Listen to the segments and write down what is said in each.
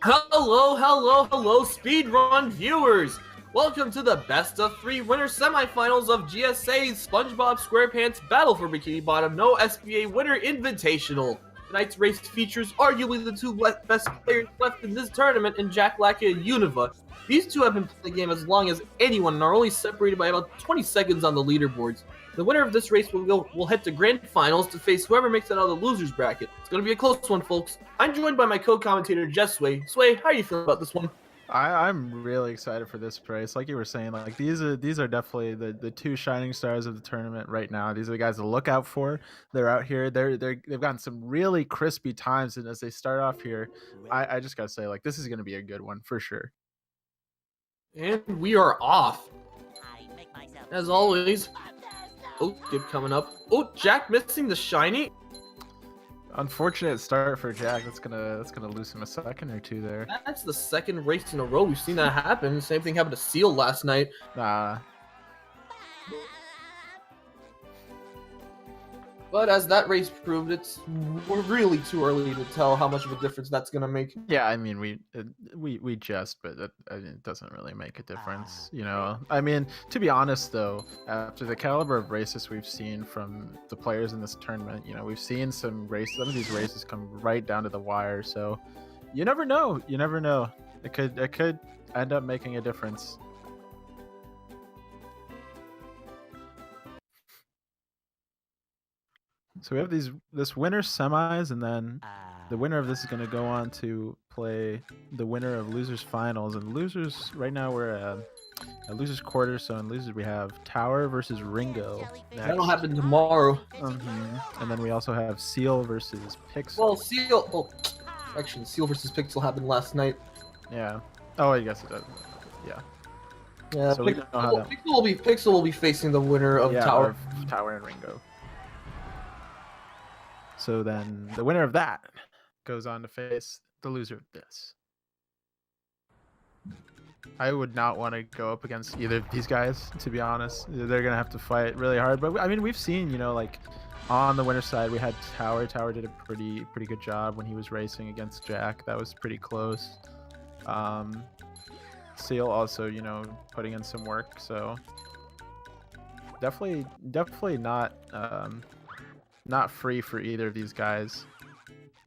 Hello, Speedrun viewers! Welcome to the best of 3 winner semifinals of GSA's SpongeBob SquarePants Battle for Bikini Bottom No SBA Winner Invitational. Tonight's race features arguably the two best players left in this tournament in Jackalacka and Univa. These two have been playing the game as long as anyone and are only separated by about 20 seconds on the leaderboards. The winner of this race will head to grand finals to face whoever makes it out of the losers bracket. It's going to be a close one, folks. I'm joined by my co-commentator, Jess Sway. Sway, how are you feeling about this one? I'm really excited for this race. Like you were saying, like these are definitely the two shining stars of the tournament right now. These are the guys to look out for. They're out here. They've gotten some really crispy times, and as they start off here, I just gotta say, like, this is gonna be a good one for sure. And we are off. As always. Oh, skip coming up. Oh, Jack missing the shiny. Unfortunate start for Jack. That's gonna lose him a second or two there. That's the second race in a row we've seen that happen. The same thing happened to Seal last night. But as that race proved, we're really too early to tell how much of a difference that's gonna make. Yeah, I mean, we just, but it doesn't really make a difference, you know. I mean, to be honest, though, after the caliber of races we've seen from the players in this tournament, you know, we've seen some of these races come right down to the wire. So, you never know. You never know. It could end up making a difference. So we have this winner semis, and then the winner of this is going to go on to play the winner of losers finals. And losers right now we're at losers quarters. So in losers we have Tower versus Ringo. That'll happen tomorrow. And then we also have Seal versus Pixel. Well, Seal. Oh, actually, Seal versus Pixel happened last night. Yeah. Oh, I guess it does. Yeah. Yeah. So Pixel will be facing the winner of Tower. Tower and Ringo. So then the winner of that goes on to face the loser of this. I would not want to go up against either of these guys, to be honest. They're going to have to fight really hard. But, I mean, we've seen, you know, like, on the winner's side, we had Tower. Tower did a pretty good job when he was racing against Jack. That was pretty close. Seal also, you know, putting in some work. So definitely not free for either of these guys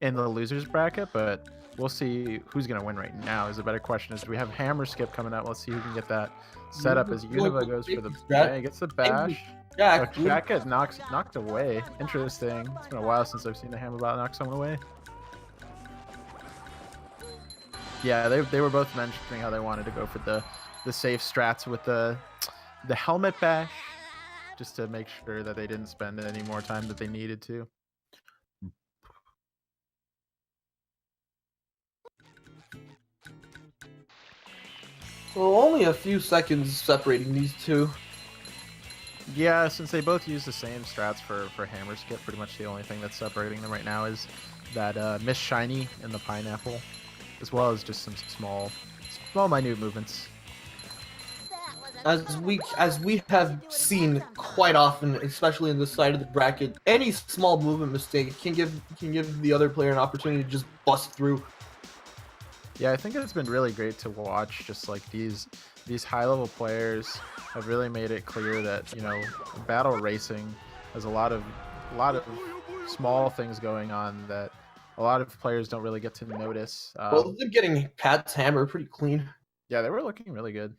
in the losers bracket, but we'll see who's going to win right now. Is a better question. Is we have hammer skip coming up. Let's see who can get that set up as Univa goes for the he gets the bash. Jack gets knocked away. Interesting. It's been a while since I've seen a hammer bot knock someone away. Yeah, they were both mentioning how they wanted to go for the safe strats with the helmet bash, just to make sure that they didn't spend any more time that they needed to. So only a few seconds separating these two. Yeah, since they both use the same strats for hammer skip, pretty much the only thing that's separating them right now is that Miss Shiny and the pineapple, as well as just some small minute movements. As we have seen quite often, especially in this side of the bracket, any small movement mistake can give the other player an opportunity to just bust through. Yeah, I think it's been really great to watch. Just like these high-level players have really made it clear that, you know, battle racing has a lot of small things going on that a lot of players don't really get to notice. Both of them getting Pat's hammer pretty clean. Yeah, they were looking really good.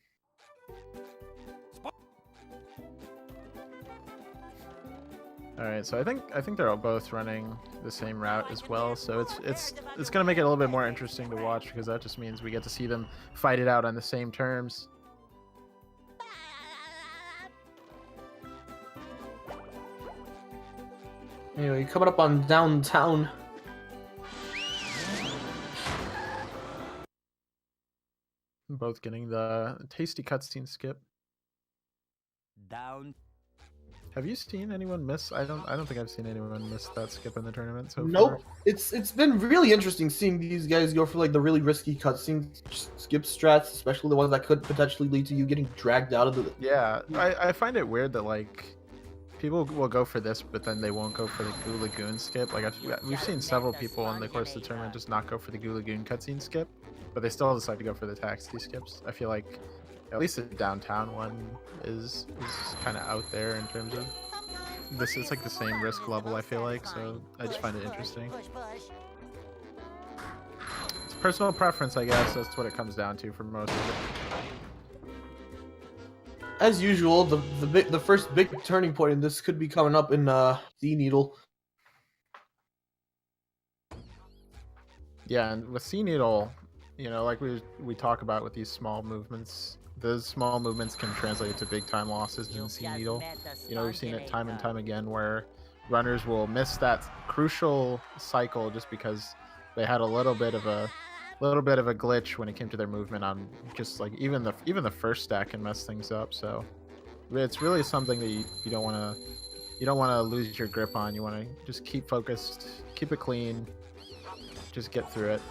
All right, so I think they're all both running the same route as well. So it's gonna make it a little bit more interesting to watch, because that just means we get to see them fight it out on the same terms. Anyway, coming up on downtown. Both getting the tasty cutscene skip. Have you seen anyone miss? I don't think I've seen anyone miss that skip in the tournament so far. Nope. It's been really interesting seeing these guys go for like the really risky cutscene skip strats, especially the ones that could potentially lead to you getting dragged out of the. Yeah, I find it weird that like people will go for this, but then they won't go for the Goo Lagoon skip. Like we've seen several people in the course of the tournament just not go for the Goo Lagoon cutscene skip, but they still decide to go for the taxi skips. I feel like at least the downtown one is kind of out there in terms of this. It's like the same risk level, I feel like, so I just find it interesting. It's personal preference, I guess. That's what it comes down to for most of it. As usual, the first big turning point in this could be coming up in Sea Needle. Yeah, and with Sea Needle, you know, like we talk about with these small movements, those small movements can translate to big time losses in Sea Needle. You know, we've seen it time and time again where runners will miss that crucial cycle just because they had a little bit of a glitch when it came to their movement on just like even the first stack can mess things up. So it's really something that you don't want to lose your grip on. You want to just keep focused, keep it clean, just get through it,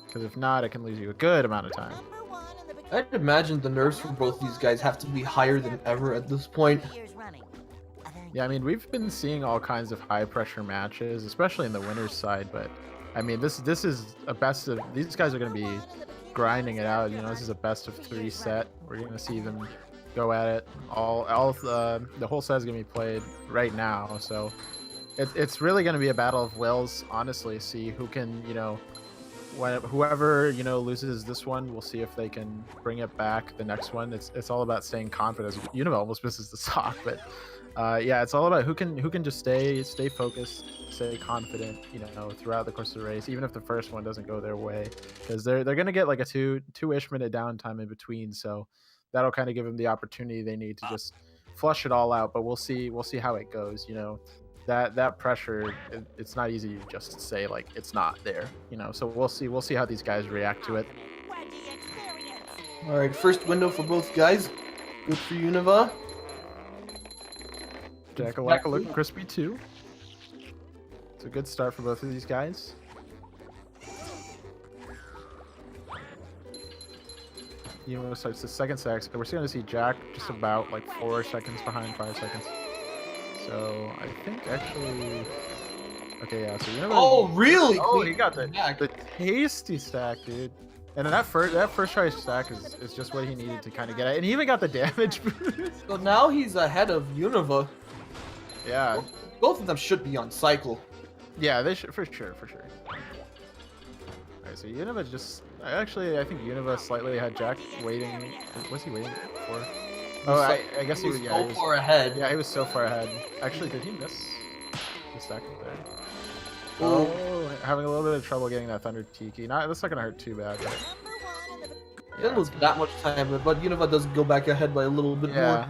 because if not, it can lose you a good amount of time. I'd imagine the nerves for both these guys have to be higher than ever at this point. Yeah, I mean, we've been seeing all kinds of high pressure matches, especially in the winners side, but I mean, this is a best of, these guys are going to be grinding it out. You know, this is a best of 3 set. We're going to see them go at it. The whole set is going to be played right now, so it's really going to be a battle of wills, honestly. See who can, you know, whoever, you know, loses this one, we'll see if they can bring it back the next one. It's all about staying confident. Univa almost misses the sock, but yeah, it's all about who can just stay focused, stay confident, you know, throughout the course of the race, even if the first one doesn't go their way, because they're gonna get like a two-ish minute downtime in between, so that'll kind of give them the opportunity they need to just flush it all out. But we'll see how it goes. You know, that pressure, it's not easy to just say like it's not there, you know. So we'll see how these guys react to it. All right, first window for both guys. Good for Univa. Jackalacka looking crispy too. It's a good start for both of these guys. Univa starts the second stack, so we're still going to see Jack just about like 4 seconds behind, 5 seconds. So I think actually, okay, yeah. So Univa. Oh, really? Oh, he got the tasty stack, dude. And that first try stack is just what he needed to kind of get at, and he even got the damage boost. So now he's ahead of Univa. Yeah. Both of them should be on cycle. Yeah, they should, for sure. Alright, so Univa just... Actually, I think Univa slightly had Jack waiting... What's he waiting for? Oh, I guess he was... Yeah, so far ahead. Yeah, he was so far ahead. Actually, did he miss the stack up there? Oh, having a little bit of trouble getting that Thunder Tiki. That's not going to hurt too bad, but... It didn't lose that much time, but Univa does go back ahead by a little bit more.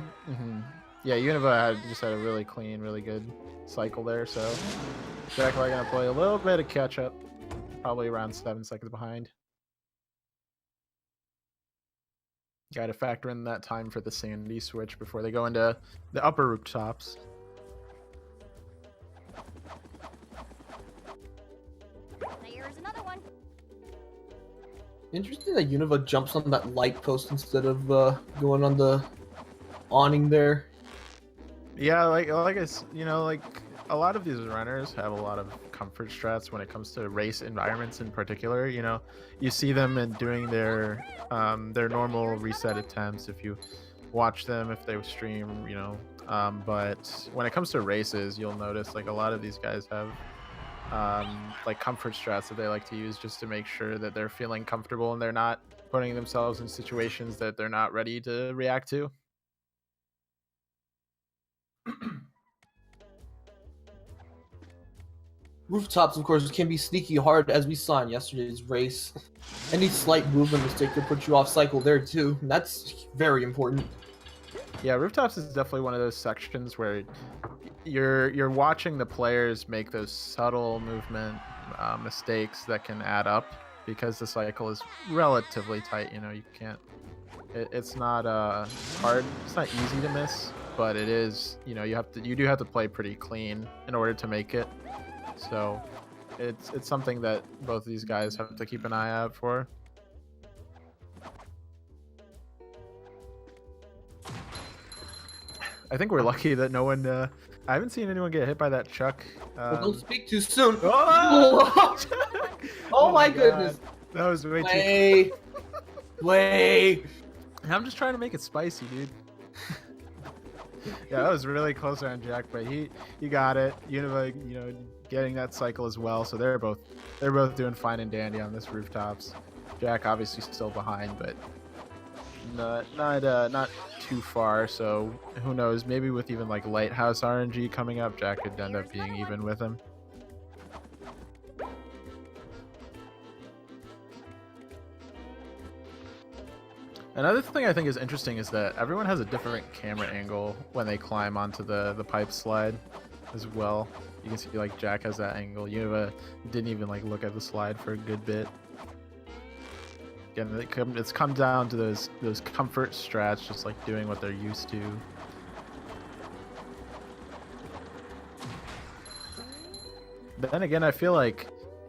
Yeah, Univa just had a really clean, really good cycle there, so Jackalacka gonna play a little bit of catch up, probably around 7 seconds behind. Got to factor in that time for the Sandy switch before they go into the upper rooftops. Here's another one. Interesting that Univa jumps on that light post instead of going on the awning there. Yeah, like you know, like a lot of these runners have a lot of comfort strats when it comes to race environments in particular. You know, you see them in doing their normal reset attempts if you watch them, if they stream, you know. But when it comes to races, you'll notice like a lot of these guys have like comfort strats that they like to use just to make sure that they're feeling comfortable and they're not putting themselves in situations that they're not ready to react to. Rooftops, of course, can be sneaky hard, as we saw in yesterday's race. Any slight movement mistake could put you off cycle there too, and that's very important. Yeah, rooftops is definitely one of those sections where you're watching the players make those subtle movement mistakes that can add up because the cycle is relatively tight. You know, you can't. It's not hard. It's not easy to miss, but it is. You know, you do have to play pretty clean in order to make it. So it's something that both of these guys have to keep an eye out for. I think we're lucky that no one. I haven't seen anyone get hit by that chuck. Well, don't speak too soon. Oh, Oh my God. goodness. That was way too. Play. Play. I'm just trying to make it spicy, dude. Yeah, that was really close on Jack, but he got it. Univa, getting that cycle as well. So they're both doing fine and dandy on this rooftops. Jack obviously still behind, but not too far. So who knows? Maybe with even like Lighthouse RNG coming up, Jack could end up being even with him. Another thing I think is interesting is that everyone has a different camera angle when they climb onto the pipe slide as well. You can see like Jack has that angle. Univa didn't even like look at the slide for a good bit. Again, it's come down to those comfort strats, just like doing what they're used to. But then again, I feel like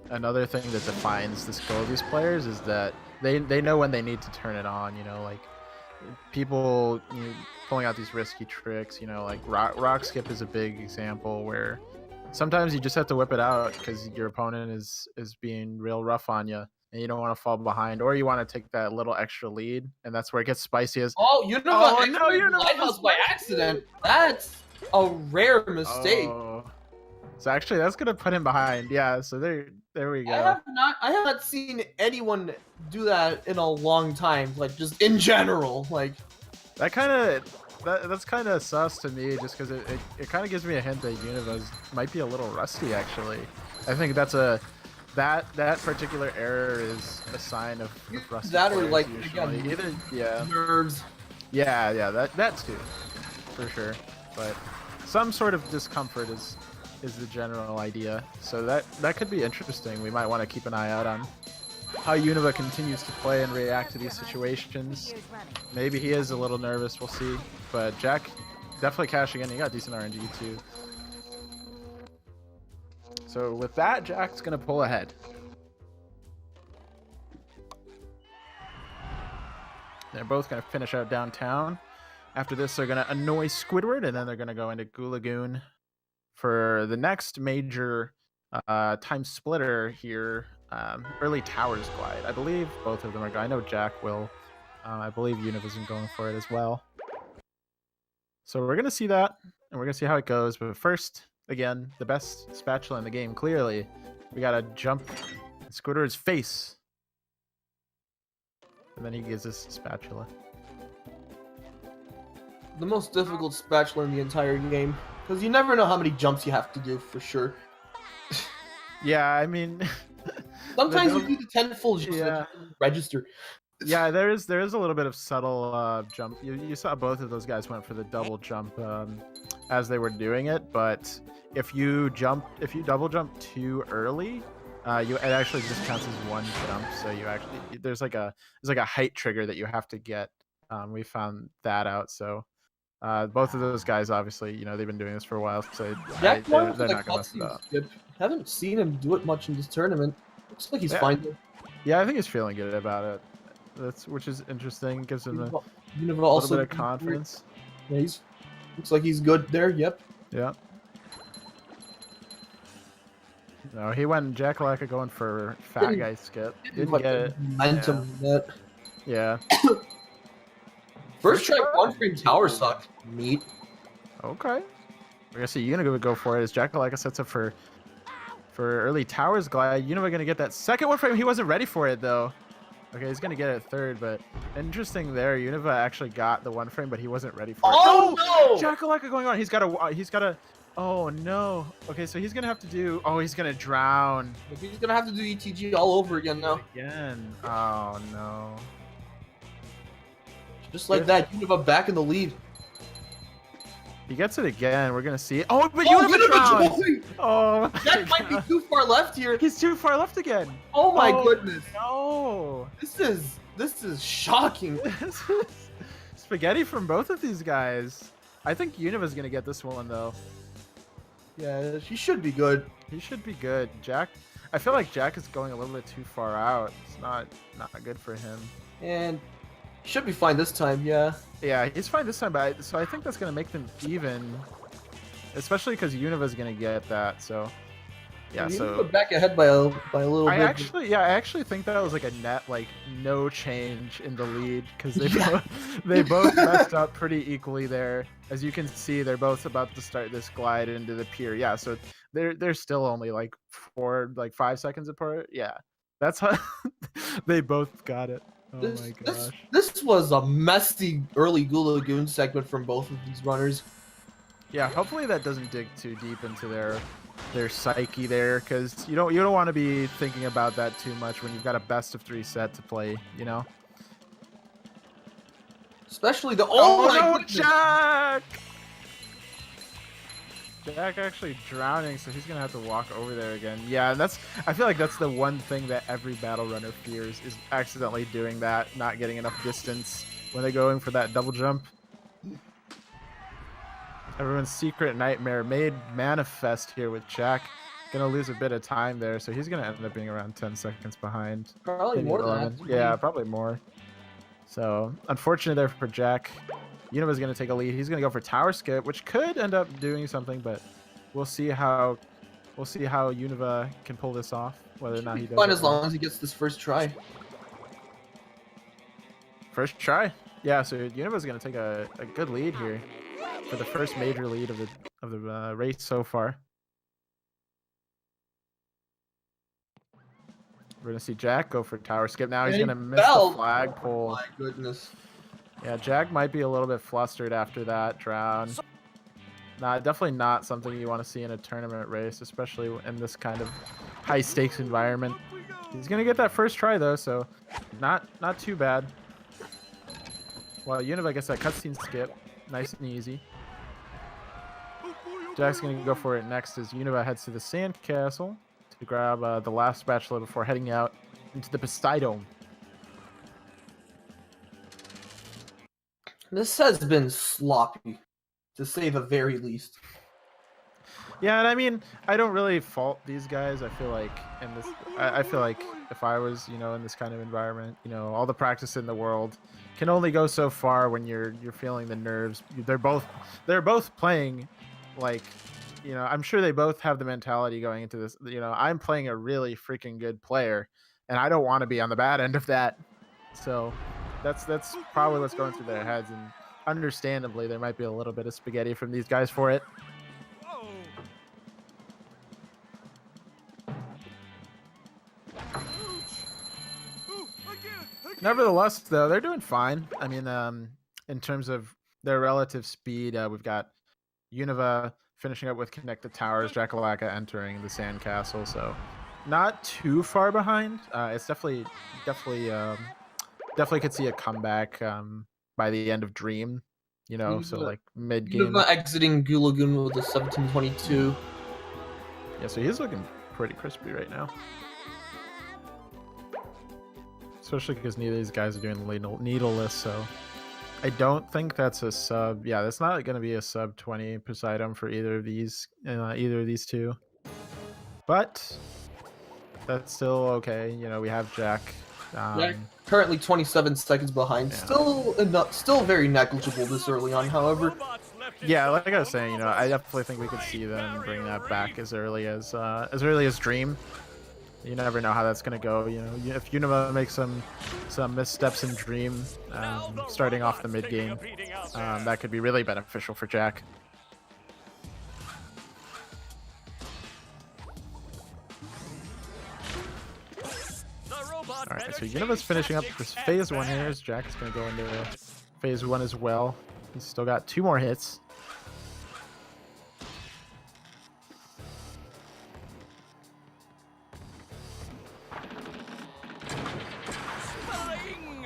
another thing that defines the skill of these players is that they know when they need to turn it on. Like people pulling out these risky tricks. Like rock skip is a big example where sometimes you just have to whip it out because your opponent is being real rough on you, and you don't want to fall behind, or you want to take that little extra lead, and that's where it gets spicy. Oh, you're in the lighthouse by accident. That's a rare mistake. Oh. So actually, that's gonna put him behind. Yeah. So there we go. I have not seen anyone do that in a long time. Like just in general, like that's kind of sus to me, just because it kind of gives me a hint that Univa might be a little rusty. Actually, I think that particular error is a sign of rusty. That or like usually. Either nerves. Yeah, that too, for sure. But some sort of discomfort is the general idea. So that could be interesting. We might want to keep an eye out on how Univa continues to play and react to these situations. Maybe he is a little nervous, we'll see. But Jack definitely cashing in. He got decent RNG too. So with that, Jack's gonna pull ahead. They're both gonna finish out downtown. After this, they're gonna annoy Squidward, and then they're gonna go into Goo Lagoon for the next major time splitter here. Early Towers Glide. I believe both of them are going. I know Jack will. I believe Univa's going for it as well. So we're gonna see that, and we're gonna see how it goes. But first, again, the best spatula in the game. Clearly, we gotta jump Squidward's face, and then he gives us spatula. The most difficult spatula in the entire game, because you never know how many jumps you have to do for sure. Yeah, I mean, sometimes you do the 10 full jumps yeah. Register. Yeah, there is a little bit of subtle jump. You saw both of those guys went for the double jump as they were doing it, but if you double jump too early, it actually just counts as one jump. So you actually there's like a height trigger that you have to get. We found that out. So both of those guys, obviously, they've been doing this for a while, so they're not gonna mess it up. Haven't seen him do it much in this tournament. Looks like he's fine though. Yeah, I think he's feeling good about it. Which is interesting. Gives him a little also bit of confidence. Yeah, looks like he's good there. Yep. Yeah. No, he went Jackalacka going for fat guy skip. Didn't get it. Momentum. Yeah. First try one frame tower suck. Neat. Okay. We're gonna see Univa go for it as Jackalacka sets up for early Towers Glide. Univa gonna get that second one frame. He wasn't ready for it though. Okay, he's gonna get it third, but interesting there. Univa actually got the one frame, but he wasn't ready for it. Oh no! Jackalacka going on. He's got a. Oh no. Okay, so he's gonna have to do. Oh, he's gonna drown. He's gonna have to do ETG all over again now. Again. Oh no. Just like that, Univa back in the lead. He gets it again. We're gonna see it. Oh, but Univa drowns! Oh, that might be too far left here. He's too far left again. Oh my goodness. No. This is shocking. This is spaghetti from both of these guys. I think Univa's gonna get this one though. Yeah, she should be good. He should be good. Jack, I feel like Jack is going a little bit too far out. It's not good for him. And Should be fine this time, yeah. Yeah, he's fine this time, but so I think that's gonna make them even, especially because Univa's gonna get that. So yeah, You so put back ahead by a little I bit. I actually think that was like a net like no change in the lead because they Yeah. they both messed up pretty equally there. As you can see, they're both about to start this glide into the pier. Yeah, so they're still only like 5 seconds apart. Yeah, that's how they both got it. Oh my gosh. This was a messy early Goo Lagoon segment from both of these runners. Yeah, hopefully that doesn't dig too deep into their psyche there, because you don't want to be thinking about that too much when you've got a best of 3 set to play, you know. Especially the Oh my no, goodness. Jack! Jack actually drowning, so he's gonna have to walk over there again. Yeah, and I feel like that's the one thing that every battle runner fears, is accidentally doing that, not getting enough distance when they're going for that double jump. Everyone's secret nightmare made manifest here with Jack. Gonna lose a bit of time there, so he's gonna end up being around 10 seconds behind. Probably Maybe more 11. than that. Yeah, probably more. So unfortunate there for Jack. Univa's gonna take a lead. He's gonna go for tower skip, which could end up doing something, but we'll see how Univa can pull this off. Whether or not he does. Fine it as well. long as he gets this first try. First try. Yeah, so Univa's gonna take a good lead here for the first major lead of the race so far. We're gonna see Jack go for tower skip now. He's And gonna miss fell. the flagpole. Oh my goodness. Yeah, Jack might be a little bit flustered after that drown. Nah, definitely not something you want to see in a tournament race, especially in this kind of high stakes environment. He's gonna get that first try though, so not too bad. Well, Univa gets that cutscene skip, nice and easy. Jack's gonna go for it next as Univa heads to the sandcastle to grab the last spatula before heading out into the Poseidon. This has been sloppy, to say the very least. Yeah, and I mean, I don't really fault these guys. I feel like I feel like if I was, in this kind of environment, all the practice in the world can only go so far when you're feeling the nerves. They're both playing, like, I'm sure they both have the mentality going into this. I'm playing a really freaking good player, and I don't want to be on the bad end of that. So that's probably what's going through their heads, and understandably, there might be a little bit of spaghetti from these guys for it. Nevertheless, though, they're doing fine. I mean, in terms of their relative speed, we've got Univa finishing up with Connect the Towers, Jackalacka entering the Sandcastle, so not too far behind. It's definitely could see a comeback by the end of Dream, so like mid game. Univa exiting Goo Lagoon with a 17:22. Yeah, so he's looking pretty crispy right now. Especially because neither of these guys are doing needleless, so I don't think that's a sub. Yeah, that's not going to be a sub 20 Poseidon for either of these two. But that's still okay. We have Jack. Jack currently 27 seconds behind. Yeah. Still very negligible this early on. However, yeah, like I was saying, I definitely think we could see them bring that back as early as Dream. You never know how that's gonna go. If Univa makes some missteps in Dream, starting off the mid game, that could be really beneficial for Jack. All right, so Univa's finishing up this phase 1 here. As Jack is gonna go into phase 1 as well. He's still got 2 more hits.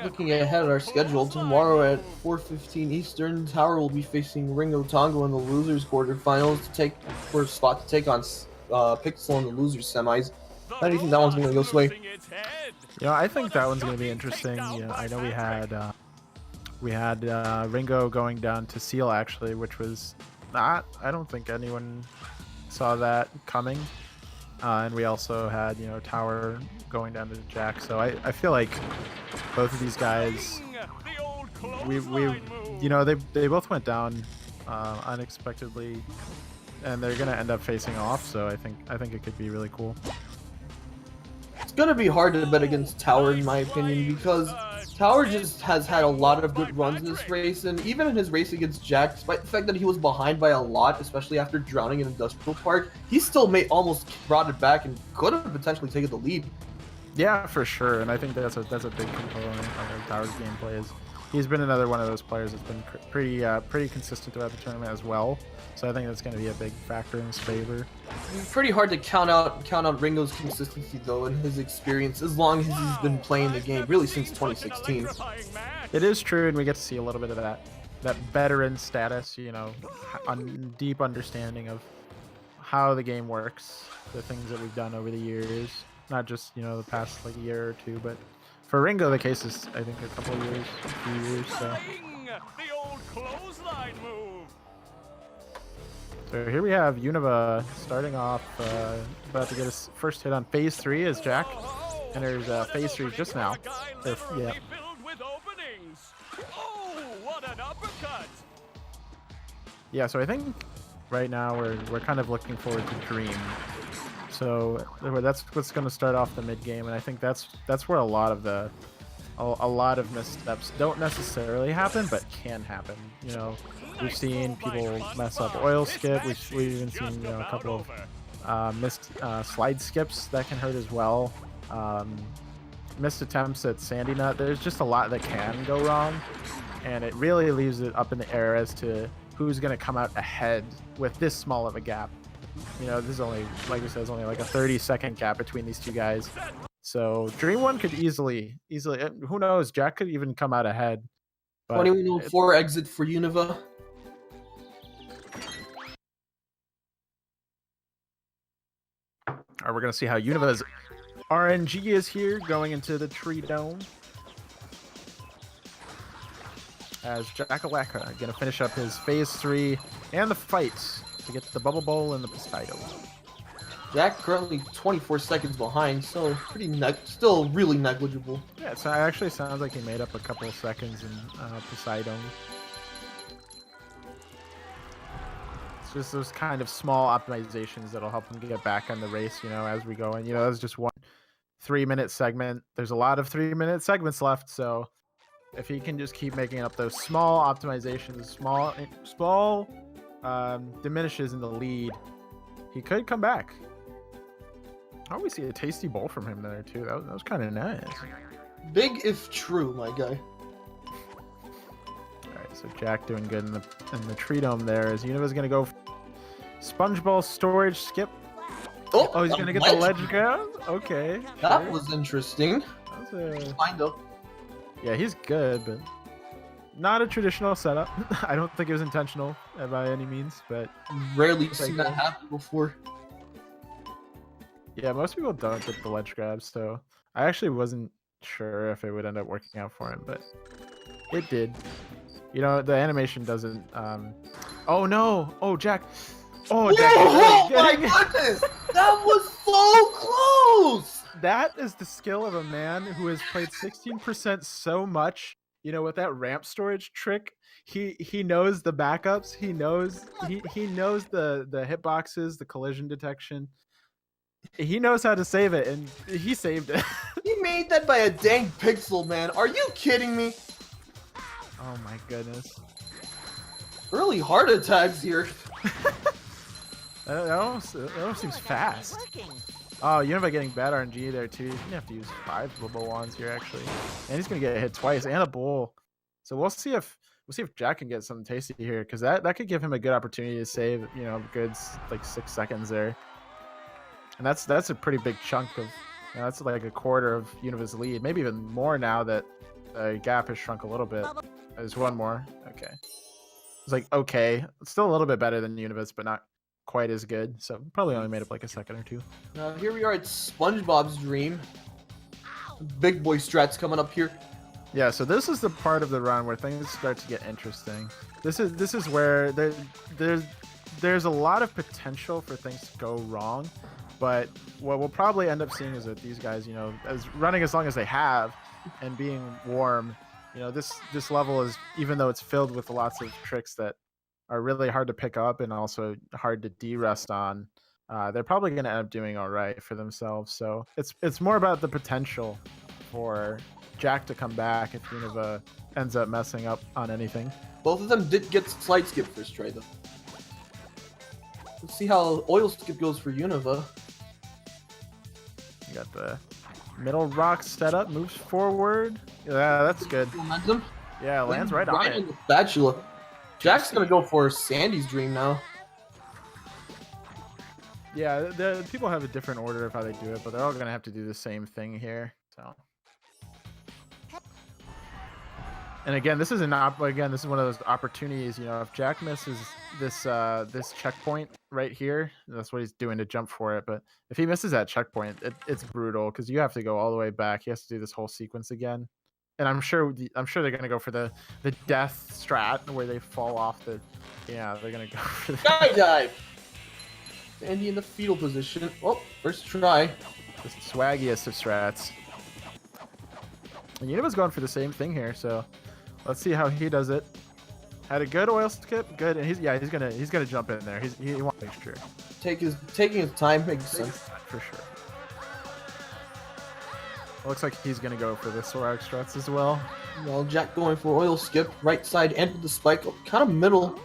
looking ahead at our schedule, tomorrow at 4:15 Eastern, Tower will be facing Ringo Tongo in the losers quarterfinals to take on Pixel in the losers semis. How do you think that one's going to go sway? I think that one's going to be interesting. I know we had Ringo going down to Seal actually, which was not. I don't think anyone saw that coming. And we also had Tower going down to Jack. So I feel like both of these guys you know, they both went down unexpectedly, and they're gonna end up facing off. So I think it could be really cool. It's gonna be hard to bet against Tower in my opinion because Tower just has had a lot of good runs in this race, and even in his race against Jack, despite the fact that he was behind by a lot, especially after drowning in Industrial Park, he still almost brought it back and could have potentially taken the lead. Yeah, for sure, and I think that's a big component of Tower's gameplay. Is he's been another one of those players that's been pretty consistent throughout the tournament as well. So I think that's going to be a big factor in his favor. It's pretty hard to count out Ringo's consistency though and his experience as long as he's been playing the game really since 2016. It is true, and we get to see a little bit of that veteran status, you know, deep understanding of how the game works, the things that we've done over the years, not just, you know, the past like year or two, but for Ringo the case is I think a few years. So. The old clothesline move. So here we have Univa starting off, about to get his first hit on phase 3 as Jack enters phase 3 just now. Yeah. Filled with openings. Oh, what an uppercut! Yeah, so I think right now we're kind of looking forward to Dream. So that's what's going to start off the mid game, and I think that's where a lot of missteps don't necessarily happen, but can happen. You know, we've seen people mess up oil skip. We've even seen, you know, a couple of missed slide skips that can hurt as well. Missed attempts at Sandy Nut. There's just a lot that can go wrong, and it really leaves it up in the air as to who's going to come out ahead with this small of a gap. You know, this is only, like I said, it's only like a 30-second gap between these two guys. So Dream One could easily, who knows? Jack could even come out ahead. 2104 exit for Univa. We're gonna see how Univa's RNG is here going into the Tree Dome. As Jackalacka gonna finish up his phase 3 and the fight to get the Bubble Bowl and the Poseidon. Jack currently 24 seconds behind, so still really negligible. Yeah, so it actually sounds like he made up a couple of seconds in Poseidon. It's just those kind of small optimizations that'll help him get back on the race, you know, as we go. And, you know, that's just one 3-minute segment. There's a lot of 3-minute segments left, so if he can just keep making up those small optimizations, small diminishes in the lead, he could come back. Oh, we see a tasty bowl from him there too. That was kind of nice. Big if true, my guy. All right, so Jack doing good in the tree dome there. As Univa's gonna go SpongeBob storage skip. Oh, he's gonna get the ledge grab. Okay, that was interesting. Kind of. Yeah, he's good, but not a traditional setup. I don't think it was intentional by any means, but Rarely seen that happen before. Yeah, most people don't get the ledge grabs, so I actually wasn't sure if it would end up working out for him, but it did. You know, the animation doesn't. Oh no! Oh, Jack! Oh, Jack! Oh my goodness! That was so close! That is the skill of a man who has played 16% so much. You know, with that ramp storage trick, he knows the backups. He knows the hitboxes, the collision detection. He knows how to save it, and he saved it. He made that by a dang pixel, man. Are you kidding me? Oh my goodness. Early heart attacks here. That almost seems fast. Oh, Univa getting bad RNG there too. He's gonna have to use 5 bubble wands here actually, and he's gonna get hit twice and a bull. So we'll see if Jack can get something tasty here, because that could give him a good opportunity to save, you know, good like 6 seconds there. And that's a pretty big chunk of, you know, that's like a quarter of Univa's lead, maybe even more now that the gap has shrunk a little bit. There's one more. Okay. It's like, okay. It's still a little bit better than Univa's, but not quite as good. So probably only made up like a second or two. Now here we are at SpongeBob's dream. Big boy strats coming up here. Yeah, so this is the part of the run where things start to get interesting. This is where there's a lot of potential for things to go wrong. But what we'll probably end up seeing is that these guys, you know, running as long as they have and being warm, You know, this level is, even though it's filled with lots of tricks that are really hard to pick up and also hard to de-rest on, they're probably going to end up doing all right for themselves. So it's more about the potential for Jack to come back if Univa ends up messing up on anything. Both of them did get slide skip first try though. Let's see how oil skip goes for Univa. You got the middle rock set up, moves forward. Yeah, that's good. Momentum. Yeah, lands right on it. On the spatula. Jack's gonna go for Sandy's dream now. Yeah, the people have a different order of how they do it, but they're all gonna have to do the same thing here. So, and again, this is one of those opportunities. You know, if Jack misses this checkpoint right here, that's what he's doing to jump for it. But if he misses that checkpoint, it's brutal because you have to go all the way back. He has to do this whole sequence again. And I'm sure they're gonna go for the death strat where they fall off the. Yeah, they're gonna go for the Skydive. Sandy in the fetal position. Oh, first try. the swaggiest of strats. And Univa's going for the same thing here, so let's see how he does it. Had a good oil skip, good, and he's gonna jump in there. He wants to make sure. Taking his time makes sense for sure. Looks like he's gonna go for the swag strats as well. Well, Jack going for oil skip, right side and with the spike, kind of middle.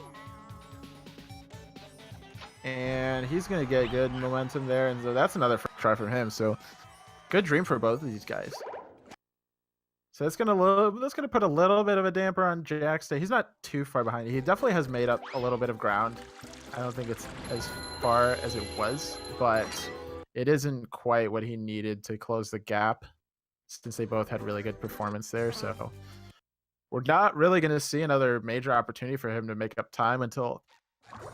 And he's gonna get good momentum there, and so that's another first try for him. So good dream for both of these guys. So that's gonna put a little bit of a damper on Jack's day. He's not too far behind. He definitely has made up a little bit of ground. I don't think it's as far as it was, but it isn't quite what he needed to close the gap, since they both had really good performance there. So we're not really going to see another major opportunity for him to make up time until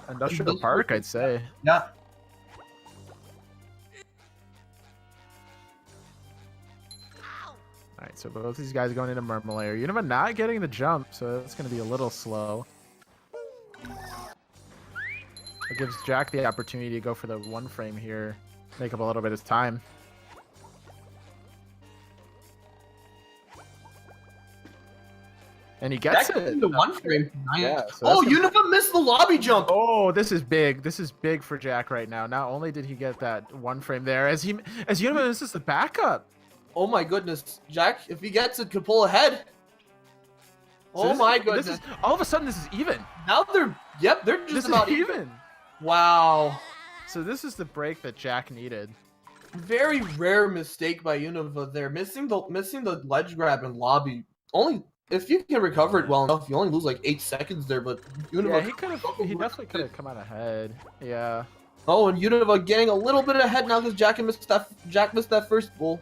Industrial Park, I'd say. Yeah. All right, so both these guys going into Murmur Univa not getting the jump, so it's going to be a little slow. It gives Jack the opportunity to go for the one frame here, make up a little bit of time. And he gets it. The one frame. Yeah, so Univa missed the lobby jump. Oh, this is big. This is big for Jack right now. Not only did he get that one frame there, as Univa misses the backup. Oh my goodness, Jack! If he gets it, could pull ahead. So my goodness! All of a sudden, this is even. Now they're just about even. Wow. So this is the break that Jack needed. Very rare mistake by Univa there, missing the ledge grab in lobby. Only if you can recover it well enough, you only lose like 8 seconds there. But Univa, he definitely could have come out ahead. Yeah. Oh, and Univa getting a little bit ahead now because Jack missed that first bull.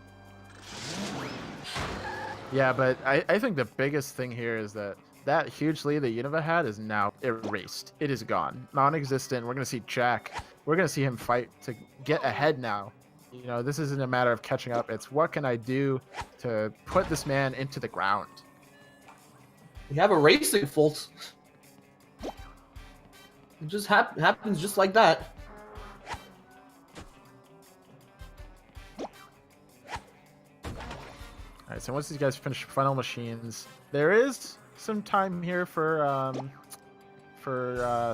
Yeah, but I think the biggest thing here is that huge lead that Univa had is now erased. It is gone. Non-existent. We're going to see Jack. We're going to see him fight to get ahead now. You know, this isn't a matter of catching up. It's what can I do to put this man into the ground. We have a racing fault. It just happens just like that. All right, so once these guys finish final machines, there is some time here for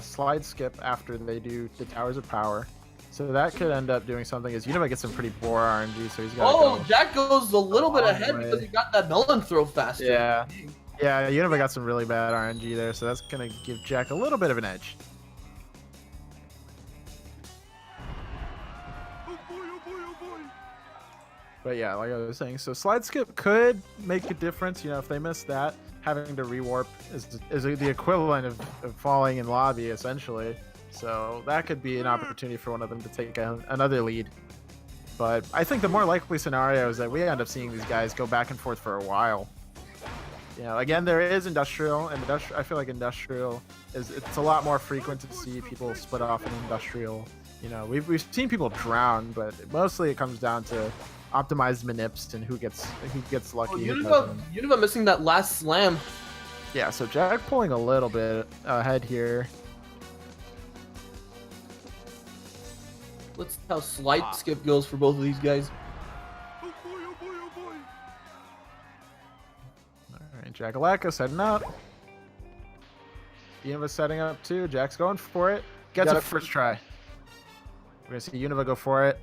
slide skip after they do the Towers of Power. So that could end up doing something. As Univa gets some pretty bore RNG, so he's got. Oh, Jack goes a little bit ahead because he got that melon throw faster. Yeah, yeah. Univa got some really bad RNG there, so that's gonna give Jack a little bit of an edge. But yeah, like I was saying, so slide skip could make a difference. You know, if they miss that, having to rewarp is the equivalent of falling in lobby, essentially. So that could be an opportunity for one of them to take another lead. But I think the more likely scenario is that we end up seeing these guys go back and forth for a while. You know, again, there is Industrial, and I feel like Industrial it's a lot more frequent to see people split off in Industrial. You know, we've seen people drown, but mostly it comes down to optimized manips and who gets lucky. Oh, Univa missing that last slam. Yeah, so Jack pulling a little bit ahead here. Let's see how slide skip goes for both of these guys. All right, Jackalacka setting up. Univa setting up too. Jack's going for it. Gets it first try. We're gonna see Univa go for it.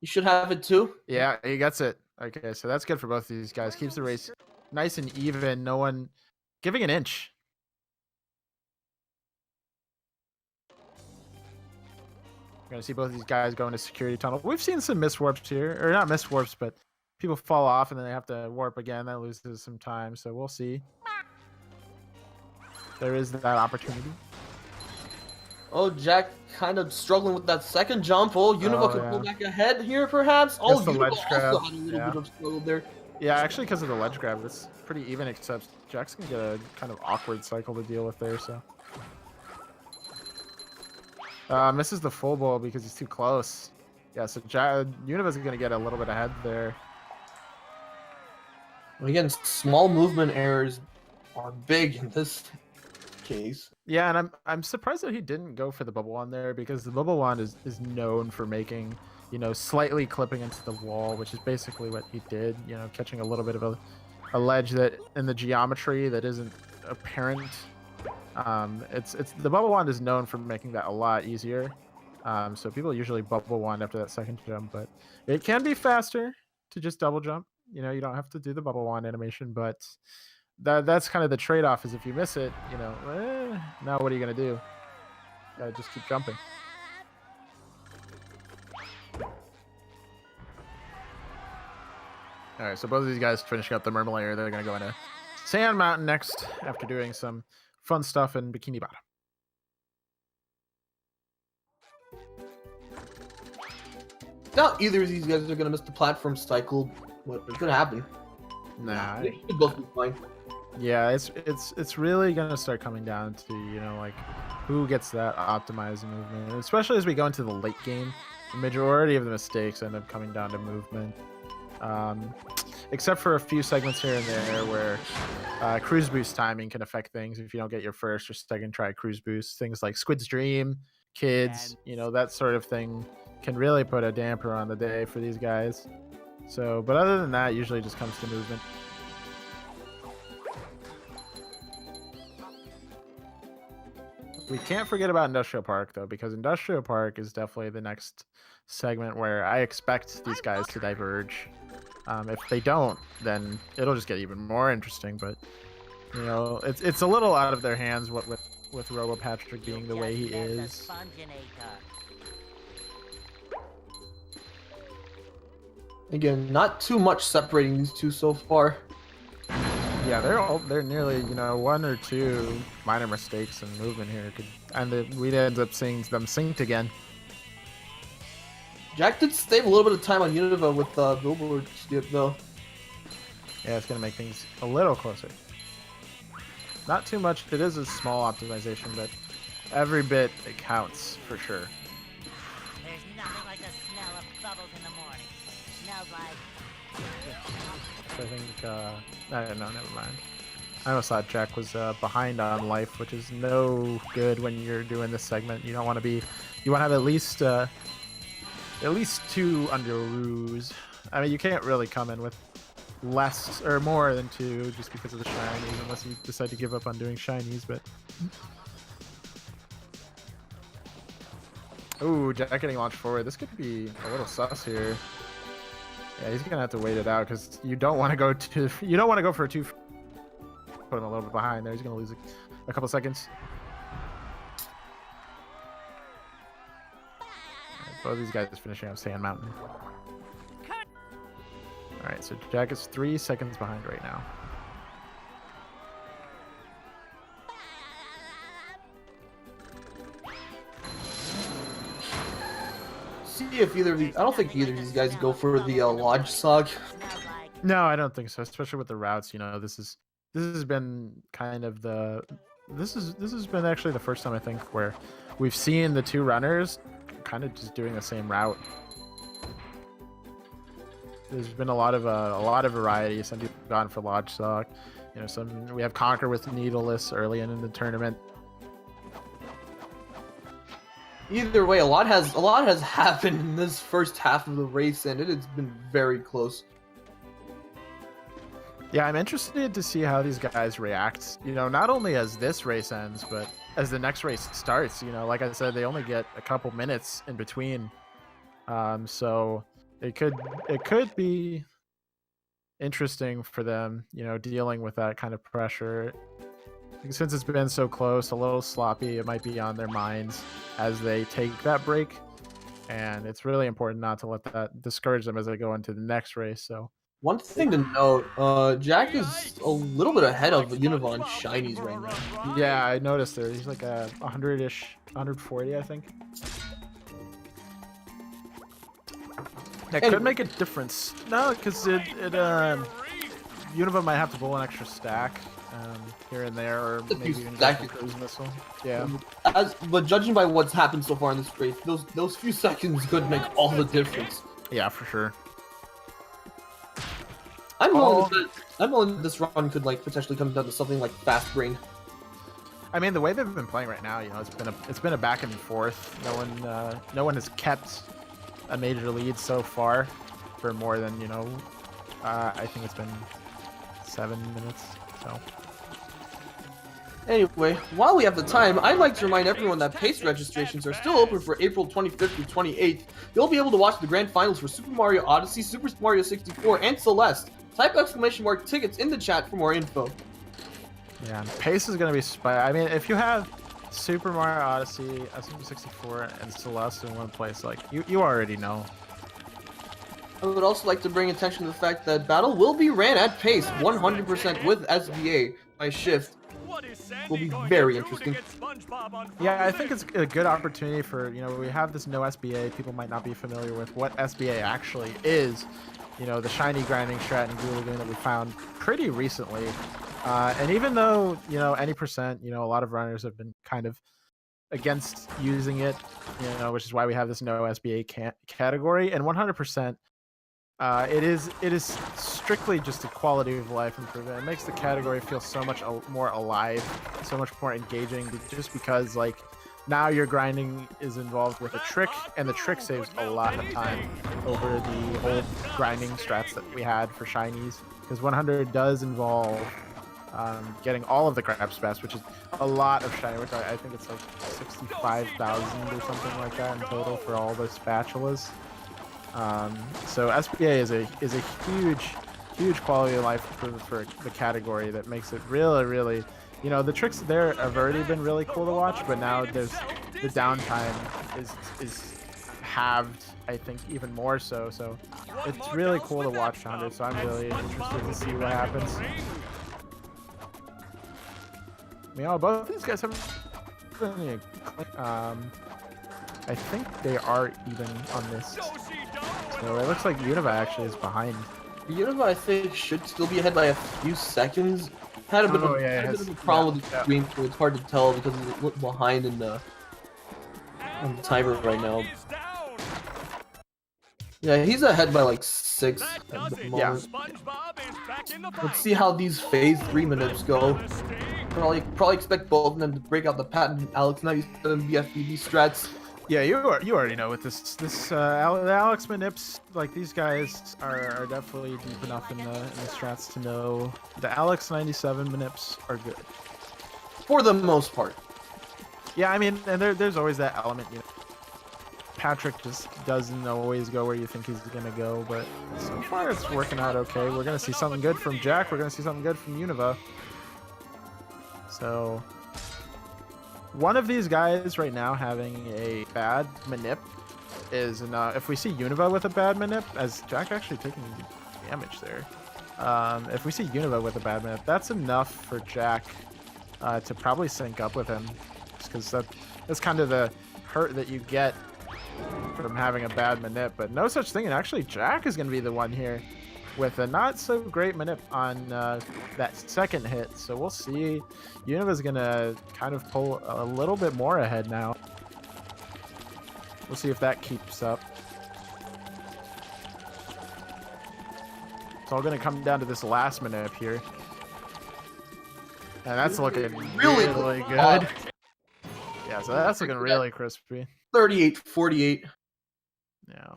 You should have it too. Yeah, he gets it. Okay, so that's good for both of these guys. Keeps the race nice and even. No one giving an inch. We're gonna see both of these guys go into security tunnel. We've seen some miss warps here, or not miss warps, but people fall off and then they have to warp again. That loses some time, so we'll see. There is that opportunity. Oh, Jack kind of struggling with that second jump. Oh, Univa could pull back ahead here, perhaps. Oh, the Univa ledge also grab. had a little bit of struggle there. Yeah, actually, because of the ledge grab, it's pretty even, except Jack's gonna get a kind of awkward cycle to deal with there, so. Misses the full bowl because he's too close. Yeah, so Univa's gonna get a little bit ahead there. Again, small movement errors are big in this case. Yeah, and I'm surprised that he didn't go for the bubble wand there, because the bubble wand is known for making, you know, slightly clipping into the wall, which is basically what he did, you know, catching a little bit of a ledge that in the geometry that isn't apparent. It's the bubble wand is known for making that a lot easier. So people usually bubble wand after that second jump, but it can be faster to just double jump. You know, you don't have to do the bubble wand animation, but that's kind of the trade-off, is if you miss it, you know, now what are you gonna do? Gotta just keep jumping. All right, so both of these guys finishing up the Mermal area. They're gonna go into Sand Mountain next after doing some fun stuff in Bikini Bottom. Now, either of these guys are gonna miss the platform cycle. What could happen? Nah, They should both be fine. yeah, it's really gonna start coming down to, you know, like who gets that optimized movement, and especially as we go into the late game. The majority of the mistakes end up coming down to movement, except for a few segments here and there where cruise boost timing can affect things. If you don't get your first or second try cruise boost, things like Squid's Dream, Kids, you know, that sort of thing can really put a damper on the day for these guys. So, but other than that, usually just comes to movement. We can't forget about Industrial Park, though, because Industrial Park is definitely the next segment where I expect these guys to diverge. If they don't, then it'll just get even more interesting. But, you know, it's a little out of their hands with Robo Patrick being the way he is. Again, not too much separating these two so far. Yeah, they're nearly, you know, one or two minor mistakes in movement here we'd end up seeing them synced again. Jack did save a little bit of time on Univa with billboard skip though. Yeah, it's gonna make things a little closer. Not too much. It is a small optimization, but every bit it counts for sure. There's nothing like the smell of bubbles in the morning. Smells like... I think, no, never mind. I almost thought Jack was behind on life, which is no good when you're doing this segment. You don't want to be, you want to have at least 2 underoos. I mean, you can't really come in with less or more than 2 just because of the shinies, unless you decide to give up on doing shinies, but... Ooh, Jack getting launched forward. This could be a little sus here. Yeah, he's gonna have to wait it out because you don't want to go for a 2. Put him a little bit behind there. He's gonna lose a couple seconds. Right, both of these guys is finishing up Sand Mountain. All right, so Jack is 3 seconds behind right now. See if either of these. I don't think either of these guys go for the Lodge Sog. No, I don't think so. Especially with the routes, you know, this has been kind of this has been actually the first time I think where we've seen the 2 runners kind of just doing the same route. There's been a lot of variety. Some people have gone for Lodge Sog. You know, we have Conquer with Needleless early in the tournament. Either way, a lot has happened in this first half of the race, and it has been very close. Yeah, I'm interested to see how these guys react. You know, not only as this race ends, but as the next race starts. You know, like I said, they only get a couple minutes in between, so it could be interesting for them. You know, dealing with that kind of pressure. Since it's been so close, a little sloppy, it might be on their minds as they take that break. And it's really important not to let that discourage them as they go into the next race. So One thing to note, Jack is a little bit ahead of Univa on shinies right now. yeah, I noticed there. He's like a 100-ish, 140, I think. That could make a difference. No, because Univa might have to pull an extra stack here and there, or maybe even get a cruise missile. Yeah. But judging by what's happened so far in this race, those few seconds could make all the difference. Yeah, for sure. I'm willing that this run could like potentially come down to something like fast brain. I mean, the way they've been playing right now, you know, it's been a back and forth. No one has kept a major lead so far for more than, you know, I think it's been 7 minutes. So anyway, while we have the time, I'd like to remind everyone that PACE registrations are still open for April 25th through 28th. You'll be able to watch the grand finals for Super Mario Odyssey, Super Mario 64, and Celeste. Type !tickets in the chat for more info. Yeah, PACE is going to be I mean, if you have Super Mario Odyssey, Super 64, and Celeste in one place, like, you already know. I would also like to bring attention to the fact that battle will be ran at PACE 100% with SBA by shift. Will be very interesting. Yeah, I think it's a good opportunity for, you know, we have this no SBA. People might not be familiar with what SBA actually is. You know, the shiny grinding strat in Goo Lagoon that we found pretty recently. And even though, you know, any percent, you know, a lot of runners have been kind of against using it, you know, which is why we have this no SBA category. And 100%, it is strictly just a quality of life improvement. It makes the category feel so much more alive, so much more engaging, just because, like, now your grinding is involved with a trick, and the trick saves a lot of time over the old grinding strats that we had for shinies. Because 100 does involve getting all of the crab spats, which is a lot of shiny, which I think it's like 65,000 or something like that in total for all the spatulas. So SBA is a huge quality of life improvement for the category that makes it really, you know, the tricks there have already been really cool to watch, but now there's the downtime is halved, I think, even more so. So it's really cool to watch 100. So I'm really interested to see what happens. You know, both these guys have I think they are even on this. So it looks like Univa actually is behind. Univa, I think, should still be ahead by a few seconds. Had a bit of a problem with the screen, so it's hard to tell because it's a little behind in the timer right now. Yeah, he's ahead by like 6 at the moment. Let's see how these phase 3 minutes go. Probably expect both of them to break out the patent Alex 97 BfBB strats. Yeah, you already know with the Alex Manips, like, these guys are definitely deep enough in the strats to know the Alex 97 Manips are good for the most part. Yeah, I mean, and there's always that element, you know. Patrick just doesn't always go where you think he's gonna go, but so far it's working out okay. We're gonna see something good from Jack. We're gonna see something good from Univa. So one of these guys right now having a bad manip is enough. If we see Univa with a bad manip, as Jack actually taking damage there, if we see Univa with a bad manip, that's enough for Jack to probably sync up with him, because that's kind of the hurt that you get from having a bad manip. But no such thing, and actually Jack is going to be the one here with a not so great manip on that second hit. So we'll see. Univa's going to kind of pull a little bit more ahead now. We'll see if that keeps up. It's all going to come down to this last manip here. And that's looking really good. Yeah, so that's looking really crispy. 38-48. Yeah.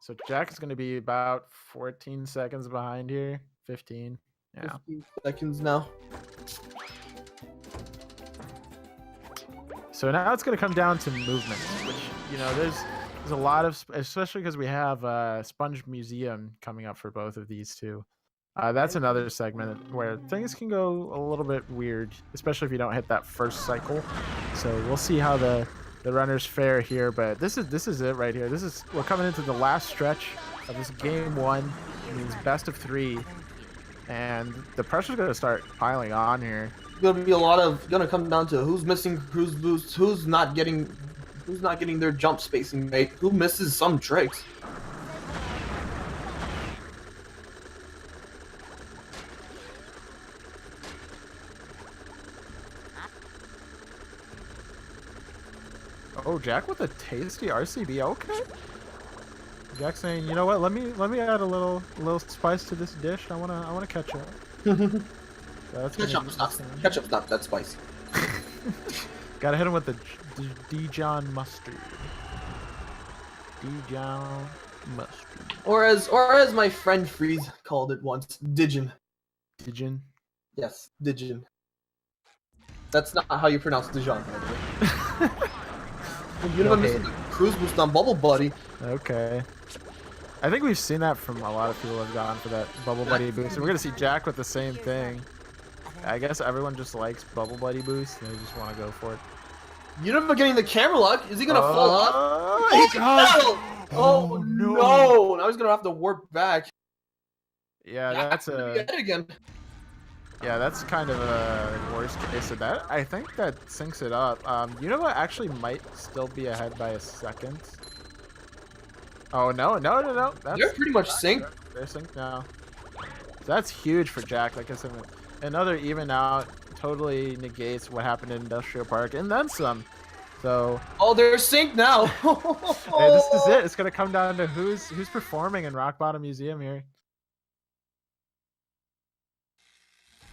So Jack is going to be about 14 seconds behind here. 15. Yeah. 15 seconds now. So now it's going to come down to movement, which, you know, there's a lot of, especially because we have Sponge Museum coming up for both of these two. That's another segment where things can go a little bit weird, especially if you don't hit that first cycle. So we'll see how the runners fare here, but this is it right here. We're coming into the last stretch of this game one. It means best of 3, and the pressure's going to start piling on here. Gonna be gonna come down to who's missing cruise boost, who's not getting their jump spacing right, who misses some tricks. Oh, Jack with a tasty RCB. Okay. Jack saying, you know what? Let me add a little spice to this dish. I wanna catch up. Ketchup's not that spicy. Gotta hit him with the Dijon mustard. Dijon mustard. Or as my friend Freeze called it once, Dijon. Dijon. Yes, Dijon. That's not how you pronounce Dijon, by the way. You know, missing the cruise boost on Bubble Buddy. Okay. I think we've seen that from a lot of people who have gone for that Bubble Buddy boost. And we're gonna see Jack with the same thing. I guess everyone just likes Bubble Buddy boost and they just want to go for it. Univa getting the camera lock. Is he gonna fall off? Oh, he does. Oh no! Now he's gonna have to warp back. Yeah, Jack's gonna be ahead again. Yeah, that's kind of a worst case of that. I think that syncs it up. Univa actually might still be ahead by a second. Oh no! They're pretty much synced. They're synced now. So that's huge for Jack. Like I said, another even out totally negates what happened in Industrial Park and then some. So oh, they're synced now. hey, this is it. It's gonna come down to who's performing in Rock Bottom Museum here.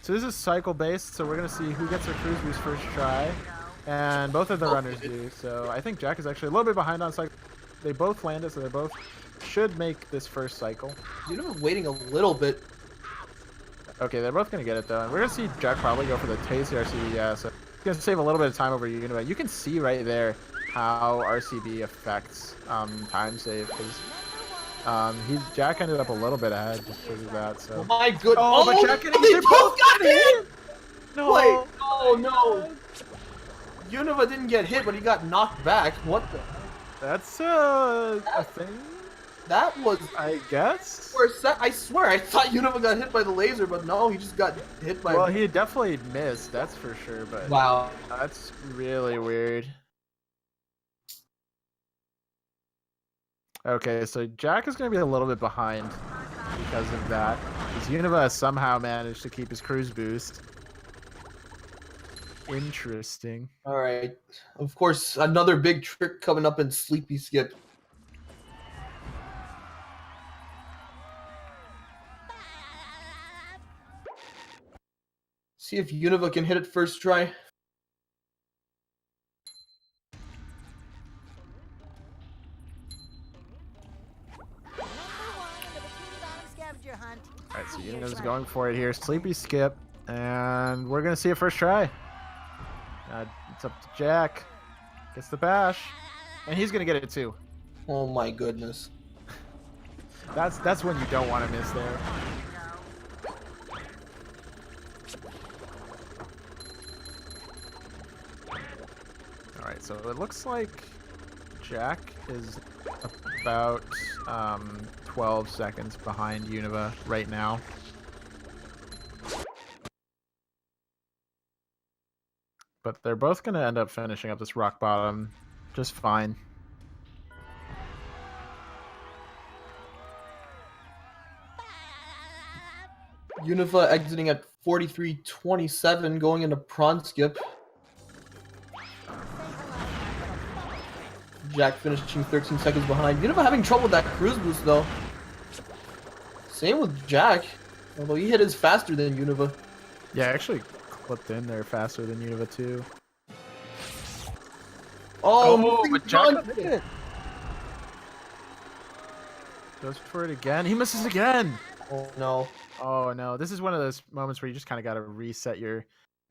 So this is cycle based, so we're gonna see who gets their cruise boost first try, and both of the runners do. So I think Jack is actually a little bit behind on cycle. They both landed, so they both should make this first cycle. Univa waiting a little bit. Okay, they're both gonna get it though, and we're gonna see Jack probably go for the tasty RCB. Yeah, so he's gonna save a little bit of time over Univa. You can see right there how RCB affects time save because. Jack ended up a little bit ahead just because of that. So. Oh my goodness! Oh, but Jack and they both got hit. No. Wait! Oh no! Univa didn't get hit, but he got knocked back. What the? That's a thing. That was. I guess. I swear, I thought Univa got hit by the laser, but no, he just got hit by. Well, he definitely missed. That's for sure. But wow, that's really weird. Okay, so Jack is going to be a little bit behind because of that. Because Univa has somehow managed to keep his cruise boost. Interesting. All right. Of course, another big trick coming up in Sleepy Skip. See if Univa can hit it first try. Alright, so Univa's going for it here. Sleepy Skip. And we're going to see it first try. It's up to Jack. Gets the bash. And he's going to get it too. Oh my goodness. That's when you don't want to miss there. Alright, so it looks like Jack is about 12 seconds behind Univa right now. But they're both going to end up finishing up this rock bottom just fine. Univa exiting at 43.27, going into prawn skip. Jack finishing 13 seconds behind. Univa having trouble with that cruise boost though. Same with Jack, although he hit his faster than Univa. Yeah, actually clipped in there faster than Univa too. Oh, but Jack hit it. Goes for it again. He misses again. Oh no. Oh no, this is one of those moments where you just kind of got to reset your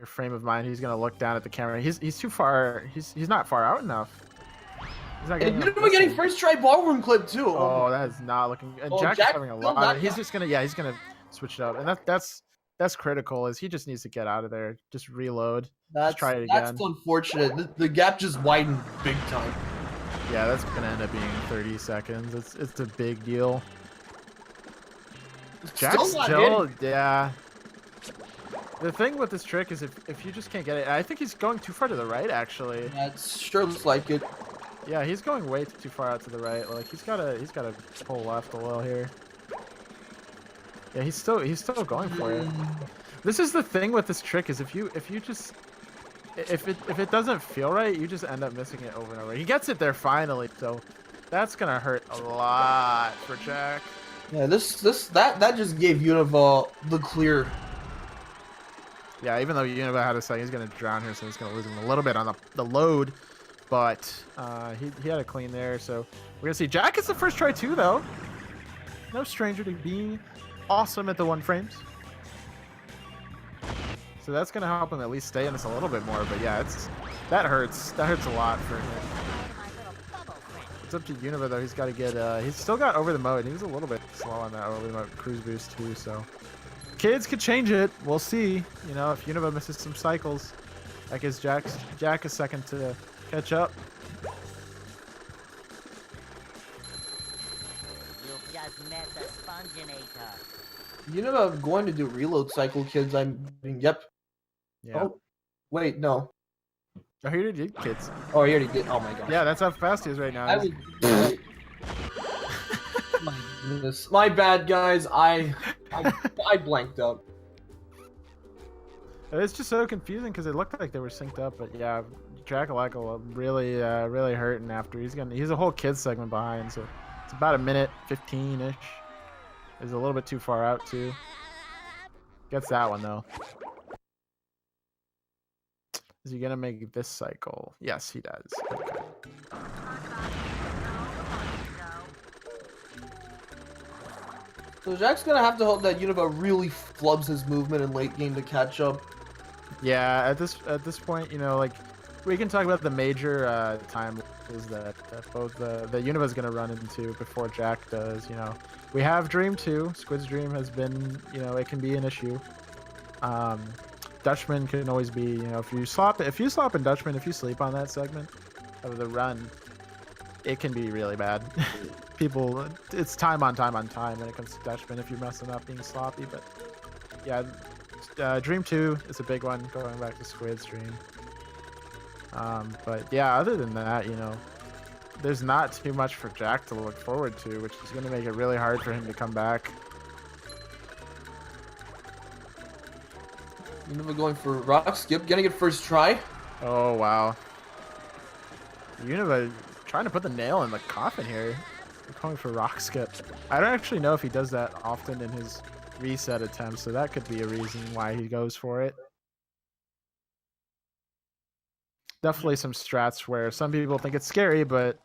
frame of mind. He's gonna look down at the camera. He's too far. He's not far out enough. He's not And getting enough Univa getting distance. first try ballroom clip too. Oh, that is not looking. And Oh, Jack is Jack's having a still lot. not- He's just gonna he's gonna switch it up, and that's critical. Is he just needs to get out of there, just reload, just try it again. That's unfortunate. The gap just widened big time. Yeah, that's gonna end up being 30 seconds. It's a big deal. Jack's not still, hitting. yeah. The thing with this trick is if you just can't get it, I think he's going too far to the right actually. That sure looks like it. Yeah, he's going way too far out to the right. Like he's gotta pull left a little here. Yeah, he's still going for it. This is the thing with this trick is if it doesn't feel right, you just end up missing it over and over. He gets it there finally, so that's gonna hurt a lot for Jack. Yeah, that just gave Univa the clear. Yeah, even though Univa had a second, he's gonna drown here, so he's gonna lose him a little bit on the load. But he had a clean there, so we're gonna see Jack gets the first try too, though. No stranger to being awesome at the 1 frames. So that's gonna help him at least stay in this a little bit more. But yeah, that hurts. That hurts a lot for him. It's up to Univa though. He's got to get. He's still got over the mode. He was a little bit slow on that over the mode cruise boost too. So kids could change it. We'll see. You know, if Univa misses some cycles, that gives Jack a second to catch up. You've just met the Sponginator. Univa going to do reload cycle, kids. Yep. Yeah. Oh, wait, no. Oh, he already did, kids. Oh, he already did. Oh my gosh. Yeah, that's how fast he is right now. I was... My goodness. My bad, guys. I blanked out. It's just so confusing because it looked like they were synced up, but yeah, Jackalacka really hurting after he's a whole kids segment behind, so it's about a minute 15-ish. Is a little bit too far out too. Gets that one though. Is he gonna make this cycle? Yes, he does. Okay. So Jack's gonna have to hope that Univa really flubs his movement in late game to catch up. Yeah, at this point, you know, like we can talk about the major time is that both the Univa's gonna run into before Jack does. You know, we have Dream 2. Squid's Dream has been, you know, it can be an issue. Dutchman can always be, you know, if you slop in Dutchman, if you sleep on that segment of the run, it can be really bad. People, it's time on time when it comes to Dutchman if you're messing up being sloppy. But yeah, Dream 2 is a big one going back to Squid's Dream. But yeah, other than that, you know, there's not too much for Jack to look forward to, which is going to make it really hard for him to come back. Univa going for rock skip, gonna get first try. Oh wow, Univa trying to put the nail in the coffin here. They're going for rock skip. I don't actually know if he does that often in his reset attempts, so that could be a reason why he goes for it. Definitely some strats where some people think it's scary, but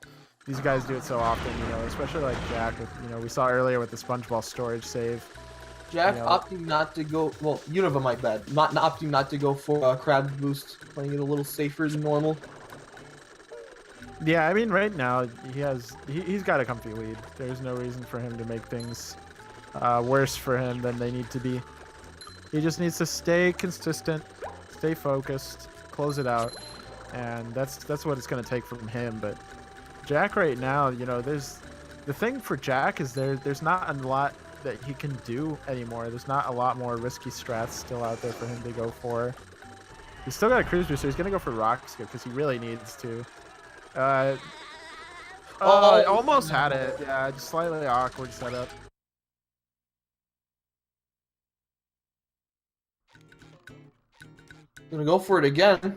these guys do it so often, you know, especially like Jack. With, you know, we saw earlier with the SpongeBob storage save. Jack You know, opting not to go. Well, Univa, my bad. Not opting not to go for crab boost, playing it a little safer than normal. yeah, I mean, right now he's got a comfy lead. There's no reason for him to make things worse for him than they need to be. He just needs to stay consistent, stay focused, close it out, and that's what it's going to take from him. But Jack right now, you know, the thing for Jack is there's not a lot that he can do anymore. There's not a lot more risky strats still out there for him to go for. He's still got a cruise boost, so he's gonna go for rock skip because he really needs to. Almost had it. Yeah, just slightly awkward setup. Gonna go for it again.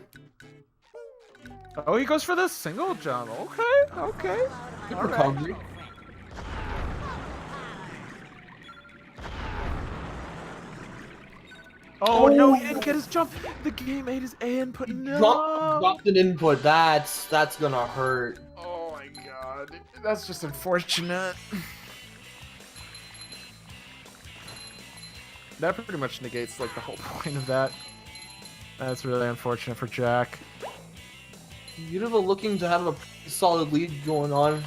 Oh, he goes for the single jump. Okay. Good All right. recovery. Oh no, he didn't get his jump. The game ate his A input. No. Dropped an input. That's gonna hurt. Oh my god, that's just unfortunate. that pretty much negates like the whole point of that. That's really unfortunate for Jack. Univa looking to have a pretty solid lead going on.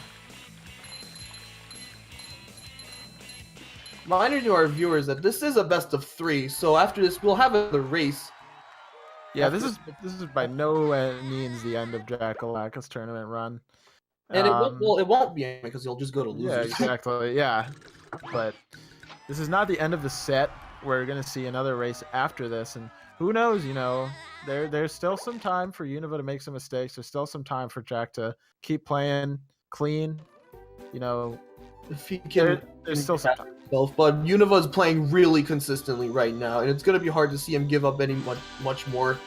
Reminder to our viewers that this is a best of 3, so after this we'll have another race. Yeah, this is by no means the end of Jackalacka's tournament run. And it won't be because you'll just go to losers. Yeah, exactly. Yeah, but this is not the end of the set. We're gonna see another race after this, and who knows? You know, there's still some time for Univa to make some mistakes. There's still some time for Jack to keep playing clean. You know, If he can, there's still some time. But Univa is playing really consistently right now, and it's gonna be hard to see him give up much more.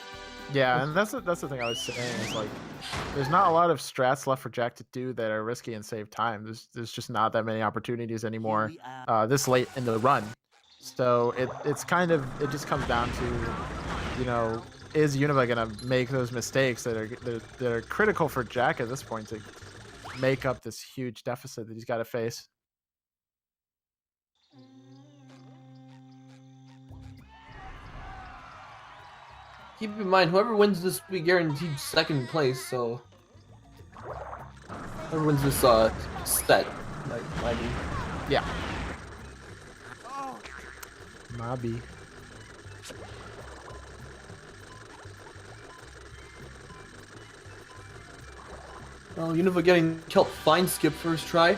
Yeah, and that's the thing I was saying is like, there's not a lot of strats left for Jack to do that are risky and save time. There's just not that many opportunities anymore this late in the run. So it's kind of, it just comes down to, you know, is Univa gonna make those mistakes that are critical for Jack at this point to make up this huge deficit that he's got to face. Keep in mind, whoever wins this will be guaranteed second place, so whoever wins this set, might be. Yeah. Mobby. Well, Univa getting Kelp fine skip first try.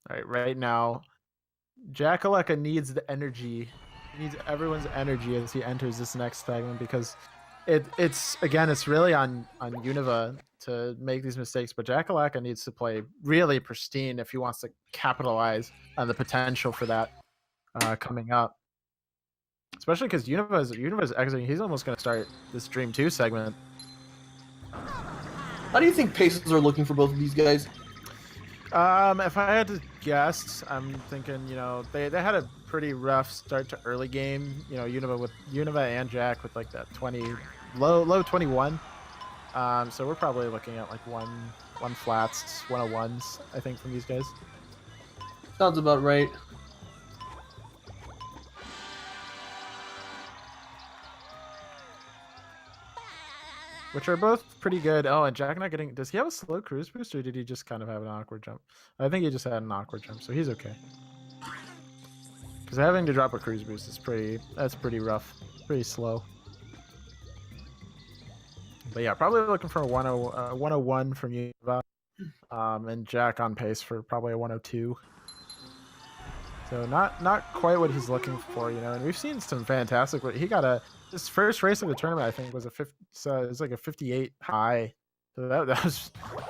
All right, right now, Jackalacka needs the energy. He needs everyone's energy as he enters this next segment because it's really on Univa to make these mistakes, but Jackalacka needs to play really pristine if he wants to capitalize on the potential for that coming up. Especially because Univa's exiting. He's almost going to start this Dream 2 segment. How do you think paces are looking for both of these guys? If I had to guess, I'm thinking, you know, they had a pretty rough start to early game. You know, Univa and Jack with like that low 21. So we're probably looking at like one flats, 101s, I think, from these guys. Sounds about right. Which are both pretty good. Oh, and Jack not getting... Does he have a slow cruise boost, or did he just kind of have an awkward jump? I think he just had an awkward jump, so he's okay. Because having to drop a cruise boost is pretty rough. Pretty slow. But yeah, probably looking for a 101 from Univa. And Jack on pace for probably a 102. So not quite what he's looking for, you know. And we've seen some fantastic... He got his first race of the tournament, I think, was it was like a 58 high. So that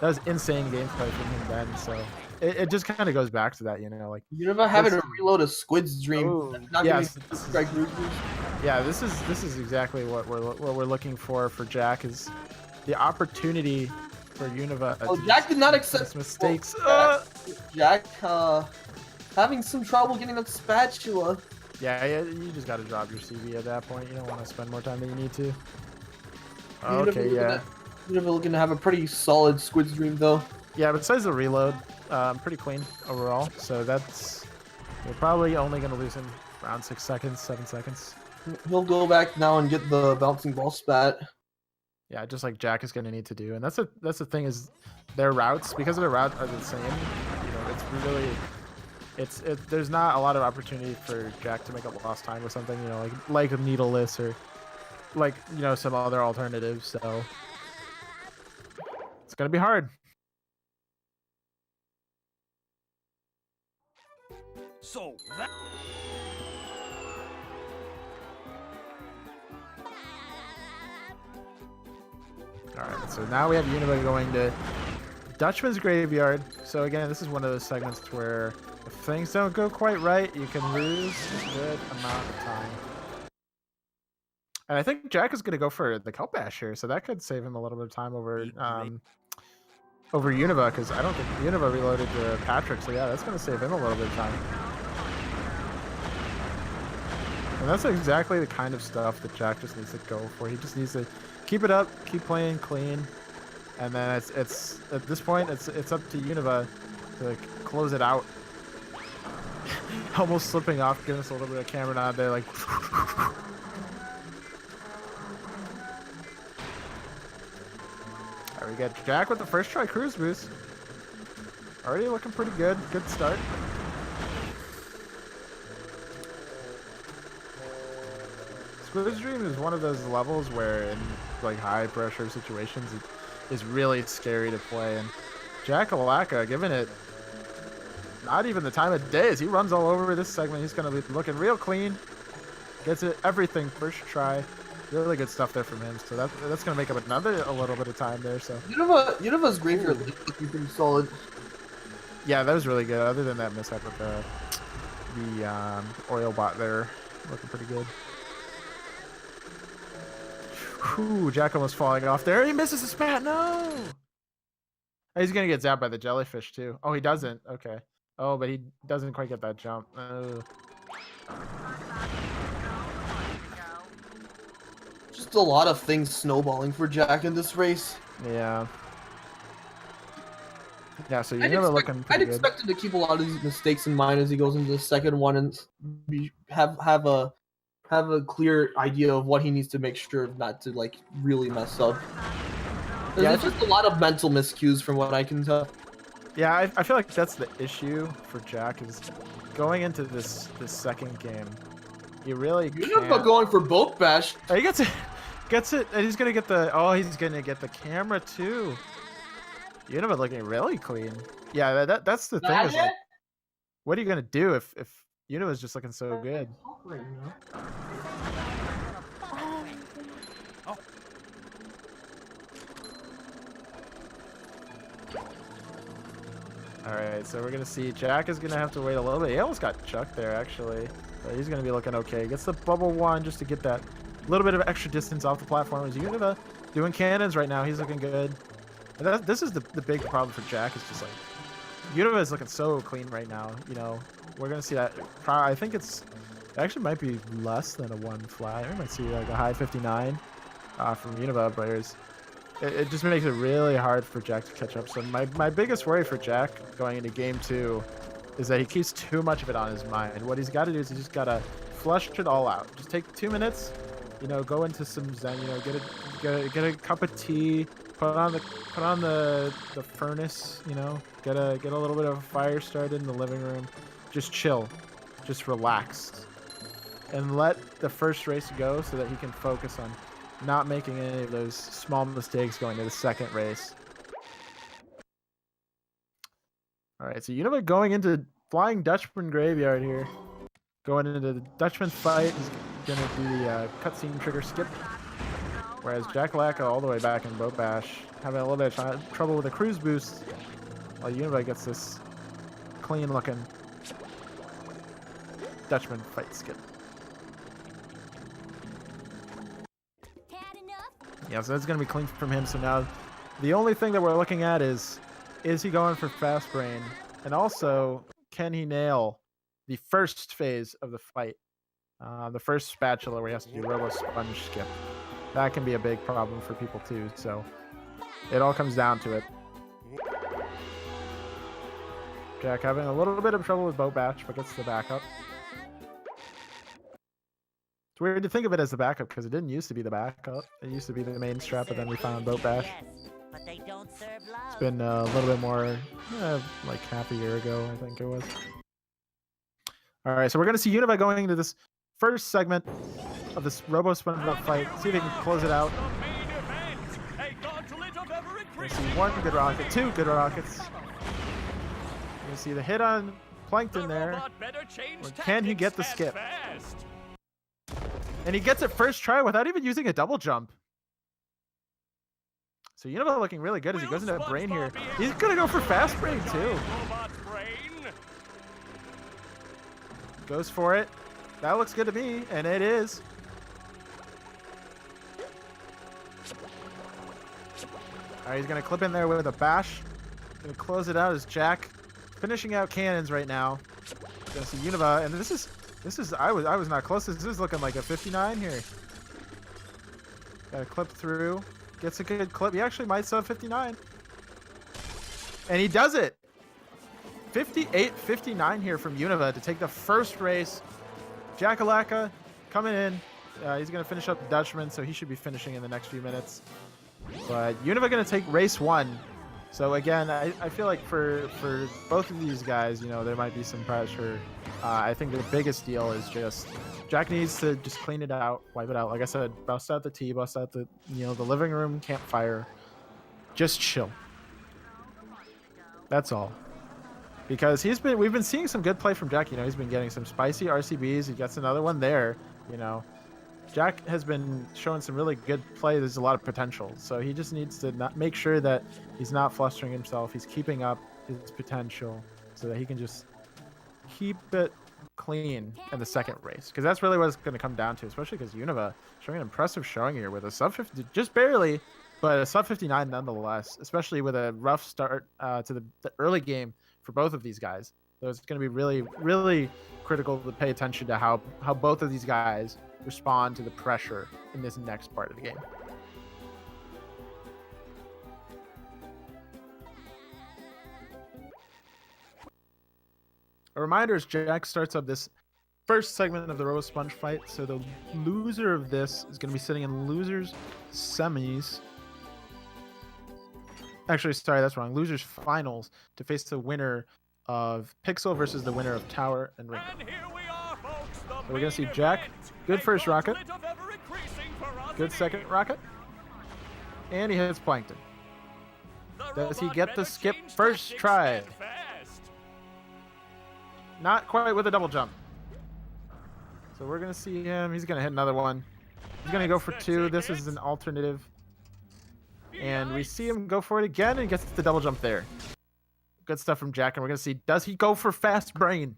was insane gameplay from him then. So it just kind of goes back to that, you know, like Univa having to reload a Squid's Dream. Oh, yes. Yeah, this is exactly what we're looking for Jack, is the opportunity for Univa. Oh, Jack did not accept mistakes. Jack having some trouble getting that spatula. Yeah, you just got to drop your CV at that point. You don't want to spend more time than you need to. Okay, yeah. Univa looking to have a pretty solid Squid's Dream, though. Yeah, besides the reload, pretty clean overall. So we're probably only going to lose him around 6 seconds, 7 seconds. He'll go back now and get the bouncing ball spat. Yeah, just like Jack is going to need to do. And that's the thing, is their routes, because their routes are the same, you know, it's really... There's not a lot of opportunity for Jack to make up lost time with something, you know, like a needleless or like, you know, some other alternatives. So it's gonna be hard. So that... All right, so now we have Univa going to Dutchman's Graveyard. So again, this is one of those segments where if things don't go quite right, you can lose a good amount of time. And I think Jack is going to go for the Kelp Bash here, so that could save him a little bit of time over Univa, because I don't think Univa reloaded to Patrick, so yeah, that's going to save him a little bit of time. And that's exactly the kind of stuff that Jack just needs to go for. He just needs to keep it up, keep playing clean, and then it's at this point it's up to Univa to close it out. Almost slipping off, giving us a little bit of camera nod there, like. Alright, we got Jack with the first try cruise boost. Already looking pretty good. Good start. Squid Dream is one of those levels where in like high pressure situations it is really scary to play, and Jackalacka, given it not even the time of day as he runs all over this segment, he's going to be looking real clean. Gets it everything first try. Really good stuff there from him. So that's going to make up a little bit of time there. So Univa's graveyard looking pretty solid. Yeah, that was really good. Other than that mishap with the oil bot there, looking pretty good. Whew, Jack almost falling off there. He misses the spat. No. Oh, he's gonna get zapped by the jellyfish too. Oh, he doesn't. Okay. Oh, but he doesn't quite get that jump. Oh. Just a lot of things snowballing for Jack in this race. Yeah. Yeah, so you're never looking pretty I'd expect him to keep a lot of these mistakes in mind as he goes into the second one and have a clear idea of what he needs to make sure not to like really mess up. Yeah, There's just a lot of mental miscues from what I can tell. Yeah, I feel like that's the issue for Jack is going into this second game. You really can't. You're not going for boat bash. Oh, he gets it, and he's gonna get the camera too. Univa looking really clean. Yeah, that's the thing. Is like, what are you gonna do if Univa's just looking so good? Alright, so we're gonna see Jack is gonna have to wait a little bit. He almost got chucked there actually. But he's gonna be looking okay. Gets the bubble one just to get that little bit of extra distance off the platform. Is Univa doing cannons right now? He looking good. And this is the big problem for Jack, is just like Univa is looking so clean right now. You know, we're gonna see that. I think it actually might be less than a 1 fly. We might see like a high 59 from Univa players. It just makes it really hard for Jack to catch up. So my biggest worry for Jack going into game 2 is that he keeps too much of it on his mind. What he's got to do is he's just got to flush it all out. Just take 2 minutes, you know, go into some zen, you know, get a cup of tea, put on the furnace, you know, get a little bit of a fire started in the living room. Just chill, just relax, and let the first race go so that he can focus on not making any of those small mistakes going to the second race. Alright, so Univa going into Flying Dutchman Graveyard here. Going into the Dutchman fight. He's going to do the cutscene trigger skip. Whereas Jackalacka all the way back in Boat Bash, having a little bit of trouble with the cruise boost. While Univa gets this clean looking Dutchman fight skip. Yeah, so that's going to be clean from him. So now the only thing that we're looking at is he going for Fast Brain? And also, can he nail the first phase of the fight? The first spatula where he has to do Robo Sponge skip. That can be a big problem for people too. So it all comes down to it. Jack having a little bit of trouble with Boat Bash, but gets the backup. It's weird to think of it as the backup because it didn't used to be the backup. It used to be the main strap, but then we found Boat Bash. But they don't serve love. It's been a little bit more, like half a year ago, I think it was. All right, so we're going to see Univa going into this first segment of this Robo SpongeBob fight. See if he can close it out. We see 1 good rocket, 2 good rockets. You see the hit on Plankton there. Or can he get the skip? And he gets it first try without even using a double jump. So Univa looking really good as he goes into a brain here. He's gonna go for fast brain too. Goes for it. That looks good to me, and it is. Alright, he's gonna clip in there with a bash. Gonna close it out as Jack finishing out cannons right now. Gonna see Univa, and this is I was not close. This is looking like a 59 here. Got to clip through. Gets a good clip. He actually might sub 59. And he does it. 58-59 here from Univa to take the first race. Jackalacka coming in. He's going to finish up the Dutchman, so he should be finishing in the next few minutes. But Univa going to take race 1. So again, I feel like for both of these guys, you know, there might be some pressure. I think the biggest deal is just Jack needs to just clean it out, wipe it out. Like I said, bust out the tea, bust out the, you know, the living room campfire. Just chill. That's all. Because we've been seeing some good play from Jack. You know, he's been getting some spicy RCBs. He gets another one there. You know, Jack has been showing some really good play. There's a lot of potential. So he just needs to not make sure that he's not flustering himself. He's keeping up his potential so that he can just keep it clean in the second race. Because that's really what it's going to come down to, especially because Univa showing an impressive showing here with a sub 50, just barely, but a sub 59 nonetheless, especially with a rough start to the early game for both of these guys. So it's going to be really, really critical to pay attention to how both of these guys respond to the pressure in this next part of the game. A reminder is Jack starts up this first segment of the Robo Sponge fight, so the loser of this is going to be sitting in losers semis. Actually, sorry, that's wrong. Losers finals to face the winner of Pixel versus the winner of Tower and Ring. And here we are, folks, the So we're going to see main Jack. event. Good first rocket. A gauntlet of ever-increasing ferocity. Good second rocket. And he hits Plankton. The Does he robot get the better skip change first tactics try? and fast. Not quite with a double jump. So we're going to see him. He's going to hit another one. He's going to go for 2. This is an alternative. And we see him go for it again and gets the double jump there. Good stuff from Jack. And we're going to see, does he go for fast brain?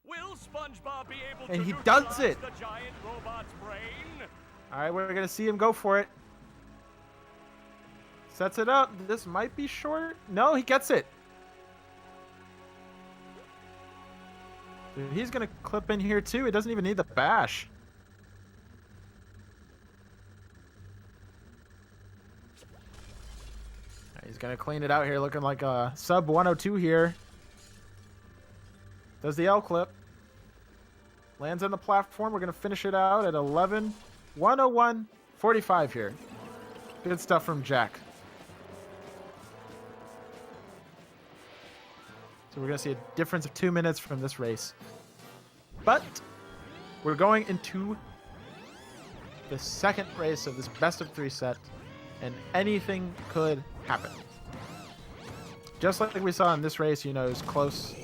Will SpongeBob be able And to he does neutralize it. the giant robot's brain? All right, we're going to see him go for it. Sets it up. This might be short. No, he gets it. Dude, he's going to clip in here too. He doesn't even need the bash. He's going to clean it out here, looking like a sub 102 here. Does the L clip. Lands on the platform. We're going to finish it out at 11, 101, 45 here. Good stuff from Jack. So we're going to see a difference of 2 minutes from this race. But we're going into the second race of this best of 3 set, and anything could happen. Just like we saw in this race, you know, it was close.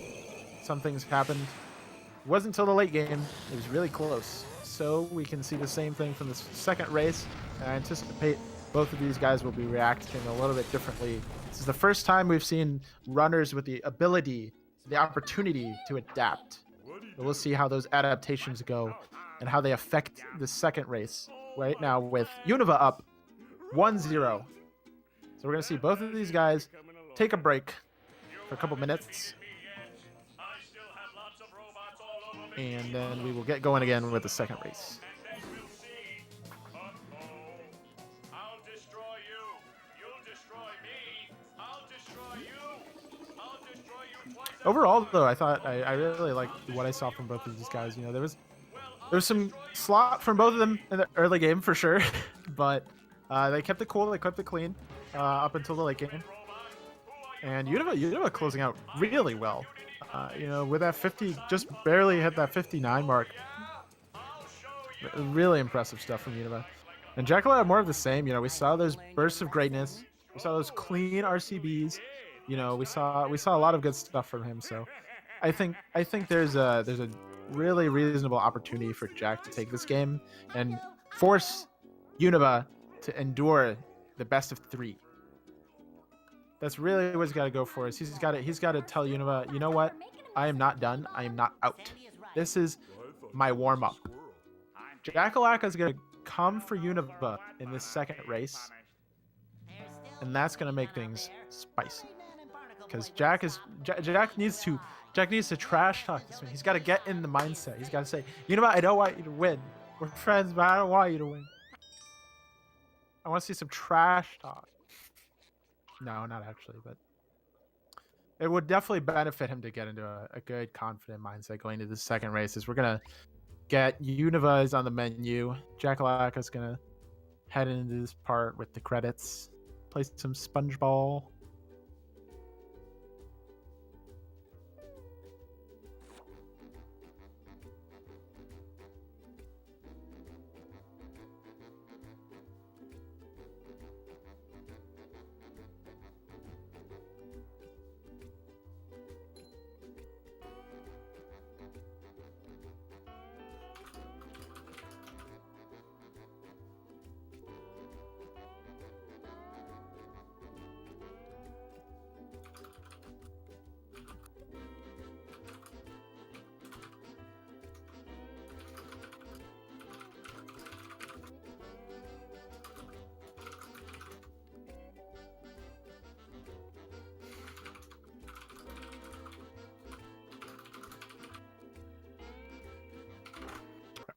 Some things happened. It wasn't until the late game. It was really close. So we can see the same thing from the second race. And I anticipate both of these guys will be reacting a little bit differently. This is the first time we've seen runners with the ability, the opportunity to adapt. But we'll see how those adaptations go and how they affect the second race. Right now with Univa up 1-0. So we're going to see both of these guys take a break for a couple minutes. And then we will get going again with the second race. Overall, though, I thought I really liked what I saw from both of these guys. You know, there was some slot from both of them in the early game for sure, but they kept it cool. They kept it clean up until the late game. And Univa closing out really well. You know, with that 50, just barely hit that 59 mark. Really impressive stuff from Univa. And Jackalacka had more of the same. You know, we saw those bursts of greatness. We saw those clean RCBs. You know, we saw a lot of good stuff from him. So I think there's a really reasonable opportunity for Jack to take this game and force Univa to endure the best of 3. That's really what he's got to go for. He's got to tell Univa, you know what? I am not done. I am not out. This is my warm-up. Jackalacka is going to come for Univa in this second race, and that's going to make things spicy. Because Jack needs to trash talk this one. He's got to get in the mindset. He's got to say, Univa, I don't want you to win. We're friends, but I don't want you to win. I want to see some trash talk. No, not actually, but it would definitely benefit him to get into a good, confident mindset going into the second races. We're gonna get Univa is on the menu. Jackalacka is gonna head into this part with the credits. Play some SpongeBob.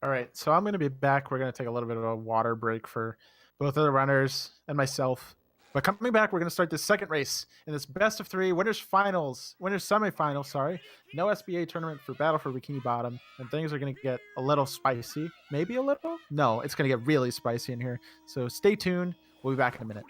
All right, so I'm going to be back. We're going to take a little bit of a water break for both of the runners and myself. But coming back, we're going to start the second race in this best of three winners semifinals. Sorry, no SBA tournament for Battle for Bikini Bottom, and things are going to get a little spicy. Maybe a little? No, it's going to get really spicy in here. So stay tuned. We'll be back in a minute.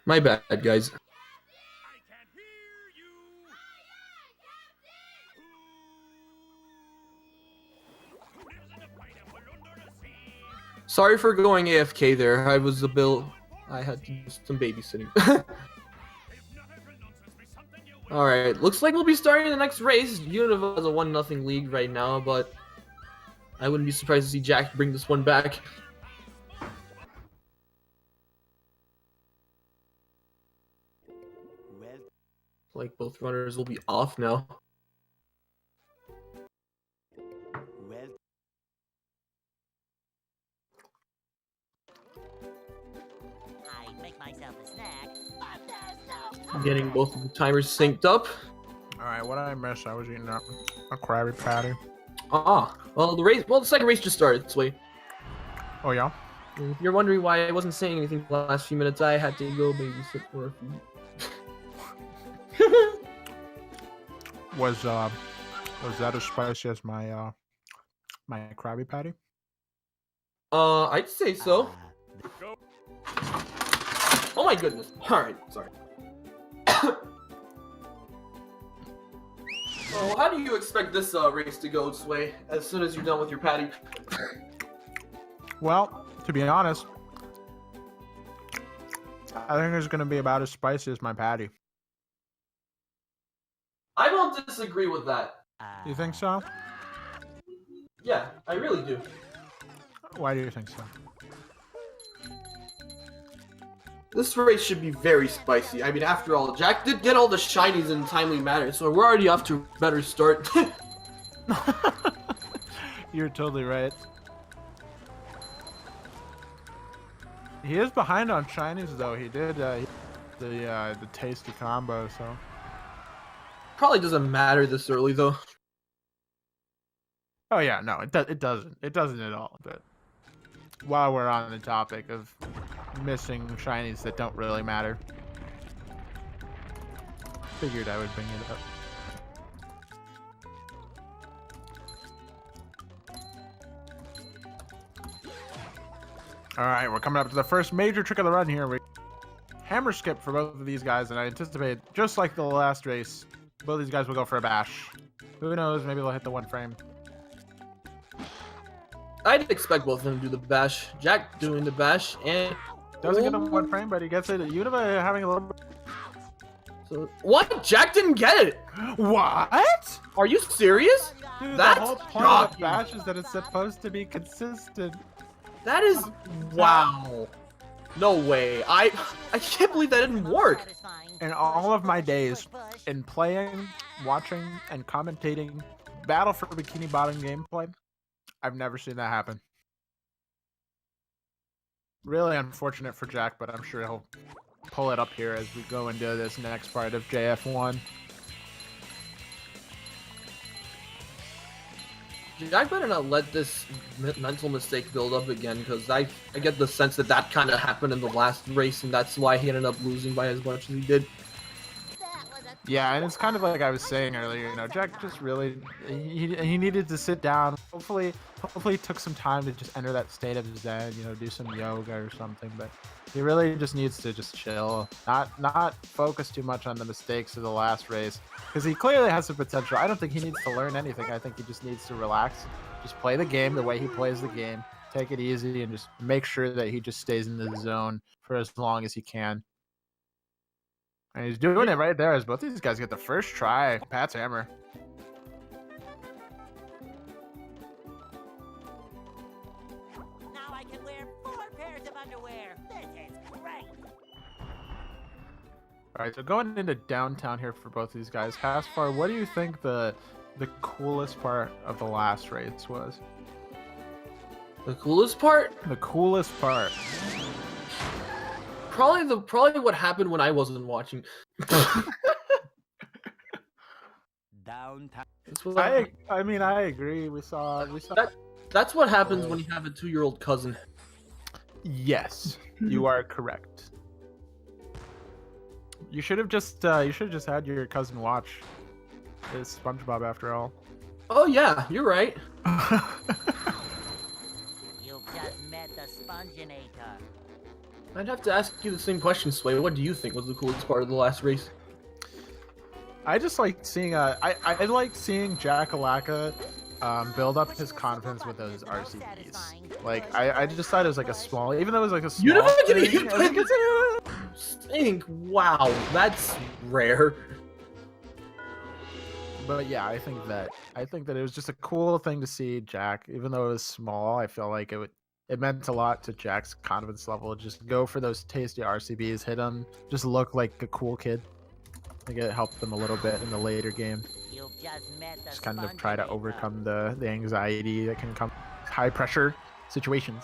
My bad, guys. I can't hear you. Who lives in a pineapple under the sea? Sorry for going AFK there. I had to do some babysitting. If not every nonsense be something you will. Alright, looks like we'll be starting the next race. Univa has a 1-0 lead right now, but I wouldn't be surprised to see Jack bring this one back. Like both runners will be off now. I make myself a snack, but there's no Getting both of the timers synced up. All right, what did I miss? I was eating a Krabby Patty. Well, the second race just started this way. Oh, yeah? If you're wondering why I wasn't saying anything the last few minutes, I had to go babysit for a few. Was that as spicy as my my Krabby Patty? I'd say so. Oh my goodness. Alright, sorry. So, how do you expect this race to go, Sway, as soon as you're done with your patty? Well, to be honest, I think it's going to be about as spicy as my patty. I don't disagree with that. You think so? Yeah, I really do. Why do you think so? This race should be very spicy. I mean, after all, Jack did get all the shinies in a timely manner, so we're already off to a better start. You're totally right. He is behind on shinies, though. He did the tasty combo, so... Probably doesn't matter this early, though. Oh yeah, no, it doesn't. It doesn't at all. But while we're on the topic of missing shinies that don't really matter, figured I would bring it up. All right, we're coming up to the first major trick of the run here. We hammer skip for both of these guys, and I anticipate, just like the last race, both of these guys will go for a bash. Who knows? Maybe they'll hit the one frame. I'd expect both of them to do the bash. Jack doing the bash, and... Doesn't get the one frame, but he gets it. Univa having a little bit... So, what? Jack didn't get it! What? Are you serious? Dude, That's the whole point of shocking. Bash is that it's supposed to be consistent. That is... Wow. No way. I can't believe that didn't work. In all of my days in playing, watching, and commentating Battle for Bikini Bottom gameplay, I've never seen that happen. Really unfortunate for Jack, but I'm sure he'll pull it up here as we go into this next part of JF1. Jack better not let this mental mistake build up again, because I get the sense that that kind of happened in the last race, and that's why he ended up losing by as much as he did. Yeah, and it's kind of like I was saying earlier, you know, Jack just really, he needed to sit down. Hopefully he took some time to just enter that state of zen, you know, do some yoga or something, but he really just needs to just chill, not focus too much on the mistakes of the last race, because he clearly has some potential. I don't think he needs to learn anything. I think he just needs to relax, just play the game the way he plays the game, take it easy, and just make sure that he just stays in the zone for as long as he can. And he's doing it right there as both these guys get the first try. Pat's hammer. Now I can wear 4 pairs of underwear. This is great. All right, so going into downtown here for both these guys. Caspar, what do you think the coolest part of the last race was? The coolest part? The coolest part. Probably what happened when I wasn't watching. Downtown. I mean, I agree. We saw. That's what happens when you have a 2-year-old cousin. Yes, you are correct. You should have just had your cousin watch. It's SpongeBob after all. Oh yeah, you're right. You've just met the Sponginator. I'd have to ask you the same question, Sway. What do you think was the coolest part of the last race? I just like seeing I like seeing Jackalacka build up his confidence with those RCBs. Like I just thought it was like a small, even though it was like a small. You never get thing, hit by the stink. Wow, that's rare. But yeah, I think that it was just a cool thing to see Jack, even though it was small. I feel like it meant a lot to Jack's confidence level. Just go for those tasty RCBs, hit him, just look like a cool kid. I think it helped them a little bit in the later game. You've just met the Just kind of try to Sponginator. overcome the anxiety that can come with high pressure situations.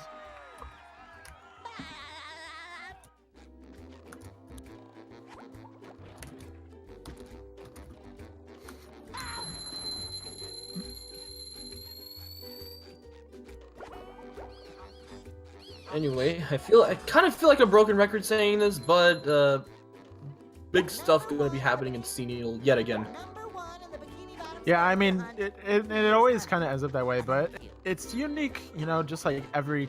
Anyway, I kind of feel like a broken record saying this, but big stuff going to be happening in Senile yet again. Yeah, I mean, it always kind of ends up that way, but it's unique, you know, just like every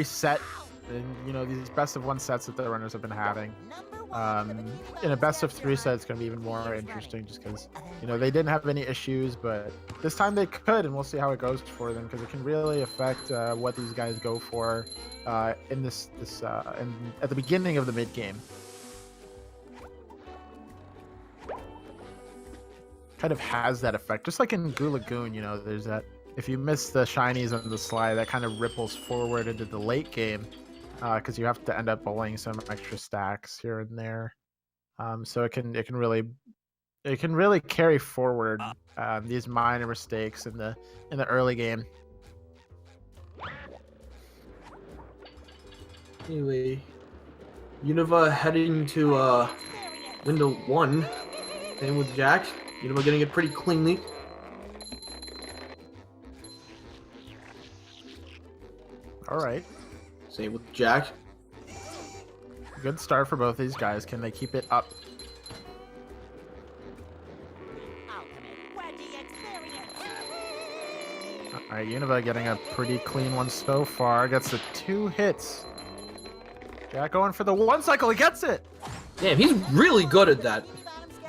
set, and you know, these best of 1 sets that the runners have been having. In a best of 3 set, it's going to be even more interesting, just because, you know, they didn't have any issues, but this time they could, and we'll see how it goes for them, because it can really affect what these guys go for in at the beginning of the mid game. Kind of has that effect, just like in Goo Lagoon, you know, there's that, if you miss the shinies on the slide, that kind of ripples forward into the late game, because you have to end up bowling some extra stacks here and there, so it can really carry forward these minor mistakes in the early game. Anyway, Univa heading to window 1. Same with Jack. Univa getting it pretty cleanly. All right, Same with Jack. good start for both these guys. Can they keep it up? Ultimate wedgie experience. All right, Univa getting a pretty clean one so far. Gets the 2 hits. Jack going for the 1 cycle. He gets it. Damn, he's really good at that.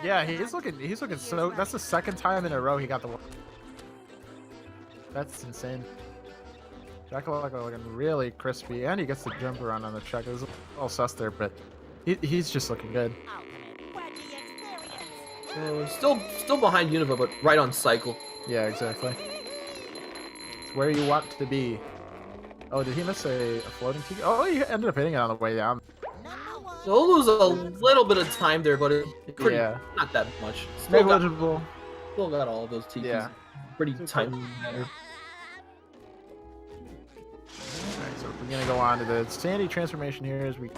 Yeah, he's looking so. That's the 2nd time in a row he got the 1. That's insane. Jackalacka looking really crispy, and he gets the jumper on the check. It was a little sus there, but he's just looking good. Ultimate wedgie Still behind Univa, but right on cycle. Yeah, exactly. It's where you want to be. Oh, did he miss a floating tiki? Oh, he ended up hitting it on the way down. Number one. So he'll lose a little bit of time there, but it's pretty, Yeah. not that much. Still Negligible. got all of those tikis. Yeah. Pretty Super. timely matter. Alright, so we're gonna go on to the Sandy transformation here as we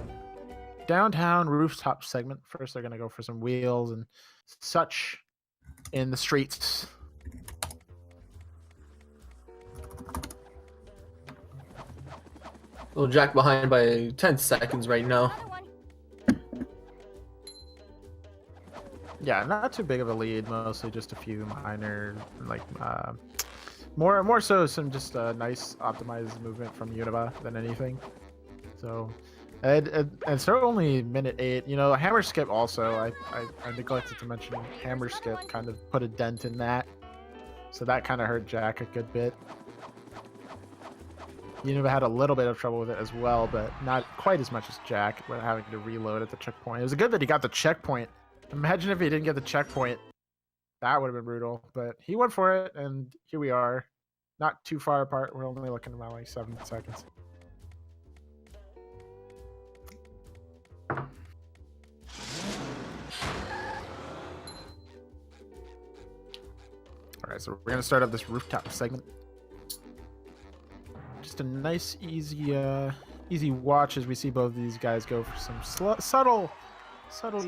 downtown rooftop segment. First, they're gonna go for some wheels and such in the streets. Little Jack behind by 10 seconds right now. Another one. Yeah, not too big of a lead. Mostly just a few minor, like more so some just nice optimized movement from Univa than anything. So, and so only minute 8. You know, hammer skip also. I neglected to mention hammer skip kind of put a dent in that. So that kind of hurt Jack a good bit. Univa had a little bit of trouble with it as well, but not quite as much as Jack, when having to reload at the checkpoint. It was good that he got the checkpoint. Imagine if he didn't get the checkpoint. That would have been brutal, but he went for it, and here we are. Not too far apart. We're only looking around like 7 seconds. Alright, so we're going to start up this rooftop segment. Just a nice, easy watch as we see both of these guys go for some subtly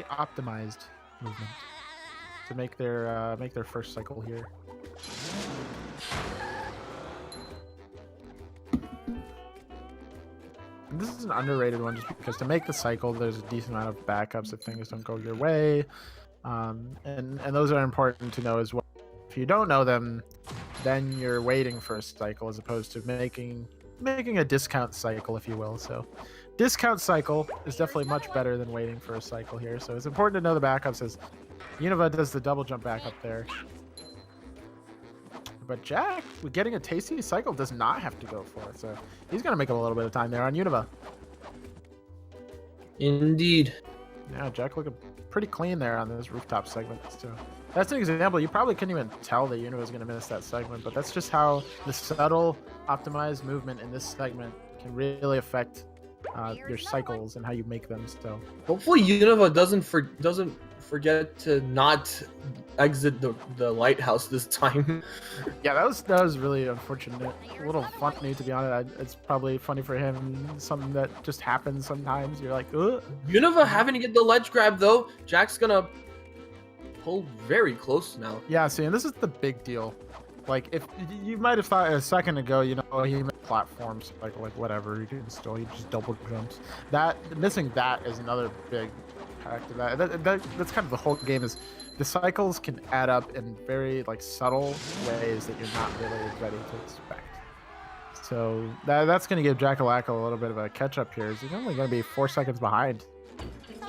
optimized movement to make their first cycle here. And this is an underrated one just because to make the cycle, there's a decent amount of backups if things don't go your way, and those are important to know as well. If you don't know them, then you're waiting for a cycle as opposed to making a discount cycle, if you will. So discount cycle is definitely much better than waiting for a cycle here. So it's important to know the backups as Univa does the double jump back up there. But Jack, with getting a tasty cycle, does not have to go for it. So he's going to make up a little bit of time there on Univa. Indeed. Yeah, Jack looking pretty clean there on this rooftop segment. So that's an example. You probably couldn't even tell that Univa was going to miss that segment, but that's just how the subtle optimized movement in this segment can really affect your cycles and how you make them. So Hopefully Univa doesn't forget to not exit the lighthouse this time. yeah, that was really unfortunate. A little funny, to be honest. It's probably funny for him. Something that just happens sometimes. You're like, ugh. Univa having to get the ledge grab though. Jack's gonna pull very close now. Yeah, see, and this is the big deal. Like, if you might have thought a second ago, you know, he made platforms, like whatever, he just double jumps. That missing that is another big impact of that. That's kind of the whole game, is the cycles can add up in very like subtle ways that you're not really ready to expect. So that's going to give Jackalacka a little bit of a catch up here. He's only going to be 4 seconds behind.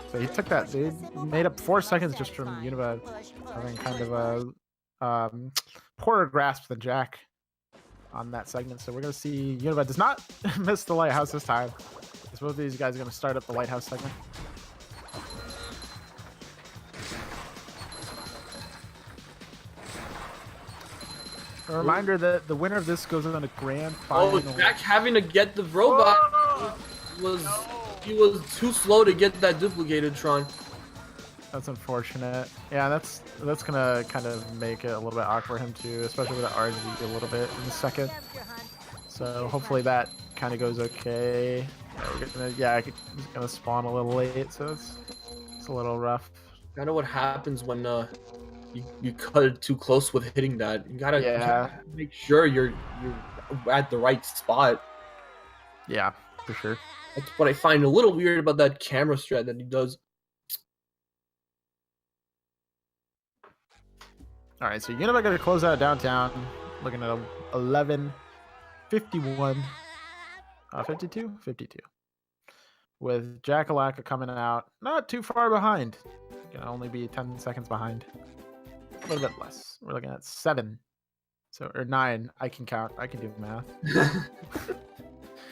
So he took that. He made up 4 seconds just from Univa having kind of a poorer grasp than Jack on that segment. So we're going to see Univa does not miss the lighthouse this time. Because both of these guys are going to start up the lighthouse segment. A reminder that the winner of this goes on a grand final. Oh, Jack having to get the robot he was too slow to get that duplicated Tron. That's unfortunate. Yeah, that's gonna kind of make it a little bit awkward for him too, especially with the RNG a little bit in the second. So hopefully that kind of goes okay. He's gonna spawn a little late, so it's a little rough. I know what happens when you cut it too close with hitting that. You gotta make sure you're at the right spot. Yeah, for sure. That's what I find a little weird about that camera strat that he does. All right, so Univa going to close out downtown. Looking at 11:51, 52, with Jackalacka coming out not too far behind. Gonna only be 10 seconds behind. A little bit less. We're looking at 7, or 9. I can count. I can do math.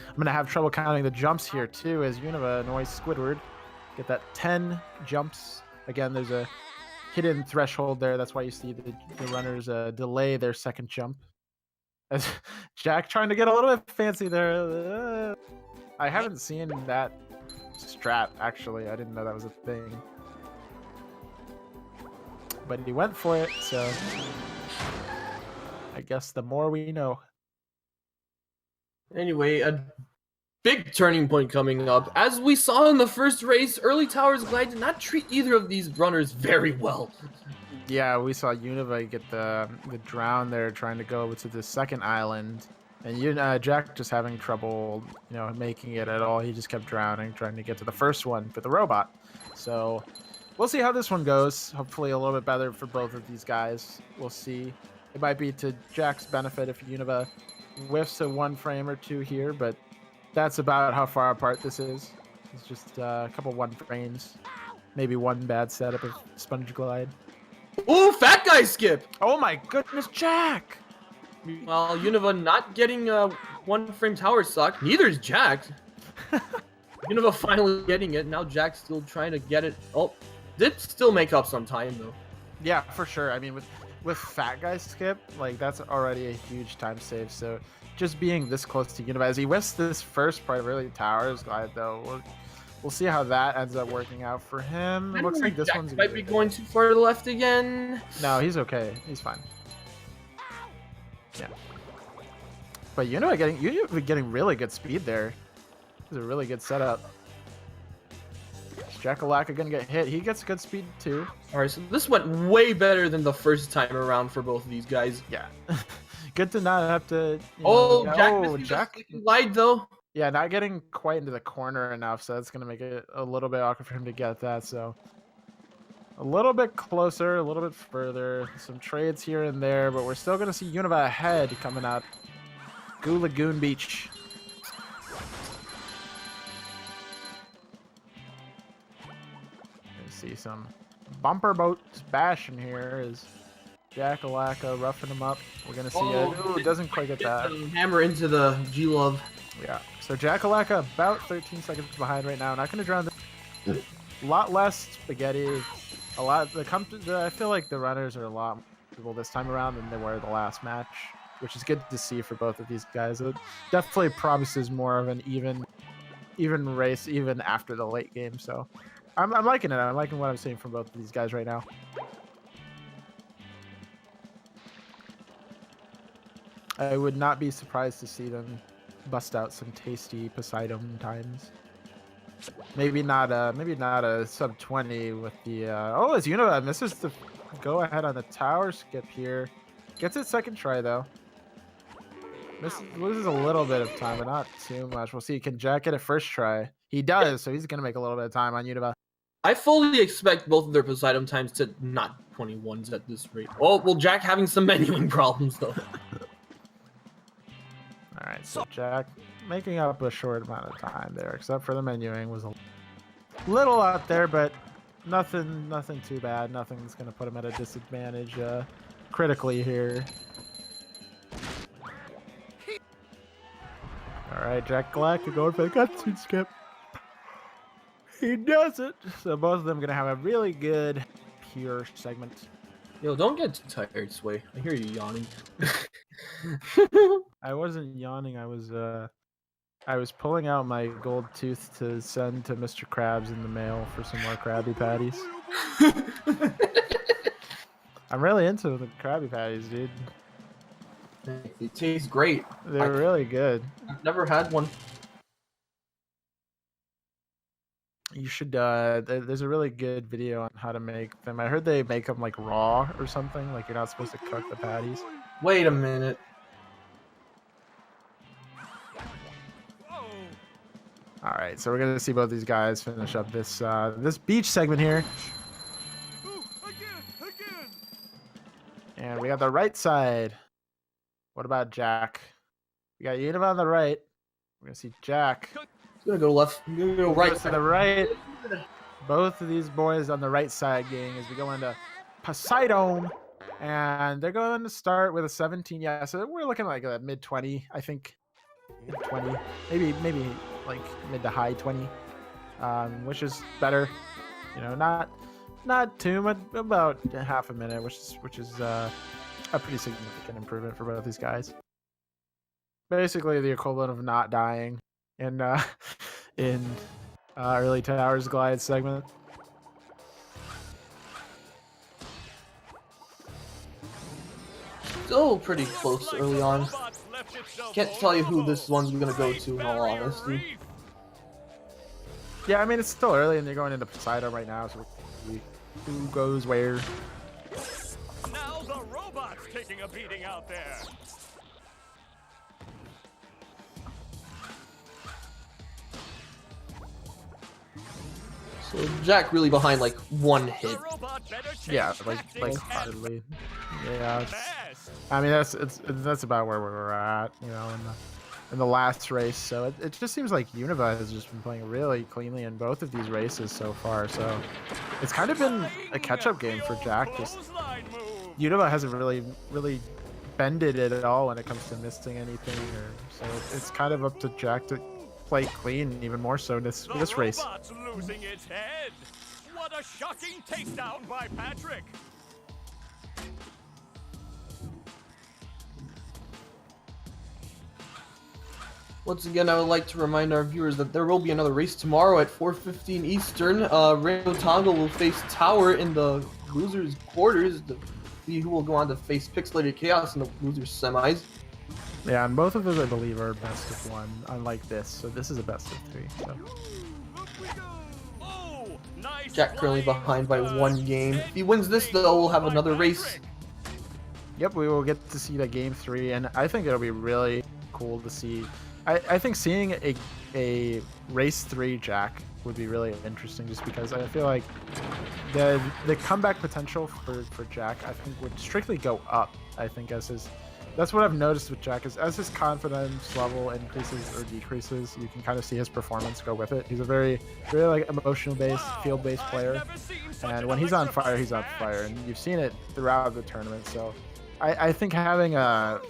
I'm gonna have trouble counting the jumps here too, as Univa annoys Squidward. Get that 10 jumps. Again, there's a hidden threshold there. That's why you see the runners delay their second jump. As Jack trying to get a little bit fancy there. I haven't seen that strat, actually. I didn't know that was a thing. But he went for it, so I guess the more we know. Anyway, a big turning point coming up. As we saw in the first race, early Towers Glide did not treat either of these runners very well. Yeah, we saw Univa get the drown there, trying to go to the second island, and Jack just having trouble, making it at all. He just kept drowning, trying to get to the first one for the robot. So we'll see how this one goes. Hopefully a little bit better for both of these guys. We'll see. It might be to Jack's benefit if Univa whiffs a one frame or two here, but that's about how far apart this is. It's just a couple one frames, maybe one bad setup of Sponge Glide. Ooh, fat guy skip! Oh my goodness, Jack! Well, Univa not getting a one frame tower suck. Neither is Jack. Univa finally getting it. Now Jack's still trying to get it. Oh, did still make up some time though. Yeah, for sure. I mean, with fat guy skip, like that's already a huge time save. So just being this close to Univa, as he whiffs this first part of early Towers Glide though, we'll see how that ends up working out for him. Looks like this one's might be going too far to the left again. No, he's okay. He's fine. Yeah. But Univa getting really good speed there. This is a really good setup. Is Jackalacka gonna get hit? He gets good speed too. Alright, so this went way better than the first time around for both of these guys. Yeah. Good to not have to. Jack Glide though. Yeah, not getting quite into the corner enough, so that's gonna make it a little bit awkward for him to get that. So a little bit closer, a little bit further. Some trades here and there, but we're still gonna see Univa ahead coming out. Goo Lagoon Beach. See some bumper boats bashing here as Jackalacka roughing him up. We're gonna see it. Ooh, doesn't quite get that. Hammer into the G-Love. Yeah. So Jackalacka about 13 seconds behind right now. Not gonna drown. A lot less spaghetti. A lot. I feel like the runners are a lot more people this time around than they were the last match, which is good to see for both of these guys. It definitely promises more of an even race, even after the late game. So I'm liking it. I'm liking what I'm seeing from both of these guys right now. I would not be surprised to see them bust out some tasty Poseidon times. Maybe not a sub 20 with the as Univa misses the go ahead on the tower skip here. Gets it second try though. Loses a little bit of time, but not too much. We'll see. Can Jack get it first try? He does, so he's gonna make a little bit of time on Univa. I fully expect both of their Poseidon times to not 21s at this rate. Oh, well, Jack having some menuing problems though. All right, so Jack making up a short amount of time there, except for the menuing was a little out there, but nothing too bad. Nothing's gonna put him at a disadvantage critically here. All right, Jackalacka going for the cutscene skip. He does it. So both of them gonna have a really good pure segment. Yo, don't get too tired, Sway. I hear you yawning. I wasn't yawning. I was pulling out my gold tooth to send to Mr. Krabs in the mail for some more Krabby Patties. I'm really into the Krabby Patties, dude. They taste great. They're really good. I've never had one. You should. There's a really good video on how to make them. I heard they make them like raw or something. Like you're not supposed to cook the patties. Wait a minute. All right, so we're gonna see both these guys finish up this this beach segment here. And we got the right side. What about Jack? We got Univa on the right. We're gonna see Jack. He's gonna go left. I'm gonna go right. To the right. Both of these boys on the right side, gang, as we go into Poseidon. And they're going to start with a 17. Yeah, so we're looking like a mid 20, I think. Mid 20. Maybe like mid to high 20. Which is better. You know, not not too much, about half a minute, which is a pretty significant improvement for both these guys. Basically, the equivalent of not dying in in early Towers Glide segment. Still pretty close early on. Can't tell you who this one's gonna go to in all honesty. Yeah, I mean, it's still early and they're going into Poseidon right now, so who goes where? Now the robot's taking a beating out there. So Jack really behind like one hit. The robot better change Yeah, tactics like and hardly. Yeah, fast. I mean that's about where we're at, you know, in the last race. So it just seems like Univa has just been playing really cleanly in both of these races so far. So it's kind of been a catch-up game for Jack. Just Univa hasn't really bended it at all when it comes to missing anything, or so it's kind of up to Jack to play clean even more so this race. The robot's losing its head. What a shocking takedown by Patrick. Once again, I would like to remind our viewers that there will be another race tomorrow at 4:15 Eastern. Rainbow Tonga will face Tower in the losers quarters. Who will go on to face Pixelated Chaos in the losers semis. Yeah, and both of those I believe are best of one, unlike this. So this is a best of three. So. Oh, nice Jack currently flying. behind by one game. If he wins this, though, we'll have another race. Yep, we will get to see the game 3, and I think it'll be really cool to see. I think seeing a race 3 Jack would be really interesting, just because I feel like the comeback potential for Jack, I think, would strictly go up. I think that's what I've noticed with Jack, is as his confidence level increases or decreases, you can kind of see his performance go with it. He's a very like emotional based, field based player, and when he's on fire, he's on fire, and you've seen it throughout the tournament. So I think having a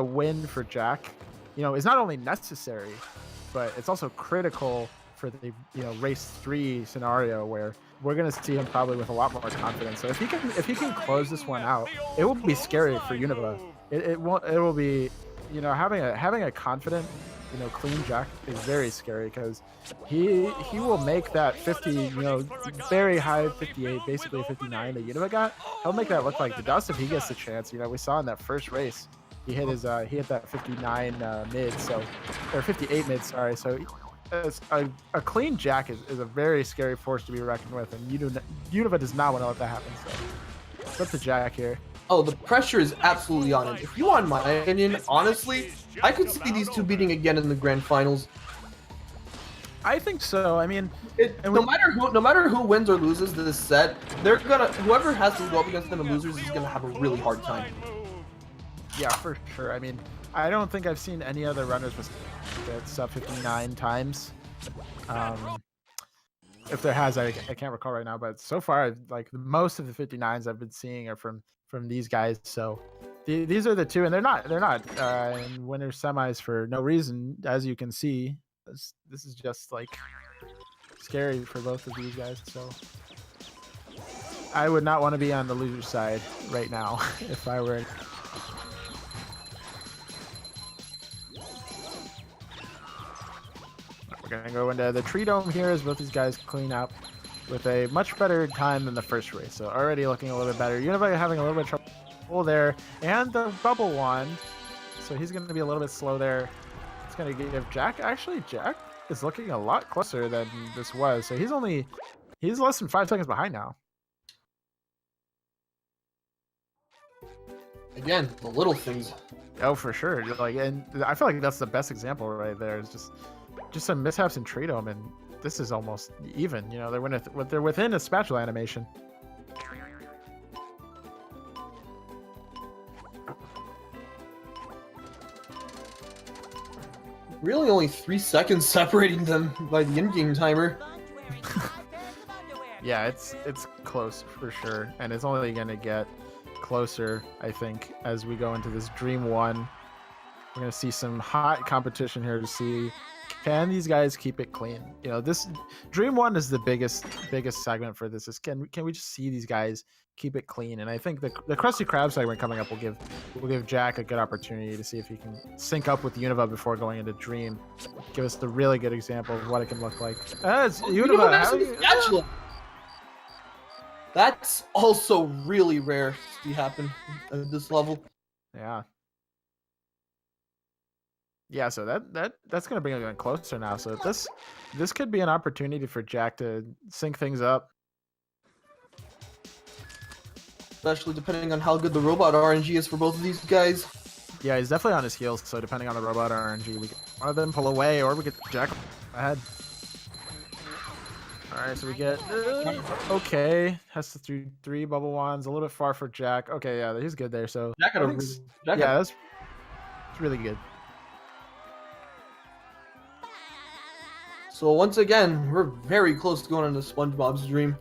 win for Jack, you know, is not only necessary, but it's also critical for the race 3 scenario, where we're going to see him probably with a lot more confidence. So if he can close this one out, it will be scary for Univa. It will be, having a confident, clean Jack is very scary, because he will make that 50, very high 58, basically 59 that Univa got. He'll make that look like the dust if he gets the chance. We saw in that first race, he hit that 59 mid, or 58 mid, sorry. So a clean Jack is a very scary force to be reckoned with, and Univa does not want to let that happen. So it's up to Jack here. Oh, the pressure is absolutely on him. If you want my opinion, honestly, I could see these two beating again in the grand finals. I think so. I mean, no matter who wins or loses this set, whoever has to go up against them in losers is gonna have a really hard time. Yeah, for sure. I mean, I don't think I've seen any other runners with sub 59 times. If there has, I can't recall right now, but so far, like, most of the 59s I've been seeing are from these guys. So these are the two, and they're not in winner semis for no reason, as you can see. This is just like scary for both of these guys. So I would not want to be on the loser side right now if I were. We're gonna go into the tree dome here as both these guys clean up with a much better time than the first race. So already looking a little bit better. Univa having a little bit of trouble there, and the bubble one. So he's gonna be a little bit slow there. It's gonna give Jack. Actually, Jack is looking a lot closer than this was. So he's less than 5 seconds behind now. Again, the little things. Oh, for sure. And I feel like that's the best example right there. Is just some mishaps in tree dome, and this is almost even. They're within a spatula animation. Really, only 3 seconds separating them by the in-game timer. Yeah, it's close for sure, and it's only gonna get closer, I think, as we go into this Dream 1. We're gonna see some hot competition here to see, Can these guys keep it clean? You know, this Dream 1 is the biggest segment for this. Is can we just see these guys keep it clean? And I think the Krusty Krab segment coming up will give Jack a good opportunity to see if he can sync up with Univa before going into Dream. Give us the really good example of what it can look like. It's Univa. How you, Spatula. That's also really rare to see happen at this level. yeah. Yeah, so that's gonna bring it even closer now. So this could be an opportunity for Jack to sync things up. Especially depending on how good the robot RNG is for both of these guys. Yeah, he's definitely on his heels. So depending on the robot RNG, we get one of them pull away, or we get Jack ahead. All right, so we get okay. Has to do 3 bubble wands, a little bit far for Jack. Okay, yeah, he's good there. So Jack had I a think Jack yeah, had- it's really good. So once again, we're very close to going into SpongeBob's dream.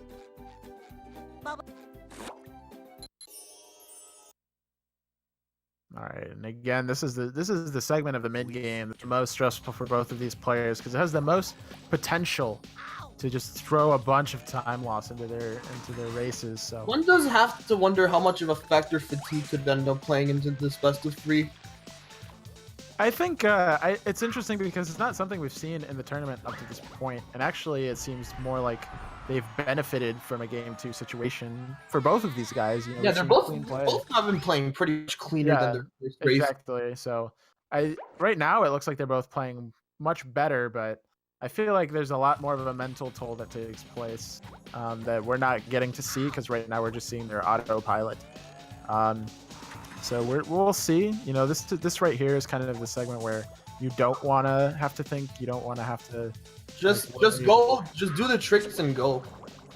All right, and again, this is the segment of the mid game that's most stressful for both of these players because it has the most potential to just throw a bunch of time loss into their races. So One does have to wonder how much of a factor fatigue could end up playing into this best of 3. I think it's interesting because it's not something we've seen in the tournament up to this point, and actually it seems more like they've benefited from a game 2 situation for both of these guys. You know, Yeah, we've they're seen both clean play. have been playing pretty much cleaner Yeah, than their first race. Exactly. So right now it looks like they're both playing much better, but I feel like there's a lot more of a mental toll that takes place that we're not getting to see because right now we're just seeing their autopilot. So we'll see. You know, this right here is kind of the segment where you don't want to have to think. You don't want to have to Just go, just do the tricks and go.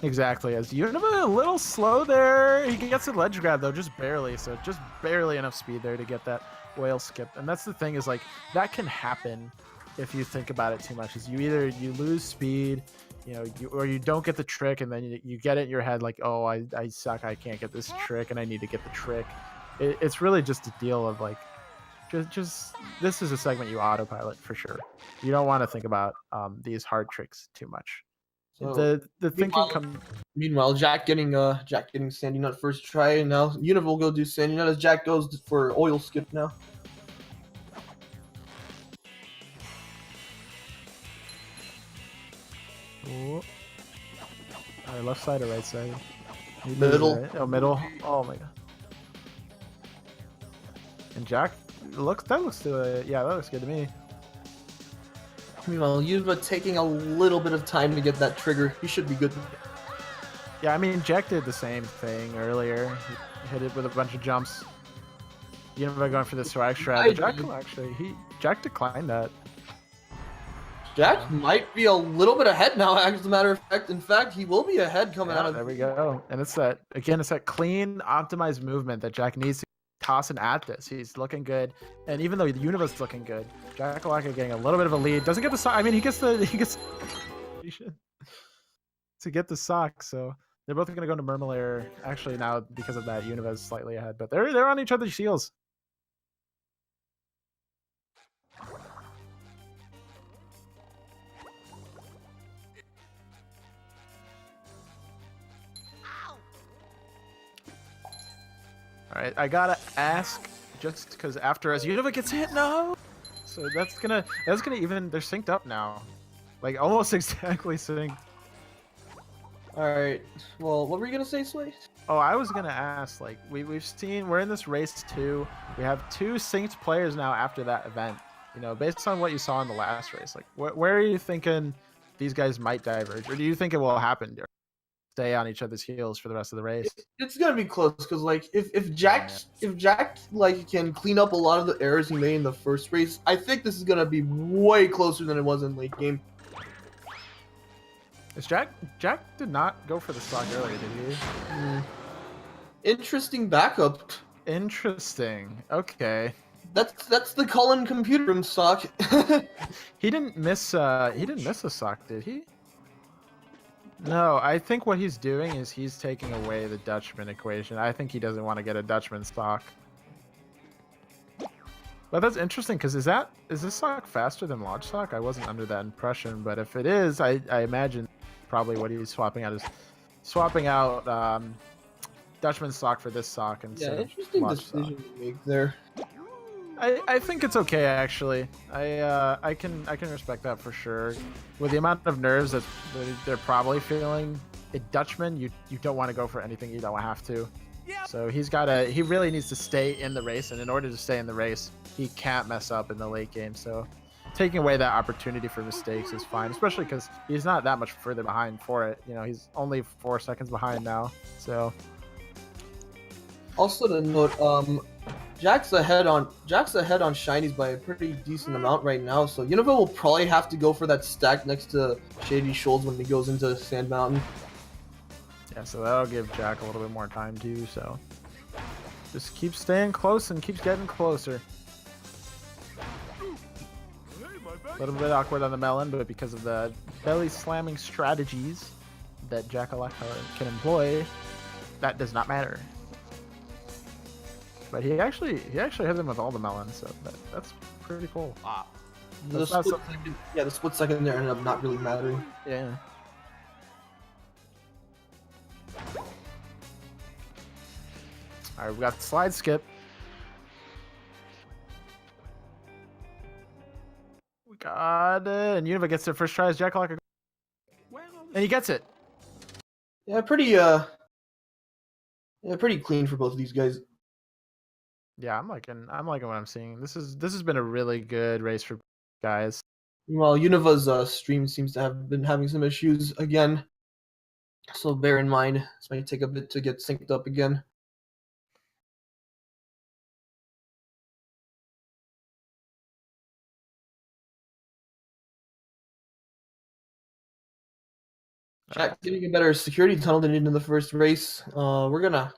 Exactly. As Univa a little slow there. He gets a ledge grab though, just barely. So just barely enough speed there to get that whale skip. And that's the thing is like that can happen if you think about it too much. Is you lose speed, you know, or you don't get the trick, and then you get it in your head like, oh, I suck. I can't get this trick, and I need to get the trick. It's really just a deal of like, just this is a segment you autopilot for sure. You don't want to think about these hard tricks too much. So, The thinking comes. Meanwhile, Jack getting Sandy Nut first try, and now Univa will go do Sandy Nut as Jack goes for oil skip now. All right, left side or right side? Middle. Right? Oh, middle. Oh my god. And Jack that looks yeah, that looks good to me. Meanwhile, Univa taking a little bit of time to get that trigger. He should be good. Yeah, I mean Jack did the same thing earlier. He hit it with a bunch of jumps. Univa going for the swag shred. Jack declined that. Jack might be a little bit ahead now, as a matter of fact. In fact, he will be ahead coming out of... There we go. And it's that clean, optimized movement that Jack needs to toss and at this. He's looking good. And even though Univa's looking good, Jackalacka getting a little bit of a lead. Doesn't get the sock. I mean, he gets to get the sock. So they're both going to go into Mermalair. Actually, now because of that, Univa's slightly ahead. But they're on each other's heels. All right, I gotta ask, just because after as Univa gets hit, no. So that's gonna even they're synced up now, like almost exactly synced. All right. Well, what were you gonna say, Sway? Oh, I was gonna ask, like we're in this race too. We have 2 synced players now after that event. You know, based on what you saw in the last race, like where are you thinking these guys might diverge, or do you think it will happen? Stay on each other's heels for the rest of the race. It's gonna be close because like if Jack like can clean up a lot of the errors he made in the first race, I think this is gonna be way closer than it was in late game. Is Jack did not go for the stock earlier, did he? Interesting backup. Interesting. Okay. That's the Cullen computer room stock. He didn't miss a sock, did he? No, I think what he's doing is he's taking away the Dutchman equation. I think he doesn't want to get a Dutchman stock. But that's interesting because is this sock faster than launch sock? I wasn't under that impression, but if it is, I imagine probably what he's swapping out is swapping out Dutchman's sock for this sock Yeah, instead of interesting launch sock. decision to make there. I think it's okay actually. I can respect that for sure. With the amount of nerves that they're probably feeling, a Dutchman you don't want to go for anything you don't have to. So he really needs to stay in the race, and in order to stay in the race, he can't mess up in the late game. So taking away that opportunity for mistakes is fine, especially because he's not that much further behind for it. You know, he's only 4 seconds behind now. So Also to note, Jack's ahead on shinies by a pretty decent amount right now. So Univa will probably have to go for that stack next to Shady Shoals when he goes into Sand Mountain. yeah, so that'll give Jack a little bit more time too. So just keep staying close and keeps getting closer. A little bit awkward on the melon, but because of the belly slamming strategies that Jackalacka can employ, that does not matter. But he actually hit him with all the melons, so that's pretty cool. Wow. That's The not split second, yeah, the split second there ended up not really mattering. Yeah. All right, we got the slide skip. We got it, and Univa gets their first try as Jackalacka, and he gets it. Yeah, pretty clean for both of these guys. Yeah, I'm liking what I'm seeing. This has been a really good race for guys. Well, Univa's stream seems to have been having some issues again, so bear in mind this might take a bit to get synced up again. Jack getting a better security tunnel than he did in the first race. We're gonna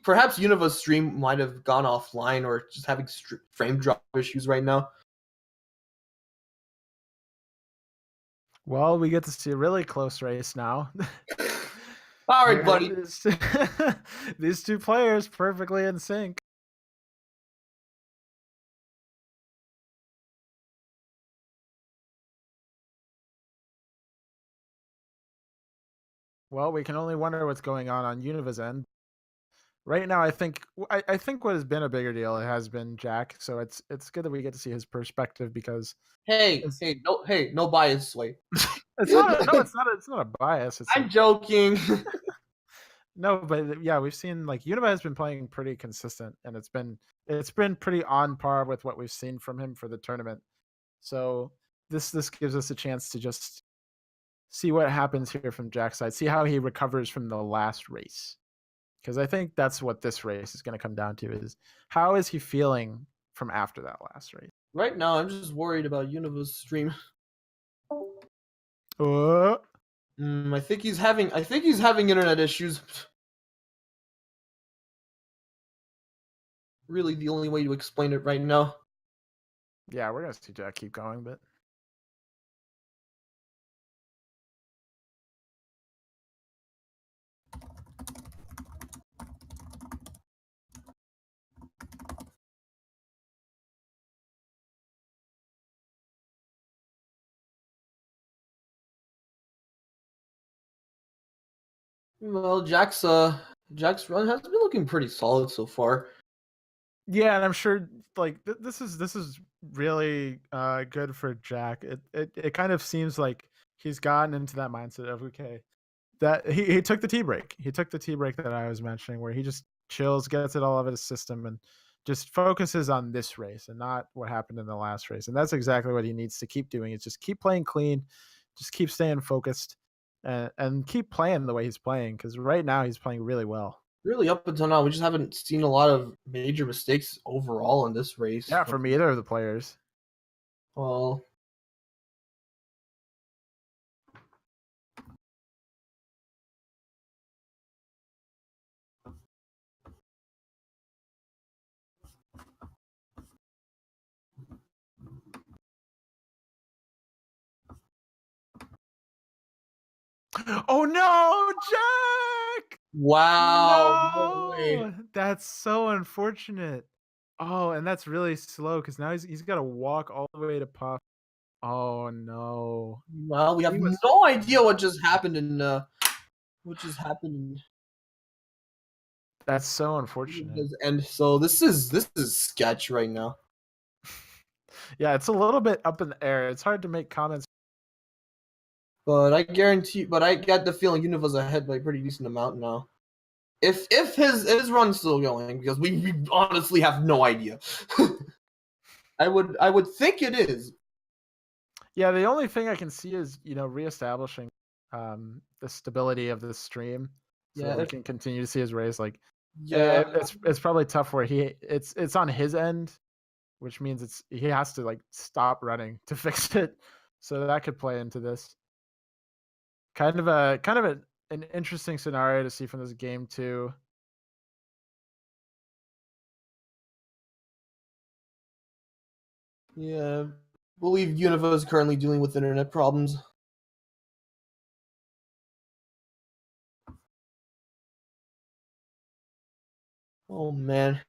perhaps Univa's stream might have gone offline or just having frame drop issues right now. Well, we get to see a really close race now. All right, buddy. These two players perfectly in sync. Well, we can only wonder what's going on Univa's end. Right now, I think what has been a bigger deal has been Jack. So it's good that we get to see his perspective because Hey, no bias, way. it's not a bias. I'm joking. No, but yeah, we've seen like Univa has been playing pretty consistent, and it's been pretty on par with what we've seen from him for the tournament. So this gives us a chance to just see what happens here from Jack's side, see how he recovers from the last race. Because I think that's what this race is going to come down to is how is he feeling from after that last race? Right now, I'm just worried about Univa's stream. I think he's having internet issues. Really, the only way to explain it right now. Yeah, we're gonna see Jack keep going, but. Well, Jack's run has been looking pretty solid so far. Yeah, and I'm sure like this is really good for Jack. It kind of seems like he's gotten into that mindset of okay, that he took the tea break. He took the tea break that I was mentioning, where he just chills, gets it all out of his system, and just focuses on this race and not what happened in the last race. And that's exactly what he needs to keep doing. Is just keep playing clean, just keep staying focused, and keep playing the way he's playing. Because right now he's playing really well. Really, up until now, we just haven't seen a lot of major mistakes overall in this race. Yeah, from either of the players. Well, Oh no, Jack! wow, no way. That's so unfortunate. Oh, and that's really slow because now he's got to walk all the way to Puff. Oh no. Well, we have He was no idea what just happened in what just happened That's so in unfortunate. Univa's end. So this is sketch right now. Yeah, it's a little bit up in the air. It's hard to make comments. But I get the feeling Univa's ahead by a pretty decent amount now. If his run's still going, because we honestly have no idea. I would think it is. Yeah, the only thing I can see is, reestablishing the stability of the stream so Yeah, that we can continue to see his race. Like yeah. it's probably tough where it's on his end, which means he has to like stop running to fix it. So that could play into this. Kind of an interesting scenario to see from this game too. Yeah, believe Univa is currently dealing with internet problems. Oh man.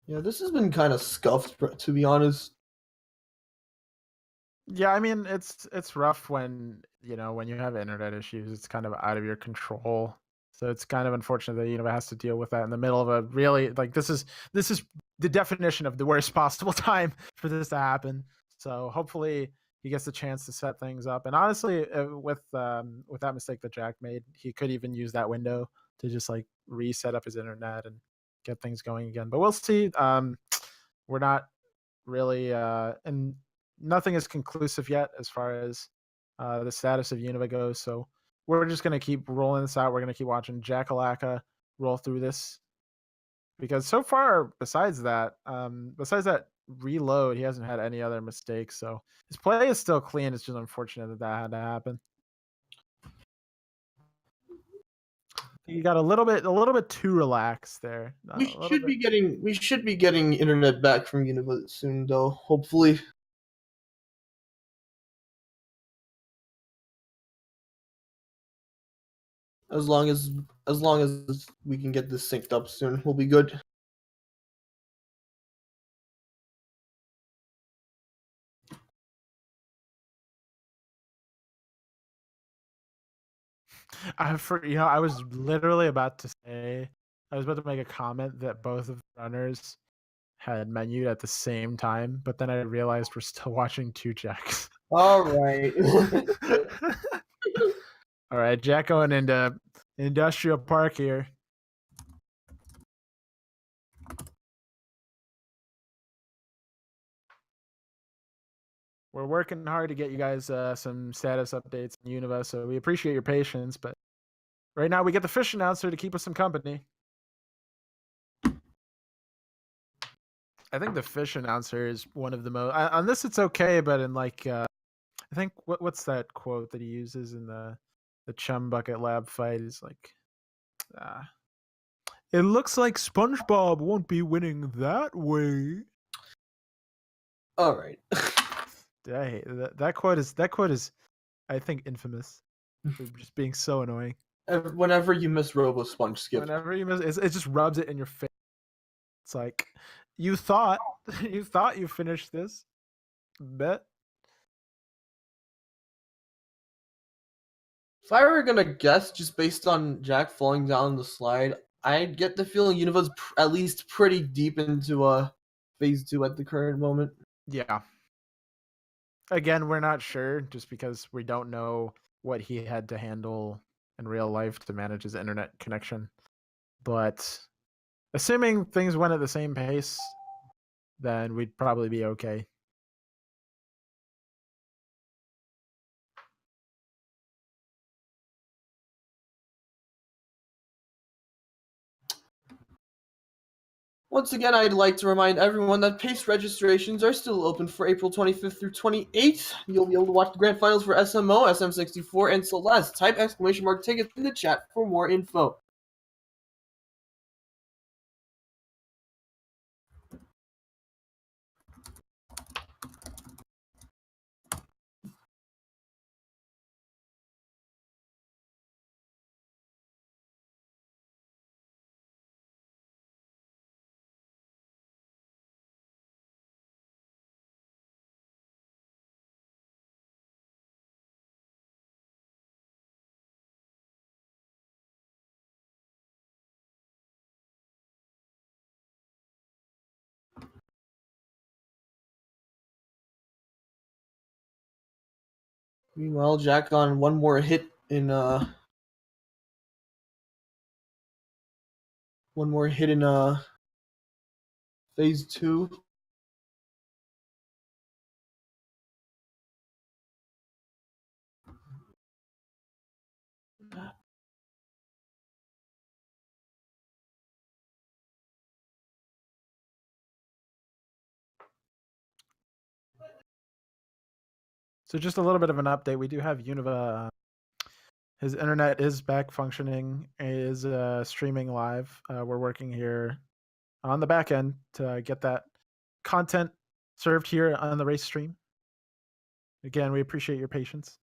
Yeah, this has been kind of scuffed, to be honest. Yeah, I mean it's rough when when you have internet issues. It's kind of out of your control. So it's kind of unfortunate that Univa has to deal with that in the middle of a really like this is the definition of the worst possible time for this to happen. So hopefully he gets the chance to set things up. And honestly, with that mistake that Jack made, he could even use that window to just like reset up his internet and get things going again. But we'll see. We're not really and nothing is conclusive yet as far as the status of Univa goes. So we're just gonna keep rolling this out. We're gonna keep watching Jackalacka roll through this because so far, besides that reload, he hasn't had any other mistakes. So his play is still clean. It's just unfortunate that had to happen. He got a little bit too relaxed there. We should be getting internet back from Univa soon, though. Hopefully. As long as we can get this synced up soon, we'll be good. I was literally about to say, I was about to make a comment that both of the runners had menued at the same time, but then I realized we're still watching two Jacks. All right. All right, Jack going into Industrial Park here. We're working hard to get you guys some status updates in Univa, so we appreciate your patience. But right now, we get the fish announcer to keep us some company. I think the fish announcer is one of the most. On this, it's okay, but in like, I think what's that quote that he uses in the Chum Bucket Lab fight is like, it looks like SpongeBob won't be winning that way. All right. I hate that quote is I think infamous for just being so annoying. Whenever you miss Robo Sponge Skip. Whenever you miss, it just rubs it in your face. It's like you thought you finished this, bet. If I were gonna guess, just based on Jack falling down the slide, I'd get the feeling Univa's at least pretty deep into phase 2 at the current moment. Yeah. Again, we're not sure just because we don't know what he had to handle in real life to manage his internet connection. But assuming things went at the same pace, then we'd probably be okay. Once again, I'd like to remind everyone that PACE registrations are still open for April 25th through 28th. You'll be able to watch the grand finals for SMO, SM64, and Celeste. Type !tickets in the chat for more info. Meanwhile, Jack on one more hit in phase 2. So just a little bit of an update. We do have Univa. His internet is back functioning. Is streaming live. We're working here on the back end to get that content served here on the race stream. Again, we appreciate your patience.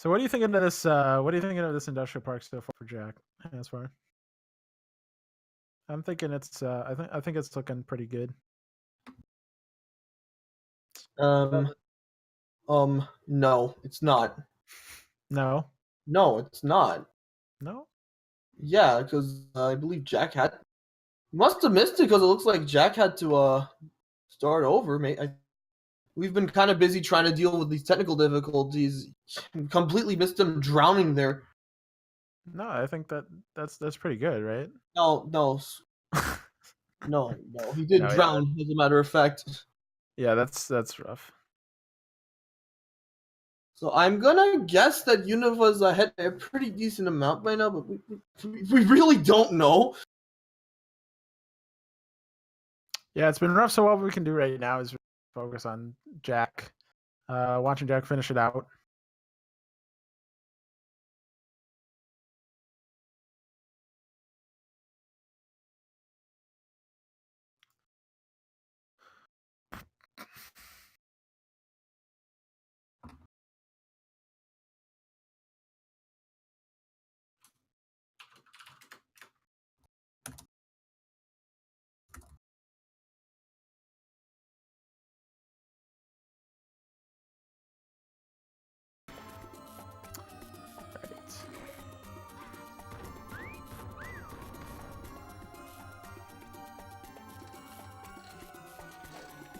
So, what are you thinking of this? What are you thinking of this industrial park so far for Jack? As far, I'm thinking it's. I think it's looking pretty good. No, it's not. No. No, it's not. No. Yeah, because I believe Jack had. Must have missed it because it looks like Jack had to start over. We've been kind of busy trying to deal with these technical difficulties. Completely missed him drowning there. No, I think that's pretty good, right? No. He did No, drown, as a matter of fact. Yeah, that's rough. So I'm gonna guess that Univa's ahead a pretty decent amount by now, but we really don't know. Yeah, it's been rough. So what we can do right now is focus on Jack, watching Jack finish it out.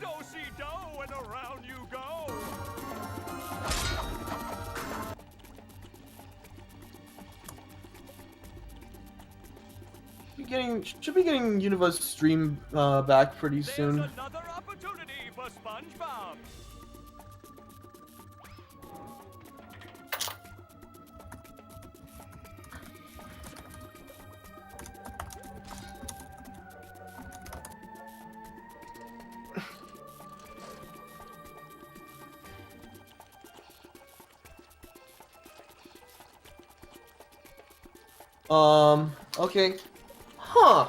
Do-si-do and around you go. Should be getting Univa's stream back pretty soon. There's another opportunity for SpongeBob. Okay. Huh.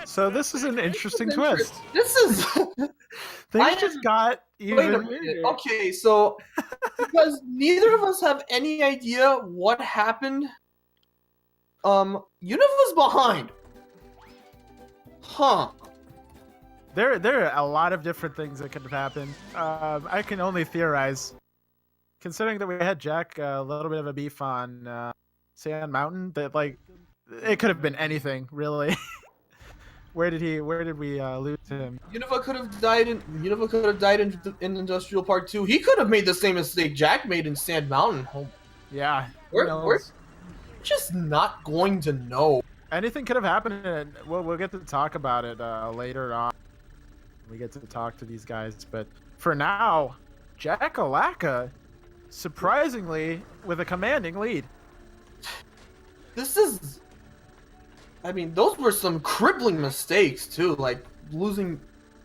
So this is an interesting twist. This is Things just got even wait a minute. weirder. Okay, so because neither of us have any idea what happened, Univa's behind. Huh. There are a lot of different things that could have happened. I can only theorize. Considering that we had Jack a little bit of a beef on Sand Mountain, that like it could have been anything really. Where did we lose him? Univa could have died in Industrial Park 2. He could have made the same mistake Jack made in Sand Mountain. Yeah, We're just not going to know. anything could have happened, and we'll get to talk about it later on. We get to talk to these guys, but for now, Jackalacka, surprisingly, with a commanding lead. This is... I mean, those were some crippling mistakes, too, like losing...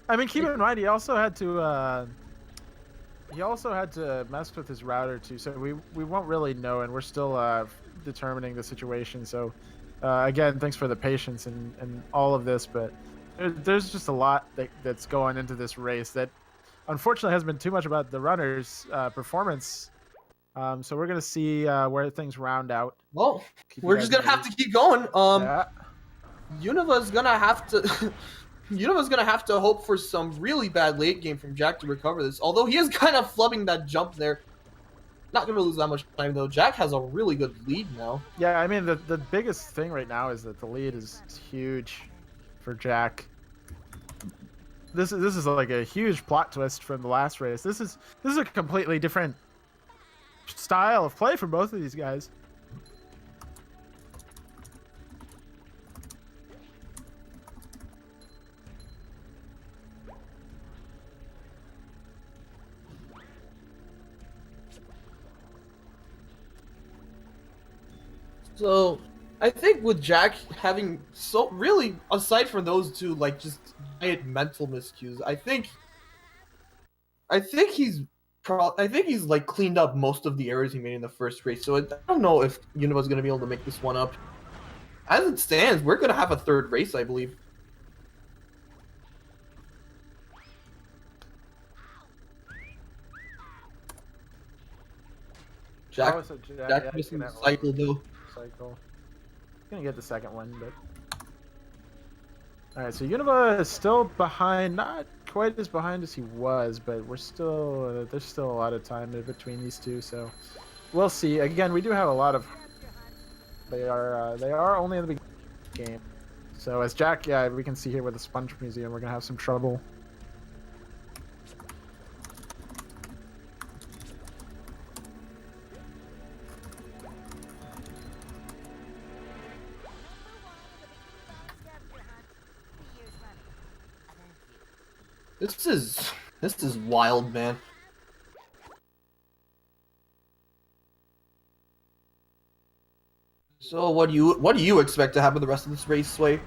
I mean, keep in mind, he also had to mess with his router, too, so we won't really know, and we're still determining the situation, so again, thanks for the patience and all of this, but there's just a lot that's going into this race that unfortunately hasn't been too much about the runners' performance. So we're gonna see where things round out. Well, we're just gonna have to keep going. Yeah. Univa's gonna have to Univa's gonna have to hope for some really bad late game from Jack to recover this. Although he is kind of flubbing that jump there. Not gonna lose that much time though. Jack has a really good lead now. Yeah, I mean the biggest thing right now is that the lead is huge for Jack. This is like a huge plot twist from the last race. This is a completely different style of play for both of these guys. So, I think with Jack having so really, aside from those two, like just giant mental miscues, I think he's like cleaned up most of the errors he made in the first race. So I don't know if Univa's gonna be able to make this one up. As it stands, we're gonna have a third race, I believe. Jack, Oh, so Jack yeah, missing the he's gonna cycle though. cycle. Gonna get the second one, but all right. So Univa is still behind, not quite as behind as he was, but we're still there's still a lot of time in between these two. So we'll see. Again, we do have a lot of. They are only in the beginning of the game. So as Jack, yeah, we can see here with the Sponge Museum, we're gonna have some trouble. This is wild, man. So what do you expect to happen the rest of this race, Sway?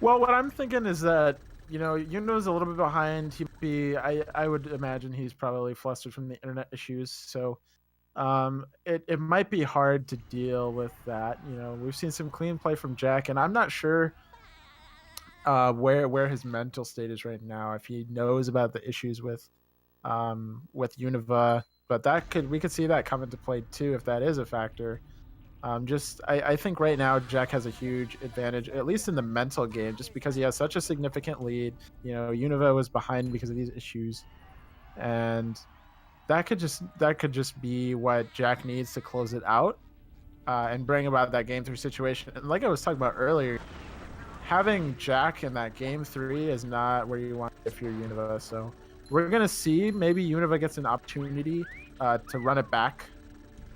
Well, what I'm thinking is that, you know, Yuno's a little bit behind. I would imagine he's probably flustered from the internet issues. So it might be hard to deal with that. You know, we've seen some clean play from Jack, and I'm not sure where his mental state is right now. If he knows about the issues with Univa, but we could see that come into play too if that is a factor. I think right now Jack has a huge advantage, at least in the mental game, just because he has such a significant lead. You know, Univa was behind because of these issues, and that could just be what Jack needs to close it out and bring about that game 3 situation. And like I was talking about earlier, having Jack in that game 3 is not where you want if you're Univa. So we're gonna see maybe Univa gets an opportunity to run it back.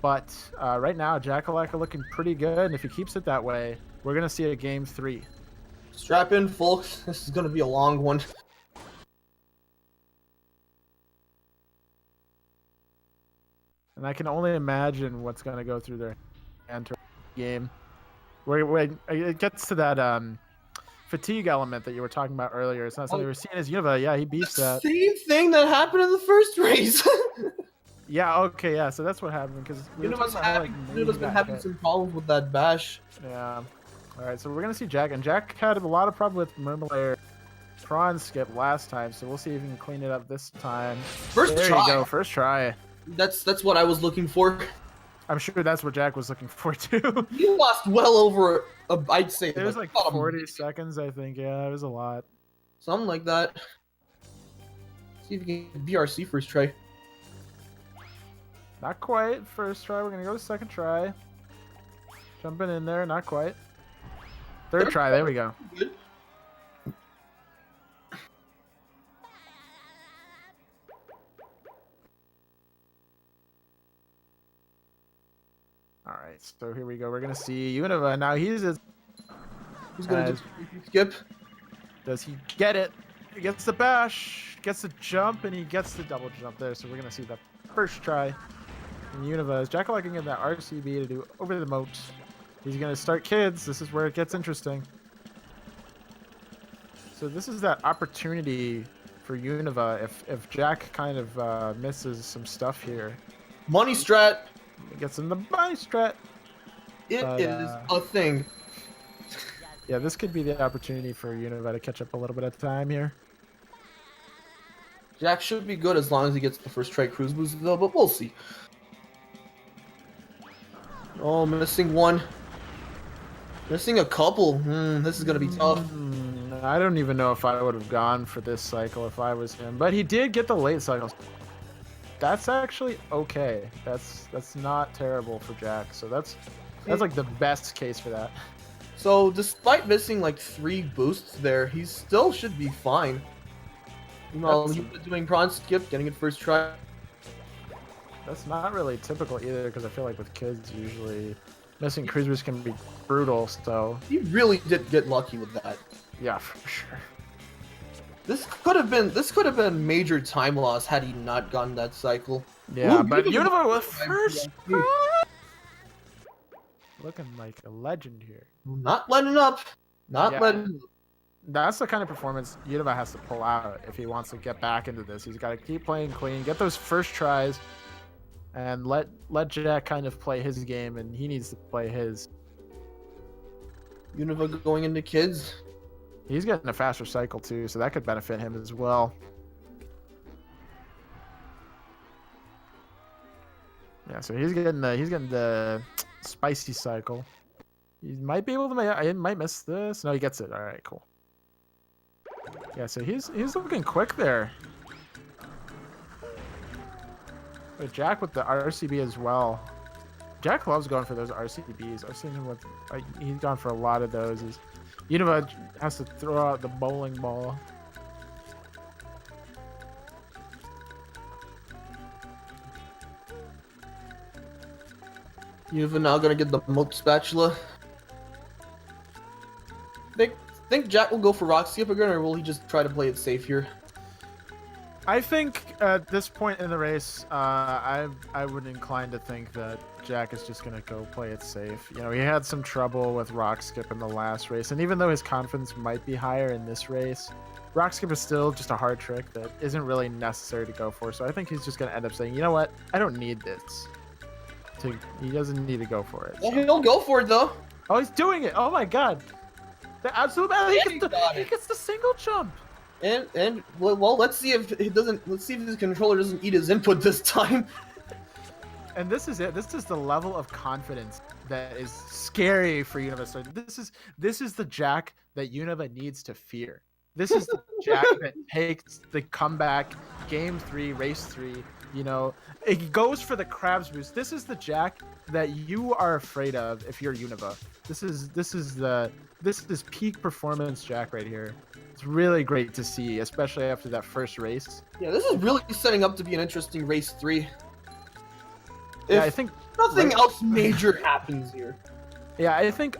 But right now, Jackalacka looking pretty good, and if he keeps it that way, we're going to see a game 3. Strap in, folks. This is going to be a long one. And I can only imagine what's going to go through their enter game. Where it gets to that fatigue element that you were talking about earlier. It's not something we're seeing as Univa. Yeah, he beats that. Same thing that happened in the first race. Yeah, okay, yeah, so that's what happened, because Univa's been having some problems with that bash. Yeah. Alright, so we're going to see Jack, and Jack had a lot of problem with Mermalair prawn skip last time, so we'll see if he can clean it up this time. First there try. You go, first try. That's what I was looking for. I'm sure that's what Jack was looking for, too. You lost well over, I'd say, It was like 40 seconds, I think, yeah, it was a lot. Something like that. See if you can BRC first try. Not quite. First try. We're going to go to second try. Jumping in there. Not quite. Third try. There we go. Good. All right. So here we go. We're going to see Univa. Now he's going to just skip. Does he get it? He gets the bash. Gets the jump. And he gets the double jump there. So we're going to see the first try. And Univa is Jackalacka can get that RCB to do over the moat. He's going to start kids. This is where it gets interesting. So this is that opportunity for Univa if Jack kind of misses some stuff here. Money strat. He gets in the money strat. It is a thing. Yeah, this could be the opportunity for Univa to catch up a little bit of time here. Jack should be good as long as he gets the first try cruise boost though, but we'll see. Oh, missing one. Missing a couple. This is going to be tough. I don't even know if I would have gone for this cycle if I was him. But he did get the late cycle. that's actually okay. That's not terrible for Jack. So that's like the best case for that. So despite missing like 3 boosts there, he still should be fine. Well, he was doing prawn skip, getting it first try. That's not really typical either, because I feel like with kids usually missing cruise boost can be brutal. So He really did get lucky with that. yeah, for sure. This could have been major time loss had he not gotten that cycle. Yeah, Ooh, but Univa Univa with first try. Looking like a legend here. Not letting up. Not Yeah. letting up. That's the kind of performance Univa has to pull out if he wants to get back into this. He's got to keep playing clean, get those first tries, and let Jack kind of play his game, and he needs to play his. Univa going into kids. He's getting a faster cycle too, so that could benefit him as well. Yeah, so he's getting the spicy cycle. He might be able to I might miss this. No, he gets it. All right, cool. Yeah, so he's looking quick there. But Jack with the RCB as well. Jack loves going for those RCBs. I've seen him with he's gone for a lot of those. Univa has to throw out the bowling ball. Univa now gonna get the moat spatula. Think Jack will go for rock skip again, or will he just try to play it safe here? I think at this point in the race, I would incline to think that Jack is just gonna go play it safe. You know, he had some trouble with rock skip in the last race, and even though his confidence might be higher in this race, rock skip is still just a hard trick that isn't really necessary to go for. So I think he's just gonna end up saying, you know what, I don't need this. He doesn't need to go for it. Well, he'll go for it though. Oh, he's doing it! Oh my god, the absolute he gets the single jump. And well, let's see if it doesn't. Let's see if his controller doesn't eat his input this time. And this is it. This is the level of confidence that is scary for Univa. So this is the Jack that Univa needs to fear. This is the Jack that takes the comeback, game 3, race 3. You know, it goes for the crabs boost. This is the Jack that you are afraid of if you're Univa. This is peak performance Jack right here. It's really great to see, especially after that first race. Yeah, this is really setting up to be an interesting race 3. Yeah, I think nothing else major happens here. Yeah, I think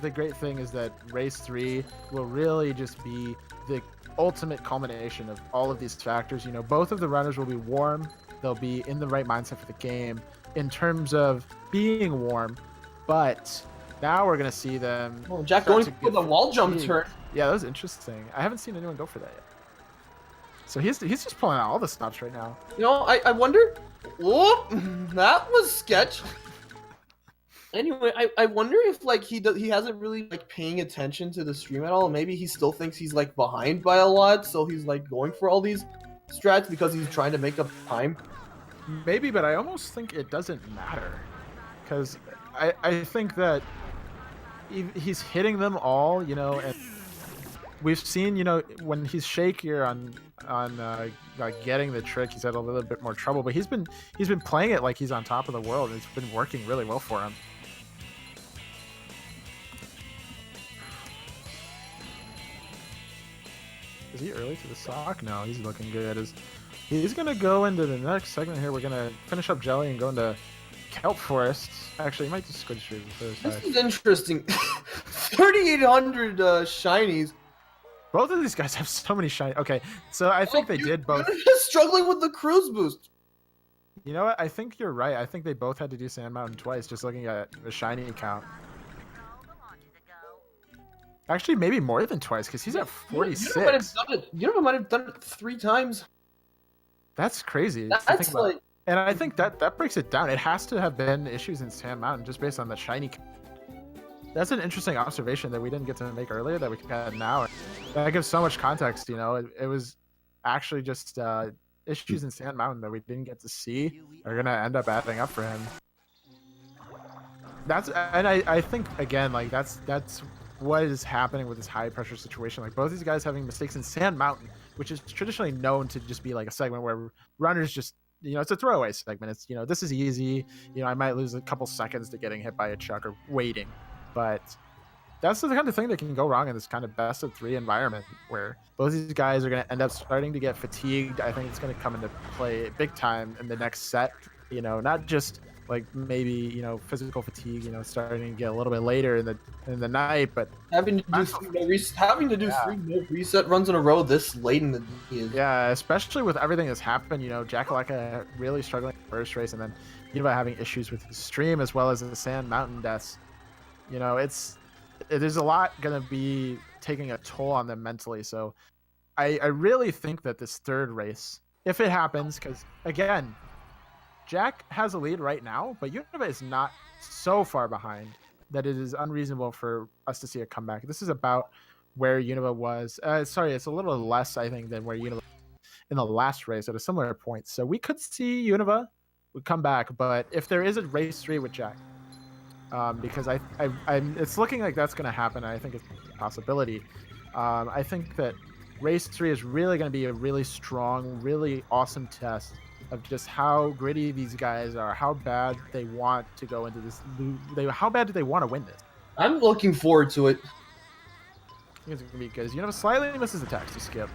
the great thing is that race 3 will really just be the ultimate culmination of all of these factors. You know, both of the runners will be warm. They'll be in the right mindset for the game in terms of being warm. But now we're gonna see them. Well, Jack going for the wall jump turn. Yeah, that was interesting. I haven't seen anyone go for that yet. So he's just pulling out all the stops right now. You know, I wonder. Whoop, that was sketch. Anyway, I wonder if like he hasn't really like paying attention to the stream at all. Maybe he still thinks he's like behind by a lot, so he's like going for all these strats because he's trying to make up time. Maybe, but I almost think it doesn't matter, because I think that he's hitting them all, you know, and we've seen, you know, when he's shakier on like getting the trick, he's had a little bit more trouble, but he's been playing it like he's on top of the world, and it's been working really well for him. Is he early to the sock? No, he's looking good. He's gonna go into the next segment here. We're gonna finish up Jelly and go into Kelp Forest. Actually, he might just switch to the other side. This is interesting. 3,800 shinies. Both of these guys have so many shiny. Okay, so I think they did both. You're just struggling with the cruise boost. You know what? I think you're right. I think they both had to do Sand Mountain twice, just looking at the shiny count. Actually, maybe more than twice, because he's at 46. Univa might have done it 3 times. That's crazy. That's like... And I think that breaks it down. It has to have been issues in Sand Mountain just based on the shiny count. That's an interesting observation that we didn't get to make earlier that we can add now. That gives so much context, you know. It was actually just issues in Sand Mountain that we didn't get to see are going to end up adding up for him. I think, again, like that's what is happening with this high pressure situation. Like, both these guys having mistakes in Sand Mountain, which is traditionally known to just be like a segment where runners just it's a throwaway segment. It's this is easy. I might lose a couple seconds to getting hit by a chuck or waiting, but that's the kind of thing that can go wrong in this kind of best of 3 environment where both these guys are going to end up starting to get fatigued. I think it's going to come into play big time in the next set. Not just like maybe physical fatigue. Starting to get a little bit later in the night, but having to do 3 more reset runs in a row this late in the day is... Yeah, especially with everything that's happened. Jackalacka really struggling in the first race, and then Univa having issues with his stream as well as the Sand Mountain deaths. There's a lot going to be taking a toll on them mentally. So I really think that this third race, if it happens, because again, Jack has a lead right now, but Univa is not so far behind that it is unreasonable for us to see a comeback. This is about where Univa was. Sorry, it's a little less, I think, than where Univa in the last race at a similar point. So we could see Univa would come back, but if there is a race 3 with Jack, because it's looking like that's going to happen. I think it's a possibility. I think that race 3 is really going to be a really strong, really awesome test of just how gritty these guys are, how bad they want to go into this. How bad do they want to win this? I'm looking forward to it. I think it's going to be good. Univa slightly misses the taxi skip.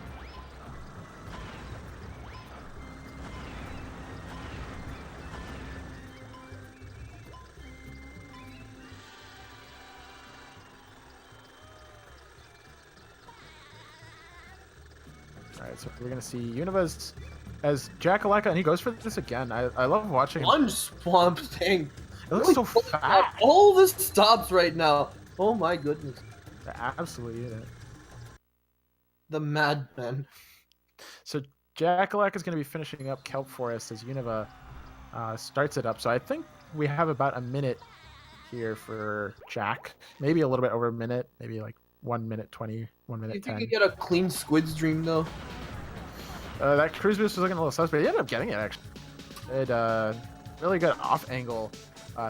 Alright, so we're going to see Univa's as Jackalacka, and he goes for this again. I love watching him. One swamp thing. It looks so fast. All the stops right now. Oh my goodness. Absolutely unit. The madman. So Jackalacka is going to be finishing up Kelp Forest as Univa starts it up. So I think we have about a minute here for Jack. Maybe a little bit over a minute. Maybe like 1 minute 20, 1 minute 10. If you could get a clean squid stream though. That cruise boost was looking a little sus, but he ended up getting it actually. It really good off angle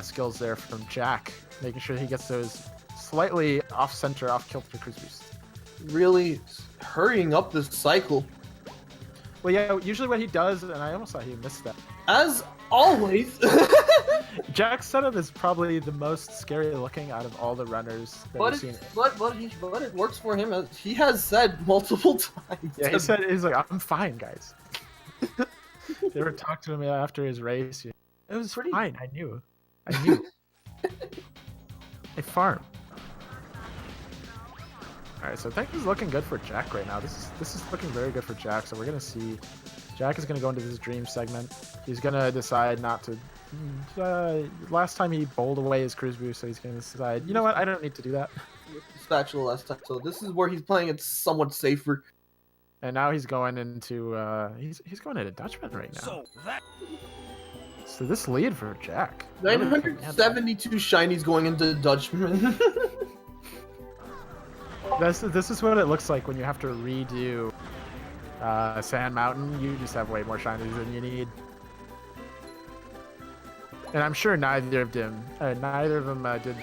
skills there from Jack, making sure he gets those slightly off center, off kilter cruise boost. Really hurrying up this cycle. Well, yeah, usually what he does, and I almost thought he missed that. As always. Jack's setup is probably the most scary looking out of all the runners that we've seen. But it works for him, as he has said multiple times. Yeah, he's like, I'm fine, guys. They were talking to him after his race. It was fine. I knew. I farm. All right, so things is looking good for Jack right now. This is looking very good for Jack. So we're gonna see Jack is gonna go into this dream segment. He's gonna decide not to. Last time he bowled away his cruise boost, so he's gonna decide, you know what, I don't need to do that. Spatula last time, so this is where he's playing it somewhat safer. And now he's going into he's going into Dutchman right now. So this lead for Jack. 972 shinies going into Dutchman. This is what it looks like when you have to redo Sand Mountain. You just have way more shinies than you need. And I'm sure neither of them did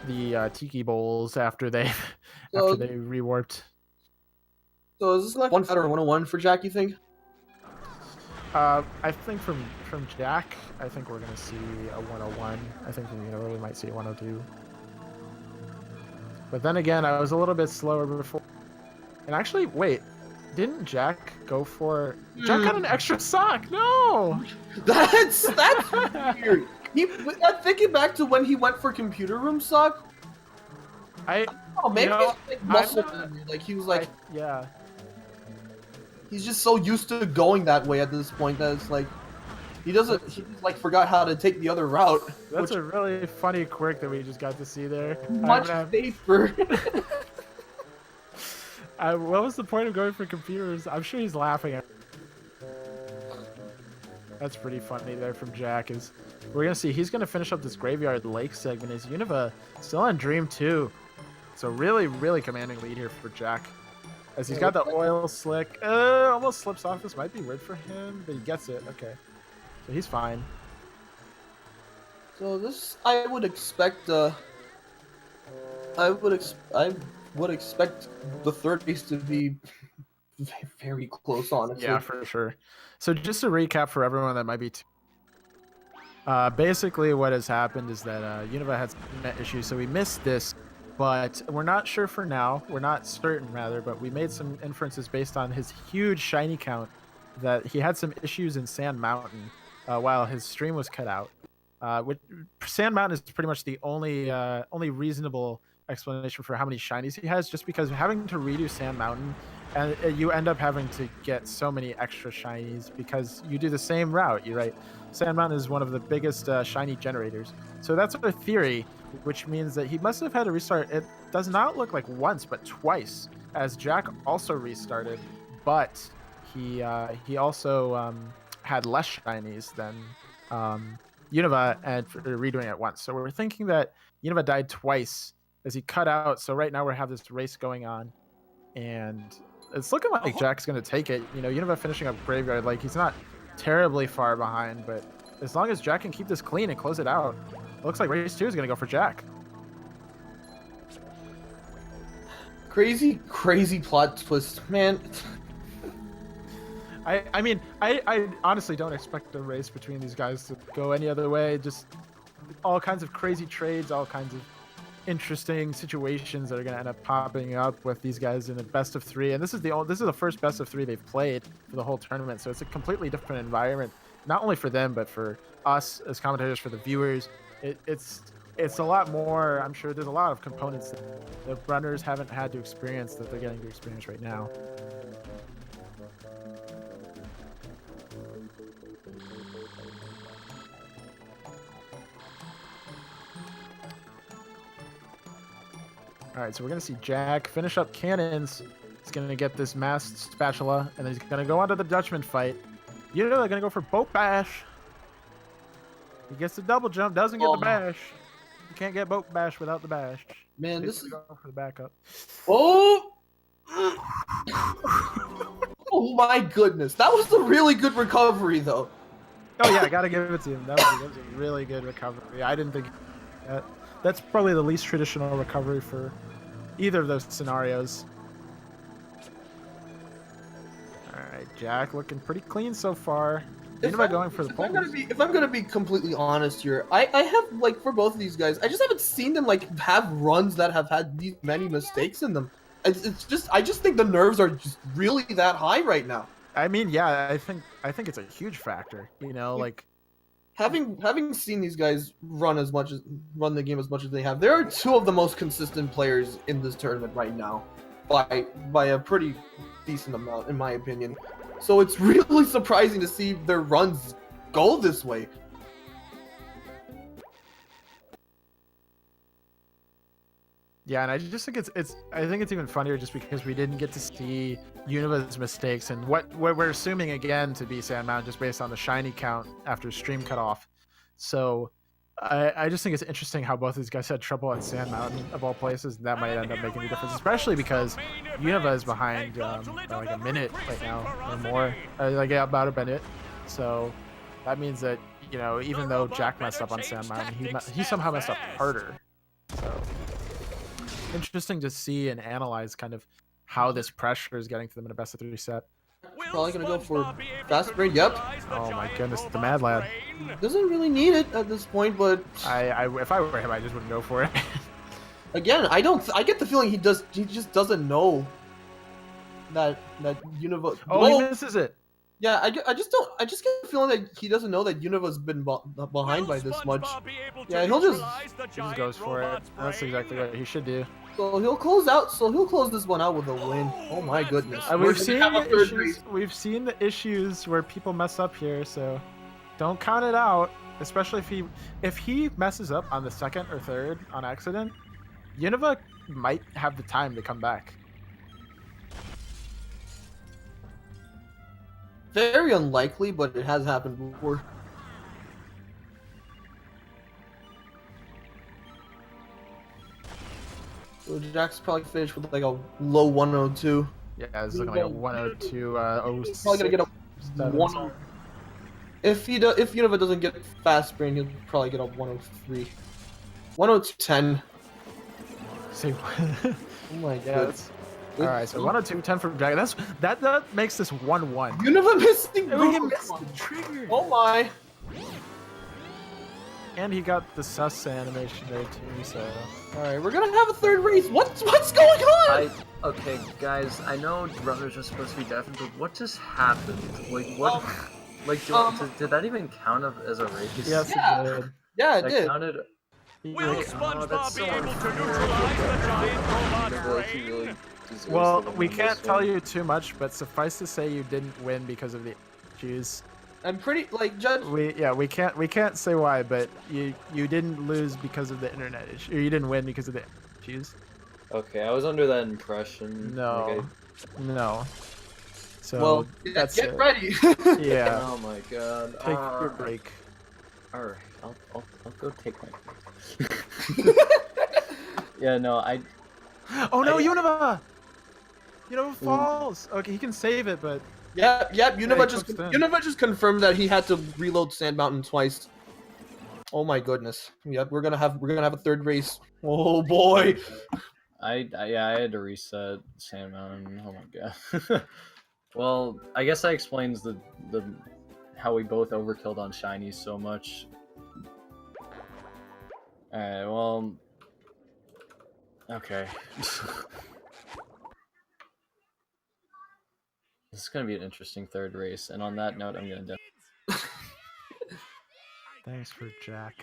the Tiki Bowls after they rewarped. So is this like 1 or 101 for Jack, you think? I think from Jack, I think we're gonna see a 101. I think we might see a 102. But then again, I was a little bit slower before. And actually, wait, didn't Jack go for? Jack got an extra sock. No, that's weird. Thinking back to when he went for computer room sock. Maybe it's like muscle memory. Like he was like, yeah. He's just so used to going that way at this point that it's like he just like forgot how to take the other route. That's a really funny quirk that we just got to see there. Much safer. What was the point of going for computers? I'm sure he's laughing at. That's pretty funny there from Jack. We're gonna see he's gonna finish up this Graveyard Lake segment. Is Univa still on Dream 2? So really, really commanding lead here for Jack. As he's got the oil slick. Almost slips off. This might be weird for him, but he gets it. Okay. So he's fine. So this, I would expect the third race to be very close, honestly. Yeah, for sure. So just to recap for everyone that might be basically what has happened is that Univa had some internet issues, so we missed this, but we're not sure for now. We're not certain, rather, but we made some inferences based on his huge shiny count that he had some issues in Sand Mountain while his stream was cut out. Which, Sand Mountain is pretty much the only reasonable explanation for how many shinies he has, just because having to redo Sand Mountain, and you end up having to get so many extra shinies because you do the same route. You're right. Sand Mountain is one of the biggest shiny generators. So that's our theory, which means that he must have had to restart. It does not look like once, but twice, as Jack also restarted, but he also had less shinies than Univa and redoing it once. So we're thinking that Univa died twice as he cut out. So right now we have this race going on, and it's looking like Jack's going to take it. You know, Univa finishing up Graveyard, like he's not terribly far behind, but as long as Jack can keep this clean and close it out, it looks like race 2 is going to go for Jack. Crazy plot twist, man. I mean, I honestly don't expect the race between these guys to go any other way. Just all kinds of crazy trades, all kinds of interesting situations that are going to end up popping up with these guys in a best of 3. And this is the first best of 3 they've played for the whole tournament, so it's a completely different environment, not only for them but for us as commentators, for the viewers. It's a lot more. I'm sure there's a lot of components that the runners haven't had to experience that they're getting to experience right now. All right, so we're going to see Jack finish up cannons. He's going to get this masked spatula, and then he's going to go on to the Dutchman fight. You know they're going to go for boat bash. He gets the double jump, doesn't get the bash. You can't get boat bash without the bash. Man, this is going for the backup. Oh! Oh my goodness. That was a really good recovery, though. Oh, yeah, I got to give it to him. That was a really good recovery. I didn't think that. That's probably the least traditional recovery for either of those scenarios. All right, Jack looking pretty clean so far. Going for the poles. If I'm gonna be completely honest here, I have, like, for both of these guys, I just haven't seen them like have runs that have had these many mistakes in them. I just think the nerves are just really that high right now. I mean, yeah, I think it's a huge factor. You know, like. Having seen these guys run the game as much as they have, there are two of the most consistent players in this tournament right now, by a pretty decent amount, in my opinion. So it's really surprising to see their runs go this way. Yeah, and I just think I think it's even funnier just because we didn't get to see Univa's mistakes and what we're assuming again to be Sand Mountain just based on the shiny count after stream cut off. So I just think it's interesting how both these guys had trouble on Sand Mountain of all places, and that might end up making a difference, especially because Univa is behind like a minute right now or more, like about a minute. So that means that, you know, even though Jack messed up on Sand Mountain, he somehow messed up harder. So interesting to see and analyze kind of how this pressure is getting to them in a best of 3 set. Probably gonna go for fast brain. Yep. Oh my goodness, the Mad Lad. Doesn't really need it at this point, but if I were him, I just wouldn't go for it. Again, I get the feeling he just doesn't know that Univa. Oh, he misses it. Yeah, I just get the feeling that he doesn't know that Univa's been behind by this much. Yeah, he just goes for it. That's exactly what he should do. So he'll close this one out with a win. Oh my goodness. We've seen the issues where people mess up here, so don't count it out. Especially if he messes up on the second or third on accident, Univa might have the time to come back. Very unlikely, but it has happened before. So Jack's probably finished with like a low 102. Yeah, it's looking like a 102. He's probably gonna get a 1. If Univa doesn't get fast brain, he'll probably get a 103. 102.10. See, oh my god. All right, so 102, 10 from Dragon. That makes this 1-1. Univa missing. Oh, he missed the trigger. Oh my. And he got the sus animation there too. So All right, we're gonna have a third race. What's going on? Okay, guys, I know runners are supposed to be deaf, but what just happened? Like, what? Did that even count as a race? yes, Yeah. it did. Yeah, it That did. counted. Will Like, SpongeBob that's be so able to unfair. neutralize the giant robot I feel like he brain? really deserves well, to win we on can't this tell one. you too much, but suffice to say you didn't win because of the issues. I'm pretty like Judge. We can't say why, but you didn't lose because of the internet issue. Or you didn't win because of the issues. Okay, I was under that impression. No, no. So Well, that's get it. ready. Yeah, Oh my god. take your break. Alright, I'll go take my break. Yeah, no, Oh no, I- Univa! Univa falls. Okay, he can save it, but Yep. he cooks them. Univa just confirmed that he had to reload Sand Mountain twice. Oh my goodness. Yep, we're gonna have a third race. Oh boy. I had to reset Sand Mountain. Oh my god. Well, I guess that explains the how we both overkilled on shinies so much. Alright, well, okay. This is gonna be an interesting third race, and on that note, I'm gonna thanks for Jack.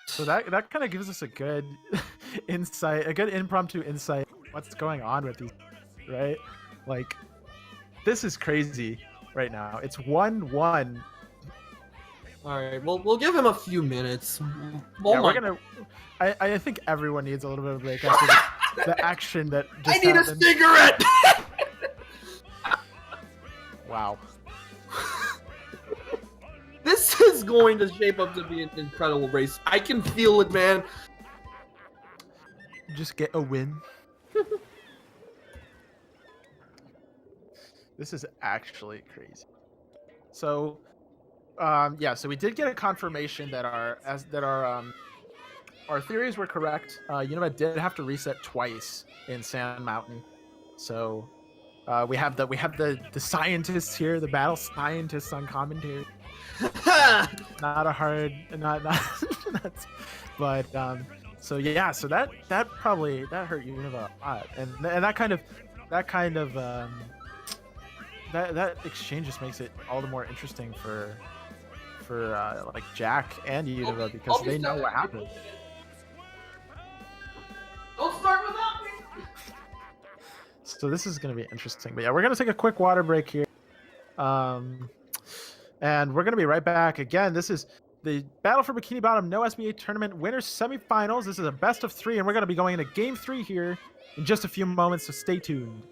So that kind of gives us a good insight, a good impromptu insight. What's going on with these, right? Like, this is crazy right now. It's 1-1. All right. Well, we'll give him a few minutes. Oh Yeah, my. we're gonna. I think everyone needs a little bit of a break after the action that just I need happened. a cigarette. Wow. This is going to shape up to be an incredible race. I can feel it, man. Just get a win. This is actually crazy. So, yeah. So we did get a confirmation that our theories were correct. Univa did have to reset twice in Sand Mountain. So, we have the scientists here, the battle scientists on commentary. Not a hard, not but so yeah, so that probably hurt Univa a lot, and that exchange just makes it all the more interesting for like Jack and Univa because they know what happened. Don't start without me. So this is going to be interesting. But yeah, we're going to take a quick water break here. And we're going to be right back. Again, this is the Battle for Bikini Bottom No SBA Tournament Winners Semifinals. This is a best of 3, and we're going to be going into Game 3 here in just a few moments, so stay tuned.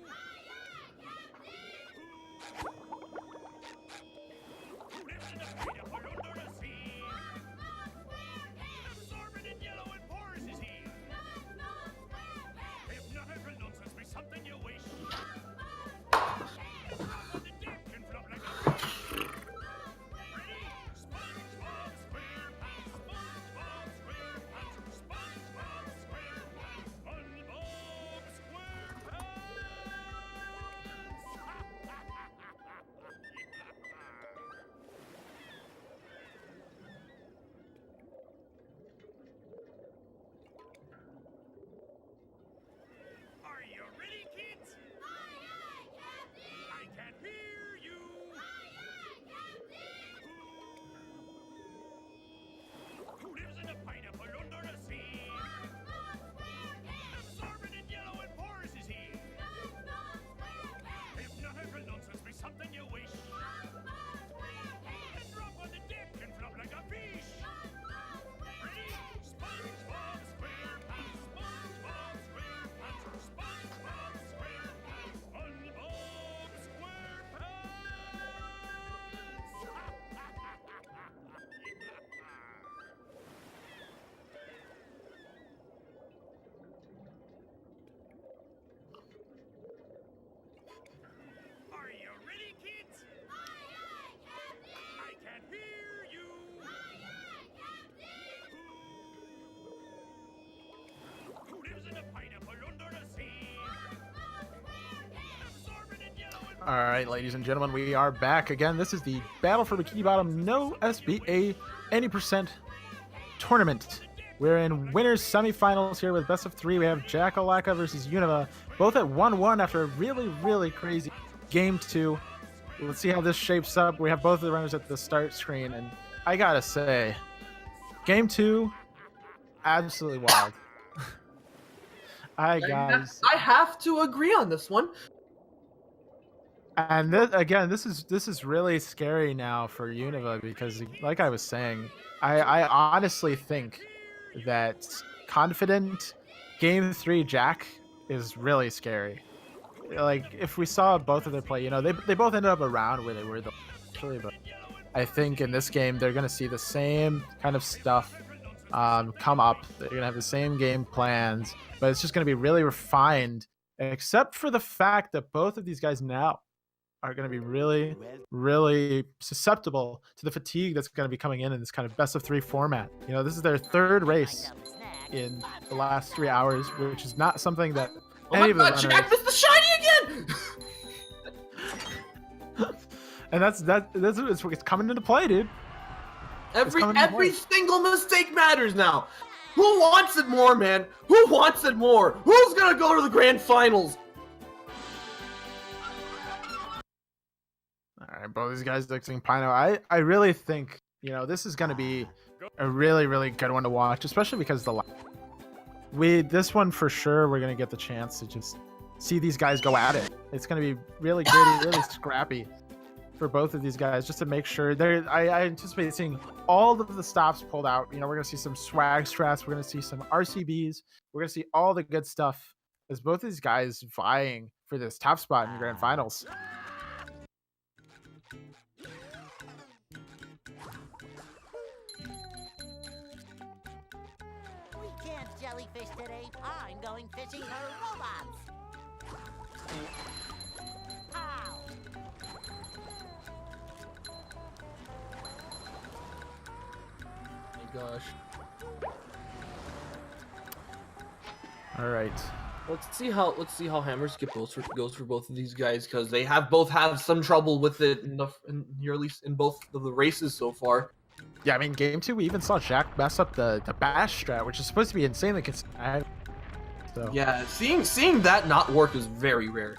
All right, ladies and gentlemen, we are back again. This is the Battle for Bikini Bottom No SBA Any Percent Tournament. We're in winners semifinals here with best of 3. We have Jackalacka versus Univa, both at 1-1 after a really crazy game 2. Let's see how this shapes up. We have both of the runners at the start screen, and I gotta say, game 2, absolutely wild. I have to agree on this one. And this, again, this is really scary now for Univa because, like I was saying, I honestly think that confident game 3 Jack is really scary. Like, if we saw both of their play, you know, they both ended up around where they were actually, but I think in this game they're gonna see the same kind of stuff come up. They're gonna have the same game plans, but it's just gonna be really refined, except for the fact that both of these guys now are going to be really susceptible to the fatigue that's going to be coming in this kind of best of 3 format. You know, this is their 3rd race in the last 3 hours, which is not something that any of the runners... Jack missed the shiny again! And that's it's coming into play, dude. Every single mistake matters now. Who wants it more, man? Who wants it more? Who's going to go to the grand finals? All right, both these guys mixing Pino. I really think, you know, this is going to be a really good one to watch, especially because this one for sure we're going to get the chance to just see these guys go at it. It's going to be really gritty, really scrappy for both of these guys, just to make sure I anticipate seeing all of the stops pulled out. You know, we're going to see some swag strats, we're going to see some RCBs, we're going to see all the good stuff as both of these guys vying for this top spot in the grand finals. Jellyfish today. I'm going fishing for robots. Ow. Oh my gosh. All right. Let's see how hammer skip goes for both of these guys, because they both have some trouble with it at least in both of the races so far. Yeah, I mean, game 2, we even saw Jack mess up the bash strat, which is supposed to be insanely consistent. So. Yeah, seeing that not work is very rare.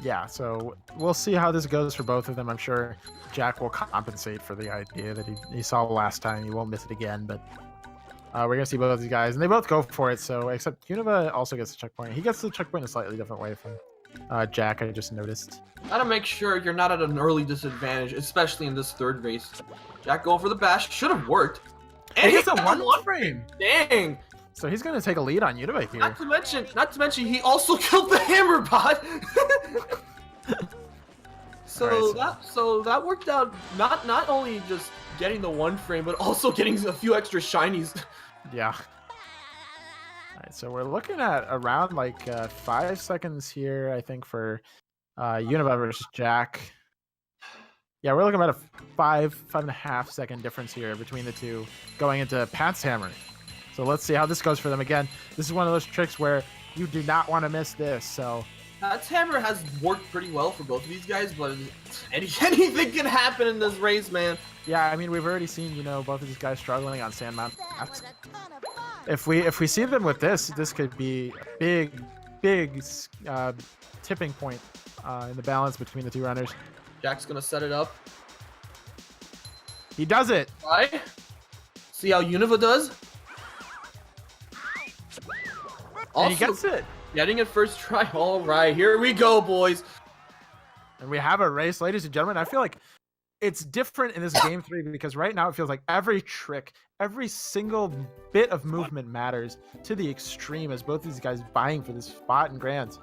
Yeah, so we'll see how this goes for both of them. I'm sure Jack will compensate for the idea that he saw last time. He won't miss it again, but we're going to see both of these guys, and they both go for it, so except Univa also gets the checkpoint. He gets the checkpoint in a slightly different way from Jack, I just noticed. Gotta make sure you're not at an early disadvantage, especially in this 3rd race. Jack going for the bash should have worked. And he gets a 1 frame. Dang. So he's gonna take a lead on Univa here. Not to mention, he also killed the hammer bot. So that worked out. Not only just getting the 1 frame, but also getting a few extra shinies. Yeah. Alright, so we're looking at around like 5 seconds here, I think, for Univa versus Jack. Yeah, we're looking at a 5.5 second difference here between the two going into Pat's hammer. So let's see how this goes for them. Again, this is one of those tricks where you do not want to miss this. So Pat's hammer has worked pretty well for both of these guys, but anything can happen in this race, man. Yeah, I mean, we've already seen, you know, both of these guys struggling on Sand Mountain. If we see them with this could be a big tipping point in the balance between the two runners. Jack's gonna set it up. He does it. Right? See how Univa does? Also, And he gets it. Getting it first try. All right, here we go, boys. And we have a race, ladies and gentlemen. I feel like it's different in this game 3 because right now it feels like every trick, every single bit of movement matters to the extreme as both these guys vying for this spot in grands.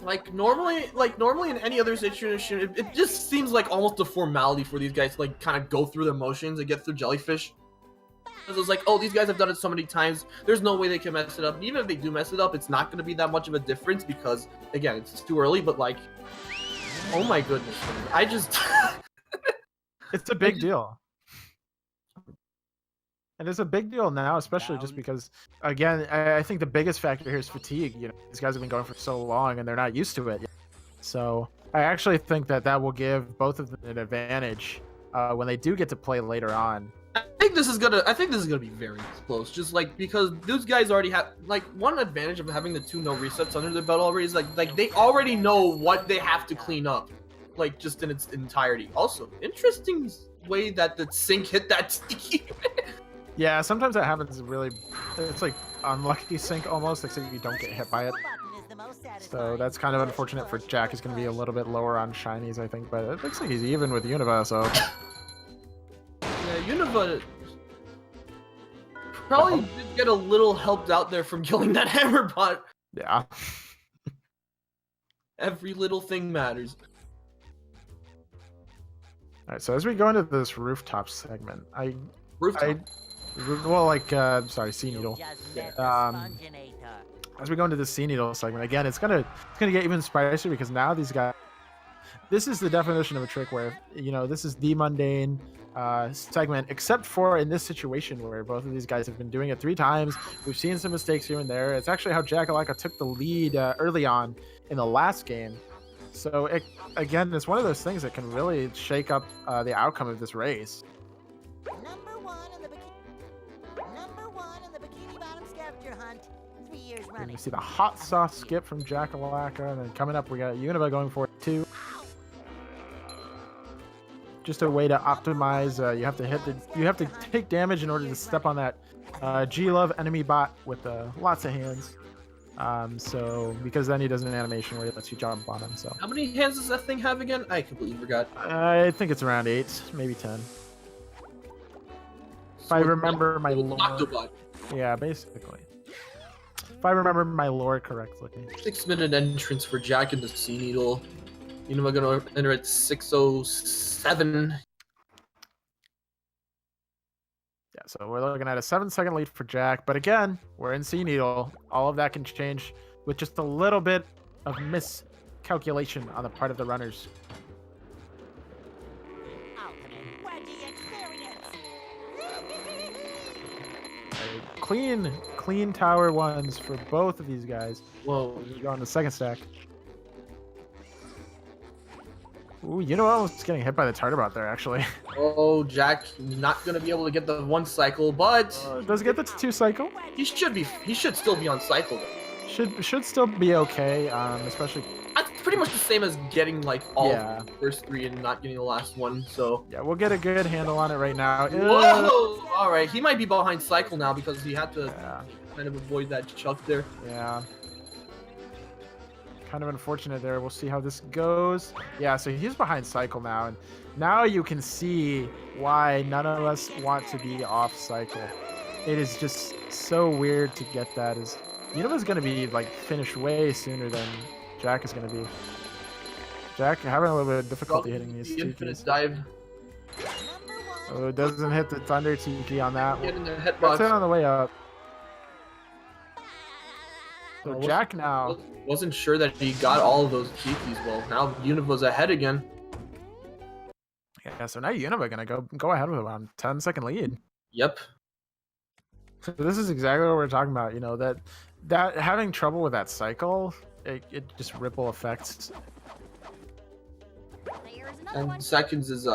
Like normally in any other situation, it just seems like almost a formality for these guys to like kind of go through their motions and get through Jellyfish. Because it's like, oh, these guys have done it so many times, there's no way they can mess it up. And even if they do mess it up, it's not going to be that much of a difference because, again, it's too early, but like, oh my goodness, I just... It's a big deal. And it's a big deal now, especially just because, again, I think the biggest factor here is fatigue. You know, these guys have been going for so long and they're not used to it. So I actually think that will give both of them an advantage when they do get to play later on. I think this is gonna be very close. Just like because those guys already have like one advantage of having the 2 no resets under their belt already is like they already know what they have to clean up, like just in its entirety. Also, interesting way that the sync hit that sticky. Yeah, sometimes that happens really. It's like unlucky sync almost, except you don't get hit by it. So that's kind of unfortunate for Jack. He's going to be a little bit lower on shinies, I think, but it looks like he's even with Univa, so... Yeah, Univa probably did get a little helped out there from killing that hammer bot. Yeah. Every little thing matters. Alright, so as we go into this rooftop segment, Sea Needle. As we go into the Sea Needle segment, again, it's gonna get even spicier because now these guys. This is the definition of a trick where this is the mundane segment, except for in this situation where both of these guys have been doing it 3 times. We've seen some mistakes here and there. It's actually how Jackalacka took the lead early on in the last game. So again, it's one of those things that can really shake up the outcome of this race. Number one in the Bikini Bottom scavenger hunt. 3 years And running. you see the hot sauce skip from Jackalacka, and then coming up we got Univa going for it too. Just a way to optimize. You have to take damage in order to step on that G-Love enemy bot with lots of hands. So because then he does an animation where he lets you jump on him. So How many hands does that thing have again? I completely forgot. I think it's around 8, maybe 10. If I remember my lore. Octobot. Yeah, basically. If I remember my lore correctly. 6-minute entrance for Jack and the Sea Needle. Univa gonna enter at 6:07. Yeah, so we're looking at a 7-second lead for Jack, but again, we're in Sea Needle. All of that can change with just a little bit of miscalculation on the part of the runners. Ultimate wedgie experience. Clean tower ones for both of these guys. Whoa. Go on the second stack. Ooh, almost getting hit by the Tartarbot there, actually. Oh, Jack not gonna be able to get the 1 cycle, but Does it get the 2 cycle? he should still be on cycle though. Should still be okay, especially... That's pretty much the same as getting like all Yeah. the first 3 and not getting the last one. So Yeah, we'll get a good handle on it right now. whoa! All right, he might be behind cycle now because he had to Yeah. kind of avoid that chuck there. Yeah. Kind of unfortunate there. We'll see how this goes. Yeah, so he's behind cycle now, and now you can see why none of us want to be off cycle. It is just so weird to get that. Univa's going to be like finished way sooner than Jack is going to be. Jack having a little bit of difficulty hitting these The infinite TPs. dive. Oh, it doesn't hit the Thunder TP on that Get one. in the That's hitbox. it on the way up. So Oh, Jack now. Wasn't sure that he got all of those TPs. Well, now Univa's ahead again. Yeah, so now Univa gonna go ahead with around 10-second lead. Yep. So this is exactly what we're talking about. That having trouble with that cycle, it just ripple effects. There's another 10 one. seconds is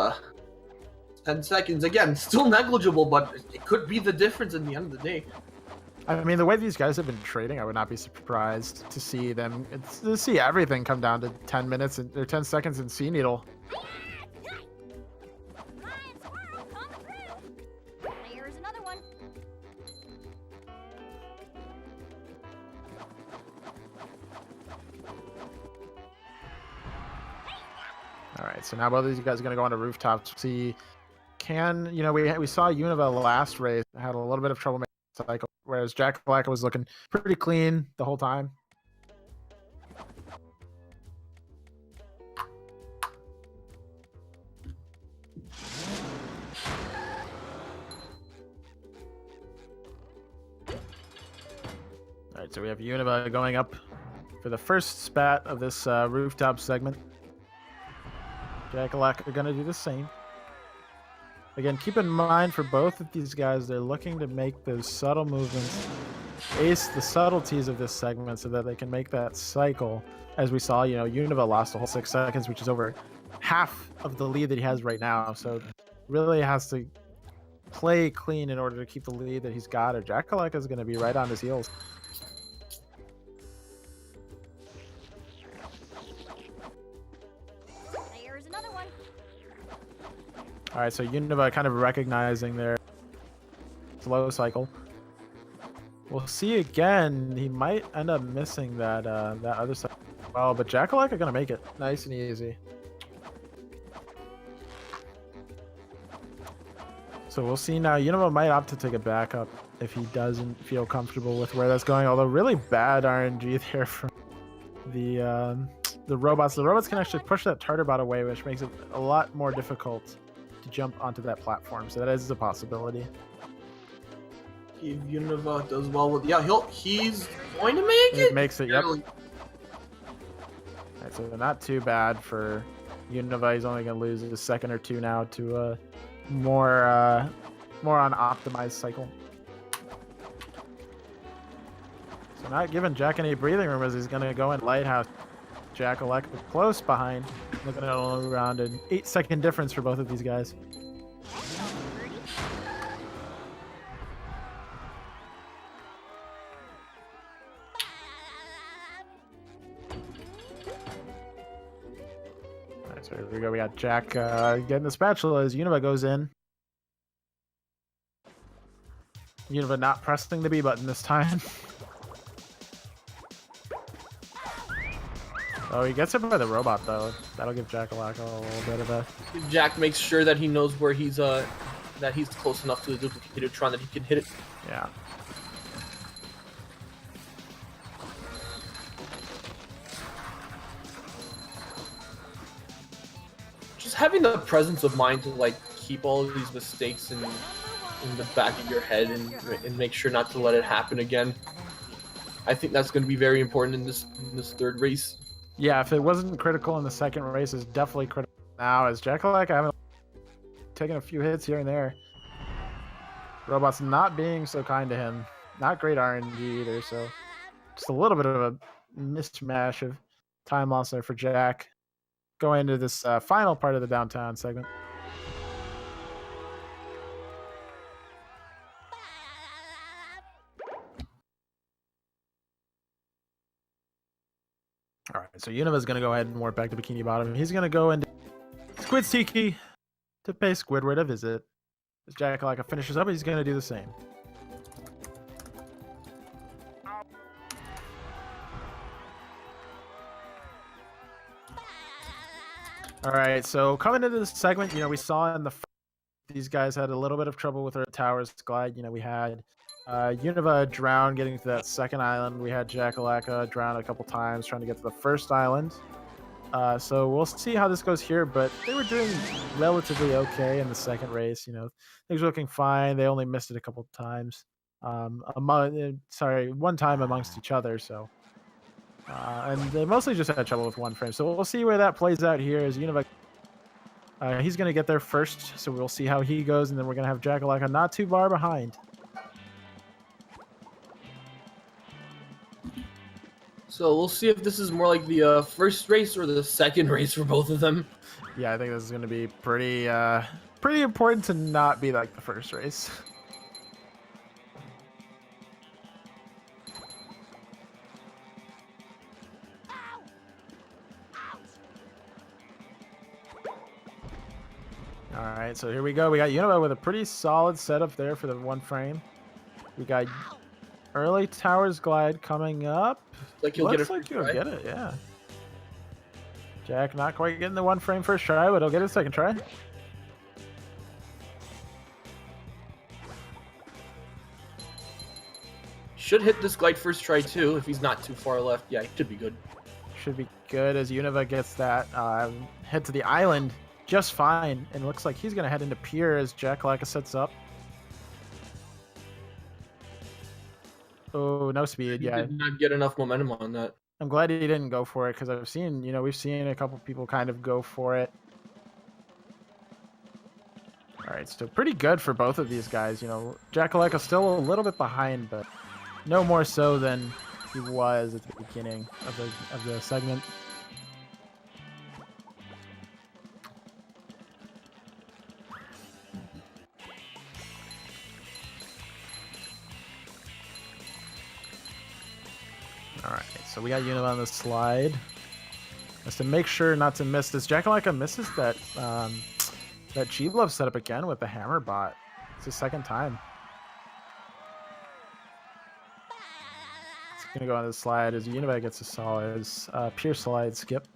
10 seconds again, still negligible, but it could be the difference in the end of the day. I mean, the way these guys have been trading, I would not be surprised to see to see everything come down to 10 minutes or 10 seconds in Sea Needle. Flying squirrel coming through. There's another one. All right, so now both of these guys are gonna go on the rooftop to see we saw Univa last race had a little bit of trouble making cycle, whereas Jackalacka was looking pretty clean the whole time. All right, so we have Univa going up for the first spat of this rooftop segment. Jackalacka are gonna do the same. Again, keep in mind for both of these guys, they're looking to make those subtle movements, ace the subtleties of this segment so that they can make that cycle. As we saw, you know, Univa lost a whole 6 seconds, which is over half of the lead that he has right now. So really has to play clean in order to keep the lead that he's got, or Jackalacka is going to be right on his heels. There's another one. All right, so Univa kind of recognizing their slow cycle. We'll see again. He might end up missing that that other side. Well, but Jackalacka gonna make it nice and easy. So we'll see now. Univa might opt to take a backup if he doesn't feel comfortable with where that's going. Although really bad RNG there from the robots. The robots can actually push that tartar bot away, which makes it a lot more difficult to jump onto that platform. So that is a possibility. If Univa does well with, yeah, he's going to make it. It makes it, yep. Barely. Alright, so not too bad for Univa. He's only going to lose a second or two now to more on optimized cycle. So not giving Jack any breathing room as he's going to go in Lighthouse. Jackalacka close behind. Looking at around an 8-second difference for both of these guys. So here we go. We got Jack getting the spatula as Univa goes in. Univa not pressing the B button this time. Oh, he gets hit by the robot though. That'll give Jackalacka a little bit of a. Jack makes sure that he knows where he's that he's close enough to the duplicated Tron that he can hit it. Yeah. Just having the presence of mind to like keep all of these mistakes in the back of your head and make sure not to let it happen again. I think that's going to be very important in this third race. Yeah, if it wasn't critical in the second race, it's definitely critical now. As Jackalacka having taken a few hits here and there. Robot's not being so kind to him. Not great RNG either, so just a little bit of a mismatch of time loss there for Jack. Going into this final part of the downtown segment. All right, so Univa's going to go ahead and warp back to Bikini Bottom. He's going to go into Squid's Tiki to pay Squidward a visit. As Jackalacka finishes up, he's going to do the same. All right, so coming into this segment, you know, we saw in the these guys had a little bit of trouble with their towers glide. You know, we had Univa drown getting to that second island. We had Jackalacka drown a couple times trying to get to the first island. So we'll see how this goes here, but they were doing relatively okay in the second race. You know, things were looking fine. They only missed it a couple times. One time amongst each other. So, and they mostly just had trouble with one frame. So we'll see where that plays out here as Univa. He's going to get there first, so we'll see how he goes, and then we're going to have Jackalacka not too far behind. So we'll see if this is more like the first race or the second race for both of them. Yeah, I think this is going to be pretty important to not be like the first race. All right, so here we go. We got Univa with a pretty solid setup there for the one frame. We got early towers glide coming up. Like you'll Looks get it. like you'll get it, yeah. Jack not quite getting the one frame first try, but he'll get it second try. Should hit this glide first try too if he's not too far left. Yeah, he should be good. Should be good as Univa gets that hit to the island just fine, and looks like he's going to head into pier as Jackalacka sets up. Oh, no speed. He Yeah, did not get enough momentum on that. I'm glad he didn't go for it because I've seen, you know, we've seen a couple people kind of go for it. All right, so pretty good for both of these guys. You know, Jackalacka still a little bit behind, but no more so than he was at the beginning of the segment. All right, so we got Univa on the slide. Just to make sure not to miss this. Jackalacka misses that that G-Love setup again with the hammer bot. It's the second time. It's gonna go on the slide as Univa gets a solid pure slide skip.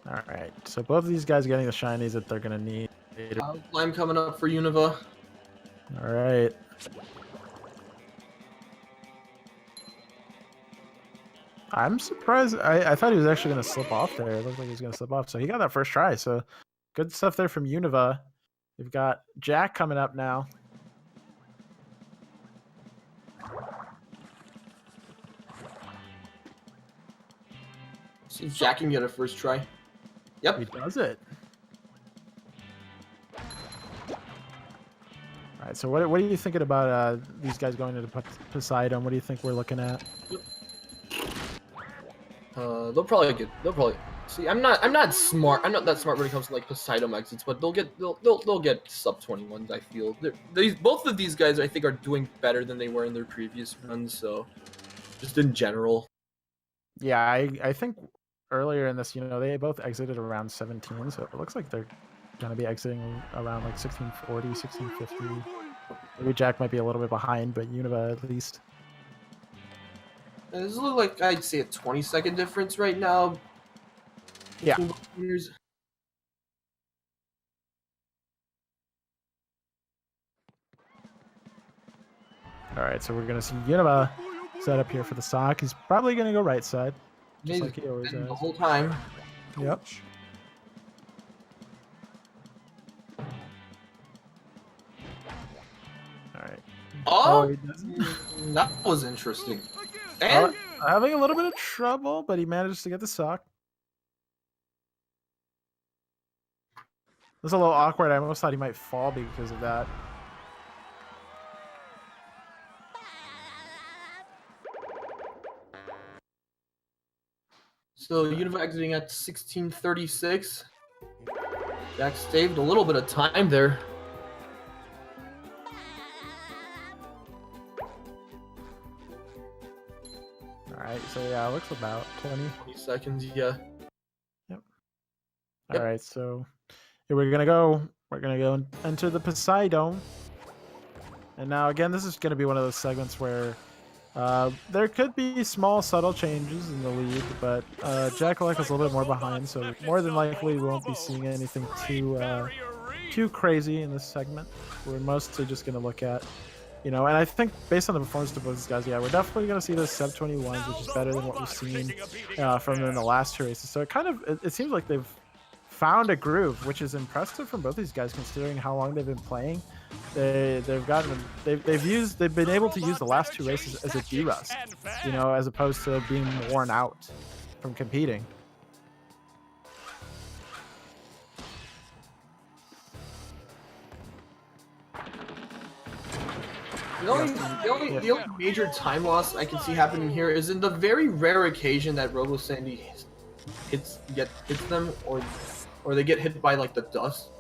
All right, so both of these guys getting the shinies that they're gonna need. Slime coming up for Univa. All right. I'm surprised. I thought he was actually going to slip off there. It looked like he was going to slip off. So he got that first try. So good stuff there from Univa. We've got Jack coming up now. See if Jack can get a first try. Yep. He does it. All right. So what are you thinking about these guys going into Poseidon? What do you think we're looking at? They'll probably see. I'm not smart. I'm not that smart when it comes to like Poseidon exits, but they'll get sub 21s. I feel both of these guys I think are doing better than they were in their previous runs. So just in general. Yeah, I think earlier in this, you know, they both exited around 17, so it looks like they're gonna be exiting around like 1640, 1650. Maybe Jack might be a little bit behind, but Univa at least. This looks like I'd say a 20-second difference right now. Yeah. All right, so we're gonna see Univa set up here for the stock. He's probably gonna go right side, just like he always does. The whole time. Yep. All right. Oh, he doesn't. that was interesting. And Having a little bit of trouble, but he managed to get the sock. It was a little awkward. I almost thought he might fall because of that. so Univa exiting at 1636. Jack saved a little bit of time there. Alright, so yeah, it looks about 20 seconds, yeah. Yep. Yep. Alright, so here we're gonna go and enter the Poseidon. And now again, this is gonna be one of those segments where there could be small subtle changes in the lead, but Jackalacka is a little bit more behind, so more than likely we won't be seeing anything too crazy in this segment. We're mostly just gonna look at, you know, and I think based on the performance of both these guys, yeah, we're definitely going to see those sub 21s, which is better than what we've seen from them in the last two races. So it seems like they've found a groove, which is impressive from both these guys considering how long they've been playing. They've been able to use the last two races as a de-rust, you know, as opposed to being worn out from competing. The only major time loss I can see happening here is in the very rare occasion that Robo Sandy hits them, or they get hit by like the dust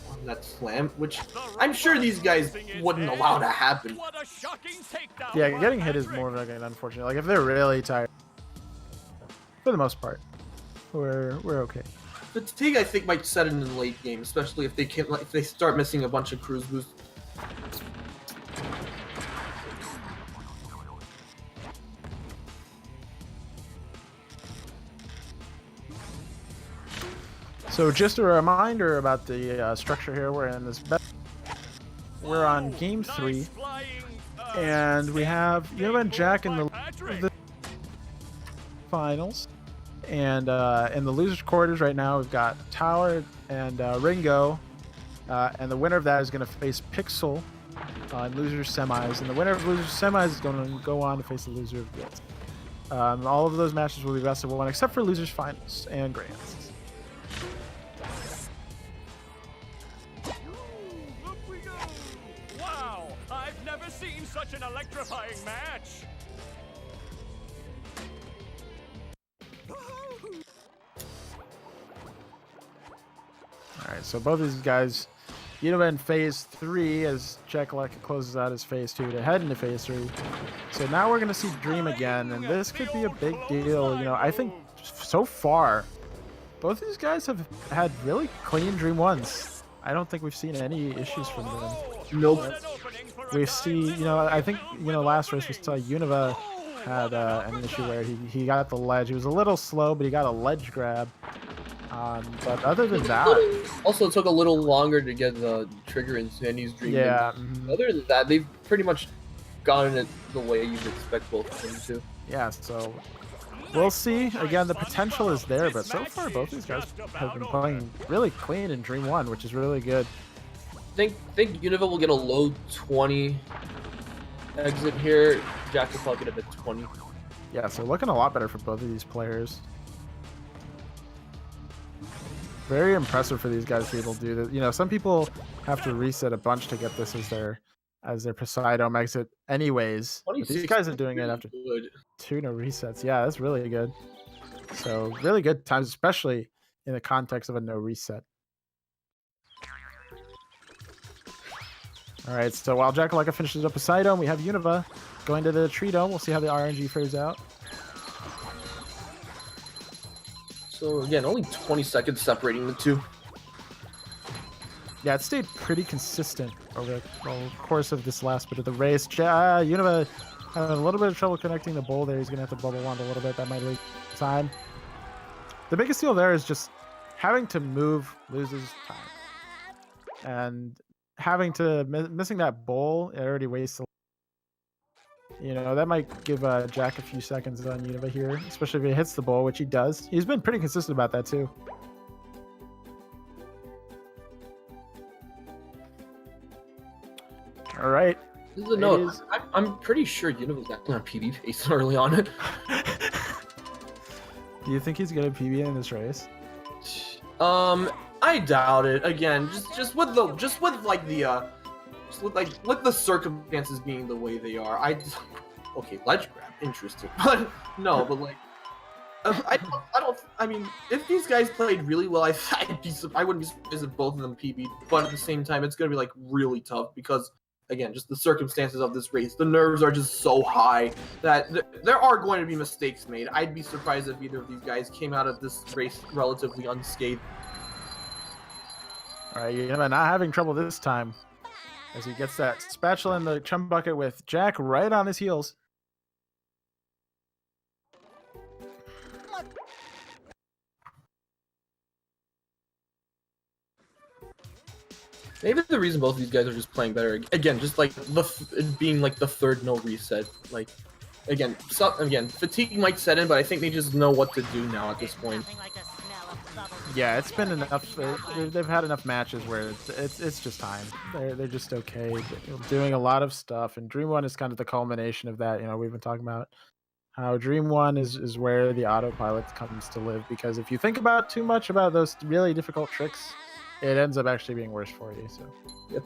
on that slam, which I'm sure these guys wouldn't allow to happen. Yeah, getting hit is more of like an unfortunate. Like if they're really tired, for the most part, we're okay. Fatigue I think might set in the late game, especially if they start missing a bunch of cruise boosts. So just a reminder about the structure here. We're in this. We're on game 3, and we have Univa and Jack in the finals, and in the losers quarters right now we've got Tower and Ringo, and the winner of that is going to face Pixel in losers semis, and the winner of losers semis is going to go on to face the loser of this. All of those matches will be best of 1, except for losers finals and grands. Up we go! Wow, I've never seen such an electrifying match. All right, so both of these guys, Univa in phase 3 as Jackalacka closes out his phase 2 to head into phase 3. So now we're going to see Dream again, and this could be a big deal. You know, I think so far, both of these guys have had really clean Dream 1s. I don't think we've seen any issues from them. Nope. We see, you know, I think, you know, last race we saw Univa had an issue where he got the ledge. He was a little slow, but he got a ledge grab. But other than that, Also took a little longer to get the trigger in Sandy's Dream. yeah, Other than that, they've pretty much gotten it the way you'd expect both of them to. yeah. So we'll see. Again, the potential is there, but so far both these guys have been playing really clean in Dream 1, which is really good. Think Univa will get a low 20 exit here. Jack will probably get a bit 20. Yeah, so looking a lot better for both of these players. Very impressive for these guys to be able to do this. You know, some people have to reset a bunch to get this as their Poseidon exit anyways. But these guys are doing it after Good. 2 no resets. Yeah, that's really good. So really good times, especially in the context of a no reset. All right, so while Jackalacka finishes up Poseidon, we have Univa going to the tree dome. We'll see how the RNG fares out. So again, only 20 seconds separating the two. Yeah, it stayed pretty consistent over the course of this last bit of the race. Univa had a little bit of trouble connecting the bowl there. He's going to have to bubble wand a little bit. That might lose time. The biggest deal there is just having to move loses time. And having to... missing that bowl, it already wastes a... You know, that might give Jack a few seconds on Univa here, especially if he hits the bowl, which he does. He's been pretty consistent about that, too. All right. This is a note. I'm pretty sure Univa's acting on PB pace early on. Do you think he's going to PB in this race? I doubt it. Again, just with the circumstances being the way they are. Okay, ledge grab, interesting, but no, but like, I mean, if these guys played really well, I wouldn't be surprised if both of them PB'd, but at the same time, it's gonna be like really tough because, again, just the circumstances of this race, the nerves are just so high that there are going to be mistakes made. I'd be surprised if either of these guys came out of this race relatively unscathed. All right, Univa not having trouble this time as he gets that spatula in the chum bucket with Jack right on his heels. Maybe the reason both of these guys are just playing better, again, just like being like the third no reset, like, again, fatigue might set in, but I think they just know what to do now at this point. Yeah, it's been enough. They've had enough matches where it's just time. They're just okay. They're doing a lot of stuff, and Dream 1 is kind of the culmination of that. You know, we've been talking about how Dream 1 is where the autopilot comes to live, because if you think about too much about those really difficult tricks, it ends up actually being worse for you. So, Yep.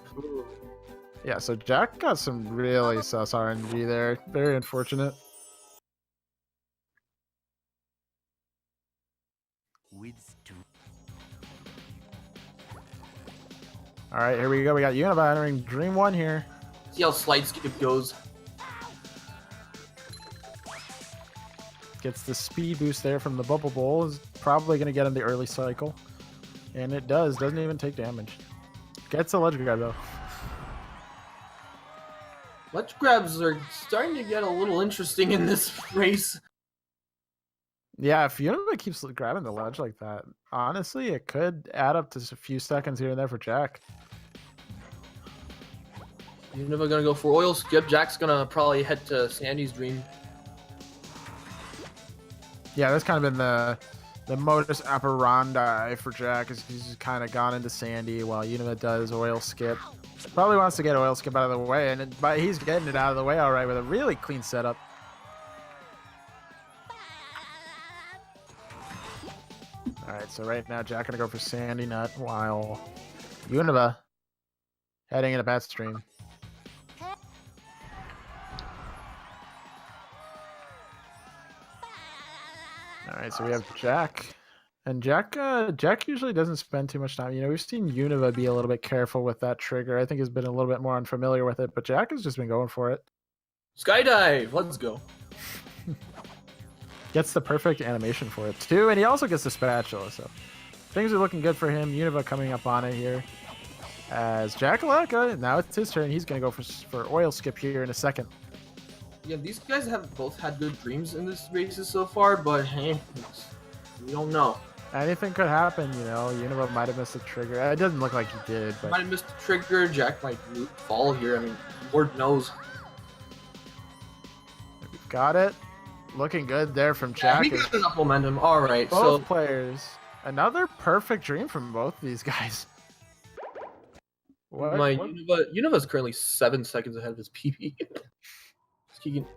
Yeah, so Jack got some really sus RNG there. Very unfortunate. All right, here we go. We got Univa entering Dream 1 here. See how slide skip goes. Gets the speed boost there from the bubble bowl. Is probably going to get him the early cycle. And it does. Doesn't even take damage. Gets a ledge grab, though. Ledge grabs are starting to get a little interesting in this race. Yeah, if Univa keeps grabbing the ledge like that, honestly, it could add up to a few seconds here and there for Jack. Univa gonna go for oil skip. Jack's gonna probably head to Sandy's Dream. Yeah, that's kind of been the modus operandi for Jack, is he's kind of gone into Sandy while Univa does oil skip. Probably wants to get oil skip out of the way, but he's getting it out of the way all right with a really clean setup. All right, so right now Jack gonna go for Sandy Nut while Univa heading in a bat stream. All right, so we have Jack, and Jack usually doesn't spend too much time. You know, we've seen Univa be a little bit careful with that trigger. I think he's been a little bit more unfamiliar with it, but Jack has just been going for it. Skydive, let's go. Gets the perfect animation for it too, and he also gets the spatula. So things are looking good for him. Univa coming up on it here. As Jackalacka, now it's his turn. He's gonna go for oil skip here in a second. Yeah, these guys have both had good dreams in this races so far, but hey, we don't know. Anything could happen, you know. Univa might have missed the trigger. It doesn't look like he did, but Might have missed the trigger. Jack might fall here. I mean, Lord knows. we've got it. Looking good there from Yeah, Jack. he got enough momentum. All right, Both so players. Another perfect dream from both these guys. What? Univa's currently 7 seconds ahead of his PB.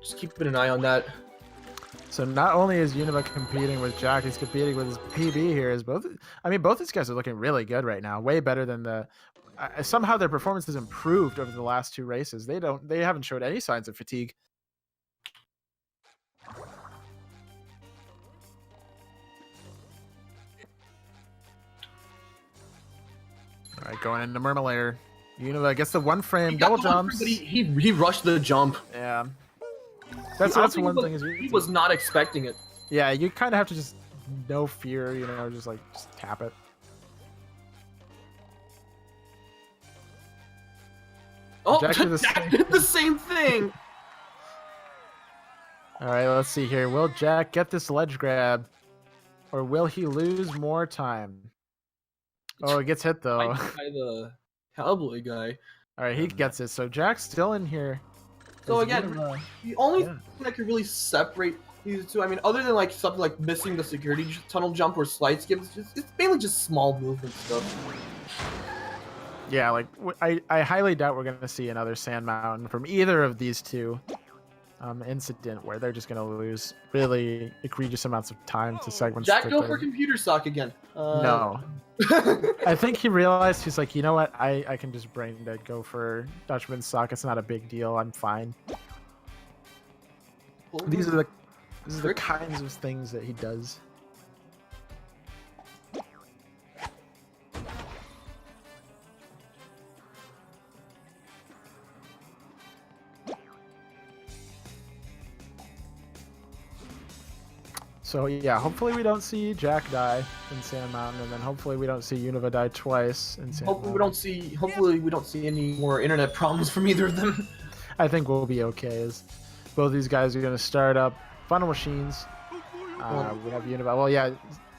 Just keeping an eye on that. So not only is Univa competing with Jack, he's competing with his PB here. Both these guys are looking really good right now. Way better than the. Somehow their performance has improved over the last 2 races. They haven't showed any signs of fatigue. All right, going into Murmelayer. Univa gets the 1 frame He got double the one jumps. frame, but he rushed the jump. Yeah. That's Honestly, one thing. He was not expecting it. Yeah, you kind of have to just no fear, you know, just tap it. Oh, Jack did the Jack same did the same thing. All right, let's see here. Will Jack get this ledge grab, or will he lose more time? Oh, it gets hit though. By the cowboy guy. All right, he gets it. So Jack's still in here. So Is again, Univa- the only Yeah. thing that could really separate these two, I mean, other than like something like missing the security tunnel jump or slide skip, it's mainly just small movement stuff. Yeah, I highly doubt we're gonna see another Sand Mountain from either of these two. Incident where they're just gonna lose really egregious amounts of time to segments. Jack, that go they're- for computer sock again. No. I think he realized, he's like, you know what? I can just brain dead go for Dutchman's sock. It's not a big deal. I'm fine. These are the kinds of things that he does. So yeah, hopefully we don't see Jack die in Sand Mountain, and then hopefully we don't see Univa die twice in Sand Hopefully Mountain. we don't see any more internet problems from either of them. I think we'll be okay as both these guys are going to start up funnel machines. We have Univa. Well, yeah,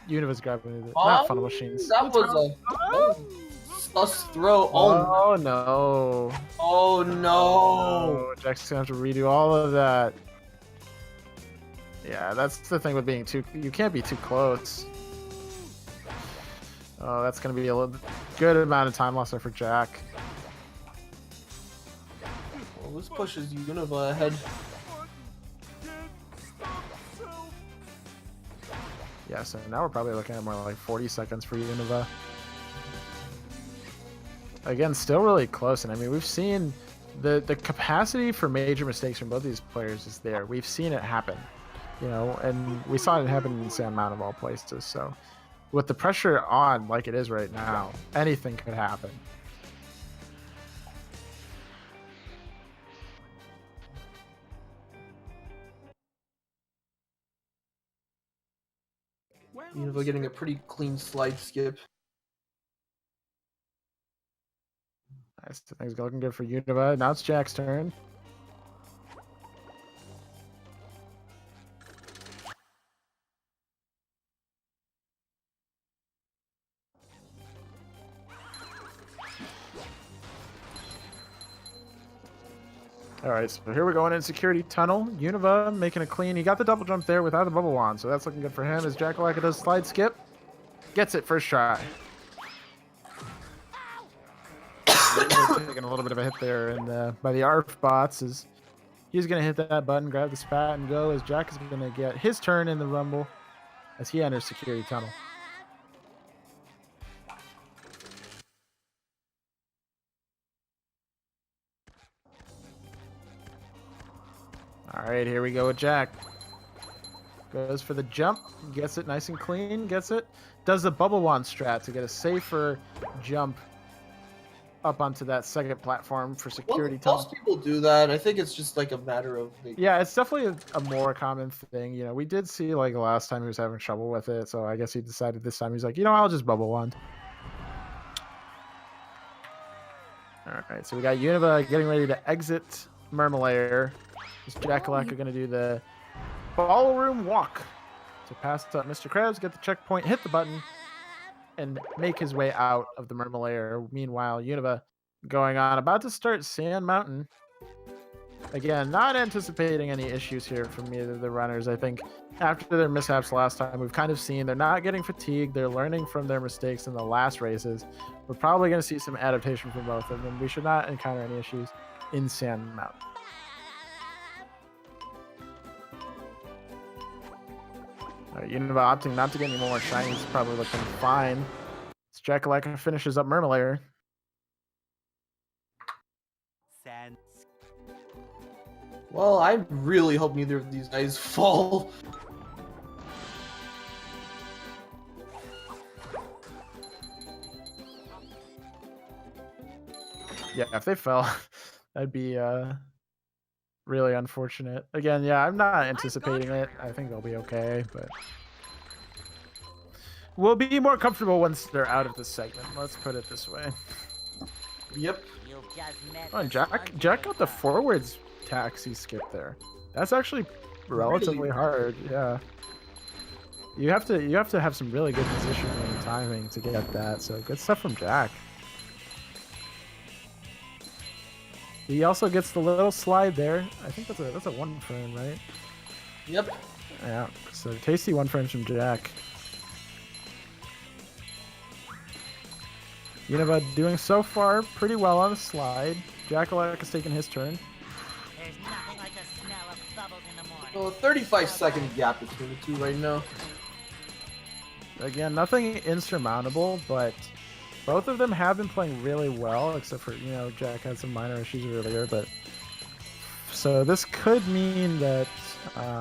Univa's grabbing it. Not funnel machines. That was a sus throw. Oh no. Oh no. Oh, Jack's going to have to redo all of that. Yeah, that's the thing with being you can't be too close. Oh, that's going to be a good amount of time lost there for Jack. Well, this pushes Univa ahead. Yeah, so now we're probably looking at more like 40 seconds for Univa. Again, still really close, and I mean, we've seen the capacity for major mistakes from both these players is there. We've seen it happen, you know, and we saw it happen in Sand Mountain of all places. So with the pressure on like it is right now, anything could happen. Univa getting a pretty clean slide skip. Nice. Things looking good for Univa. Now it's Jack's turn. All right, so here we're going in security tunnel. Univa making a clean. He got the double jump there without the bubble wand, so that's looking good for him as Jackalacka does slide skip. Gets it first try. Taking a little bit of a hit there and by the ARF bots as he's going to hit that button, grab the spat, and go as Jack is going to get his turn in the rumble as he enters security tunnel. All right, here we go with Jack. Goes for the jump, gets it nice and clean, gets it. Does the bubble wand strat to get a safer jump up onto that second platform for security. Most people do that. I think it's just like a matter of. Yeah, it's definitely a more common thing. You know, we did see like last time he was having trouble with it, so I guess he decided this time he's like, you know, I'll just bubble wand. All right, so we got Univa getting ready to exit Mermalayer. Is Jackalacka going to do the ballroom walk to pass up Mr. Krabs, get the checkpoint, hit the button, and make his way out of the Mermalayer. Meanwhile, Univa going on, about to start Sand Mountain. Again, not anticipating any issues here from either of the runners. I think after their mishaps last time, we've kind of seen they're not getting fatigued. They're learning from their mistakes in the last races. We're probably going to see some adaptation from both of them. We should not encounter any issues in Sand Mountain. All right, Univa opting not to get any more shinies. Probably looking fine. As Jackalacka finishes up Mermalayer. Well, I really hope neither of these guys fall. Yeah, if they fell, that'd be really unfortunate. Again, yeah, I'm not anticipating it. I think they'll be okay, but we'll be more comfortable once they're out of this segment. Let's put it this way. Yep. Oh, and Jack got the forwards taxi skip there. That's actually relatively hard. Yeah. You have to have some really good positioning and timing to get that. So good stuff from Jack. He also gets the little slide there. I think that's a 1 frame, right? Yep. Yeah. So tasty 1 frames from Jack. Univa doing so far pretty well on the slide. Jackalacka's taking his turn. There's nothing like the smell of bubbles in the morning. So a 35-second gap between the two right now. Again, nothing insurmountable, but both of them have been playing really well, except for, you know, Jack had some minor issues earlier, but so this could mean that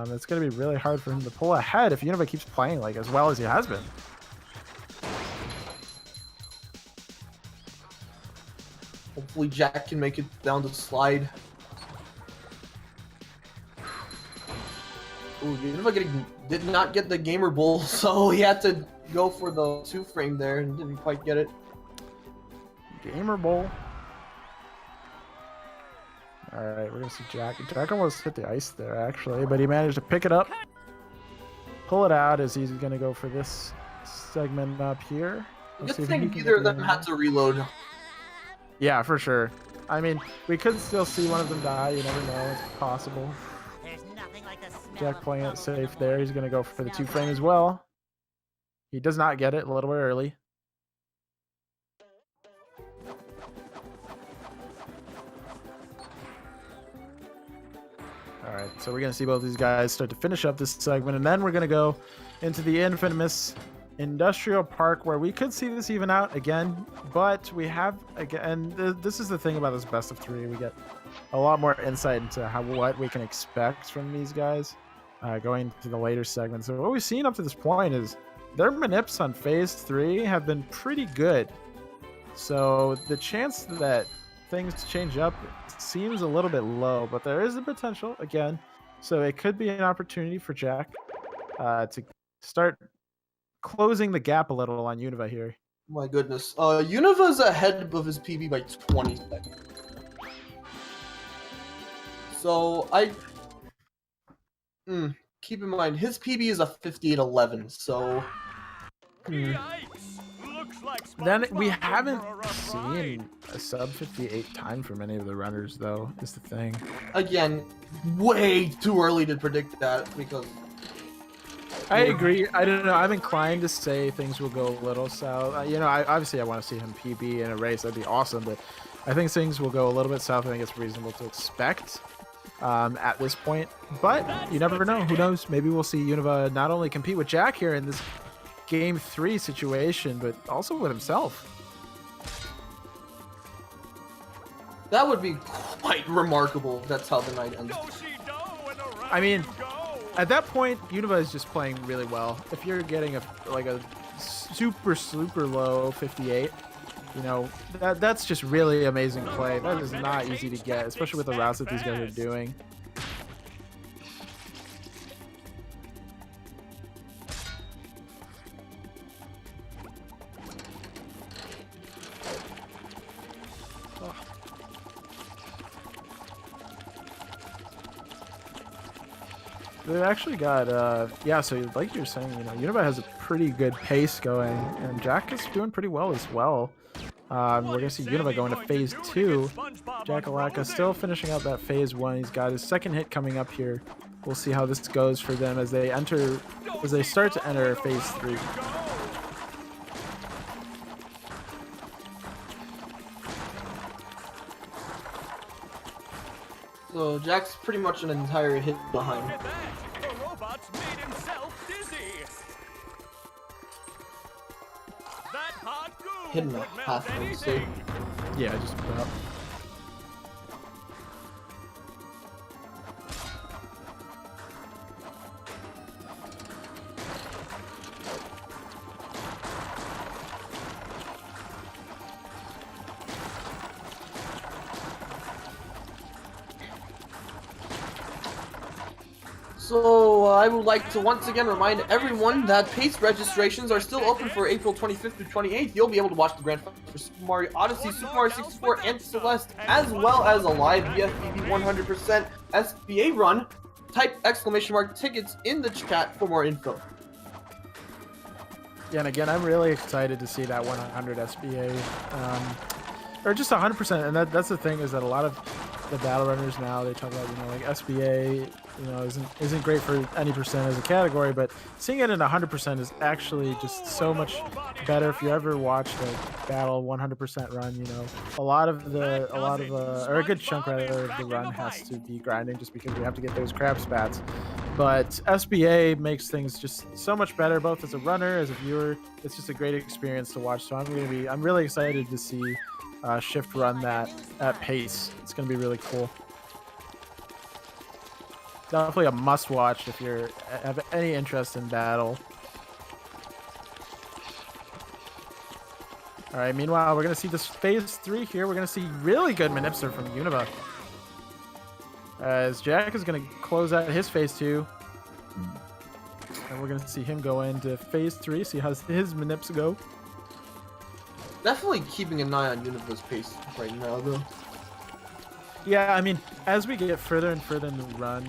it's going to be really hard for him to pull ahead if Univa keeps playing like as well as he has been. Hopefully Jack can make it down the slide. Ooh, Univa did not get the gamer bull, so he had to go for the 2 frame there and didn't quite get it. Gamer bowl. Alright, we're gonna see Jack. Jack almost hit the ice there actually, but he managed to pick it up, pull it out as he's gonna go for this segment up here. Good thing neither of them had to reload. Yeah, for sure. I mean, we could still see one of them die. You never know. It's possible. There's nothing like the smell Jack of playing it bubbles in safe the there. morning. He's gonna go for the 2 frame as well. He does not get it. A little bit early. Alright, so we're going to see both these guys start to finish up this segment, and then we're going to go into the infamous Industrial Park, where we could see this even out again, but we have, again, this is the thing about this best of 3, we get a lot more insight into what we can expect from these guys going to the later segments. So what we've seen up to this point is their manips on phase 3 have been pretty good, so the chance that things change up seems a little bit low, but there is a potential again, so it could be an opportunity for Jack to start closing the gap a little on Univa here. My goodness. Univa's ahead of his PB by 20 seconds. So keep in mind his PB is a 58.11, so Yikes! Looks like then we SpongeBob's haven't in for a rough seen a sub 58 time from any of the runners, though, is the thing. again, way too early to predict that because I agree. I don't know. I'm inclined to say things will go a little south. You know, obviously I want to see him PB in a race. That'd be awesome, but I think things will go a little bit south. I think it's reasonable to expect at this point, but you never know. Who knows? Maybe we'll see Univa not only compete with Jack here in this Game 3 situation, but also with himself. that would be quite remarkable if that's how the night ends. Do-si-do and a I mean, at that point, Univa is just playing really well. If you're getting a super low 58, you know, that's just really amazing play. That is not easy to get, especially with the routes that these guys are doing. They've actually got, yeah, so like you're saying, you know, Univa has a pretty good pace going, and Jack is doing pretty well as well. We're going to see Univa going to phase 2. Jackalacka still finishing out that phase 1. He's got his second hit coming up here. We'll see how this goes for them as they start to enter phase 3. So Jack's pretty much an entire hit behind. The robot's made himself dizzy. That hot goo Hitting would a melt half, I would say. anything. Yeah, just about. So I would like to once again remind everyone that pace registrations are still open for April 25th through 28th. You'll be able to watch the grand finals for Super Mario Odyssey, Super Mario 64, and Celeste, as well as a live BfBB 100% SBA run. Type ! Tickets in the chat for more info. Yeah, and again, I'm really excited to see that 100 SBA, or just 100%. And that's the thing, is that a lot of the battle runners now, they talk about, you know, like SBA, you know, isn't great for any percent as a category, but seeing it in 100% is actually just so much better. If you ever watched a battle 100% run, you know, or a good chunk rather of the run has to be grinding, just because we have to get those crab spats. But SBA makes things just so much better, both as a runner, as a viewer. It's just a great experience to watch. So I'm really excited to see Shift run that at pace. It's gonna be really cool. Definitely a must watch if you have any interest in battle. All right, meanwhile, we're gonna see this phase 3 here. We're gonna see really good Manipser from Univa, as Jack is gonna close out his phase 2, and we're gonna see him go into phase 3, see how his Manips go. Definitely keeping an eye on Univa's pace right now, though. Yeah, I mean, as we get further and further in the run,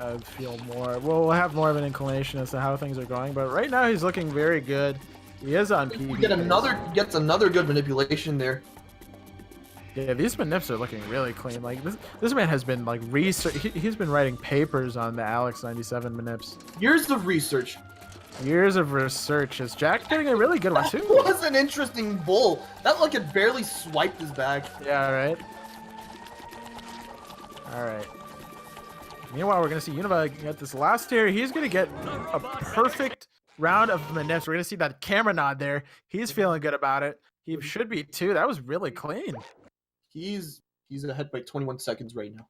I feel more. We'll have more of an inclination as to how things are going. But right now, he's looking very good. He is on PB. Gets another good manipulation there. Yeah, these Manips are looking really clean. Like this man has been like he's been writing papers on the Alex 97 Manips. Years of research. Years of research. Is Jack getting a really good one too? That was an interesting bull. That like it barely swiped his back. Yeah, right. All right. Meanwhile, we're gonna see Univa get this last tier. He's gonna get a perfect round of Manips. We're gonna see that camera nod there. He's feeling good about it. He should be too. That was really clean. He's ahead by 21 seconds right now.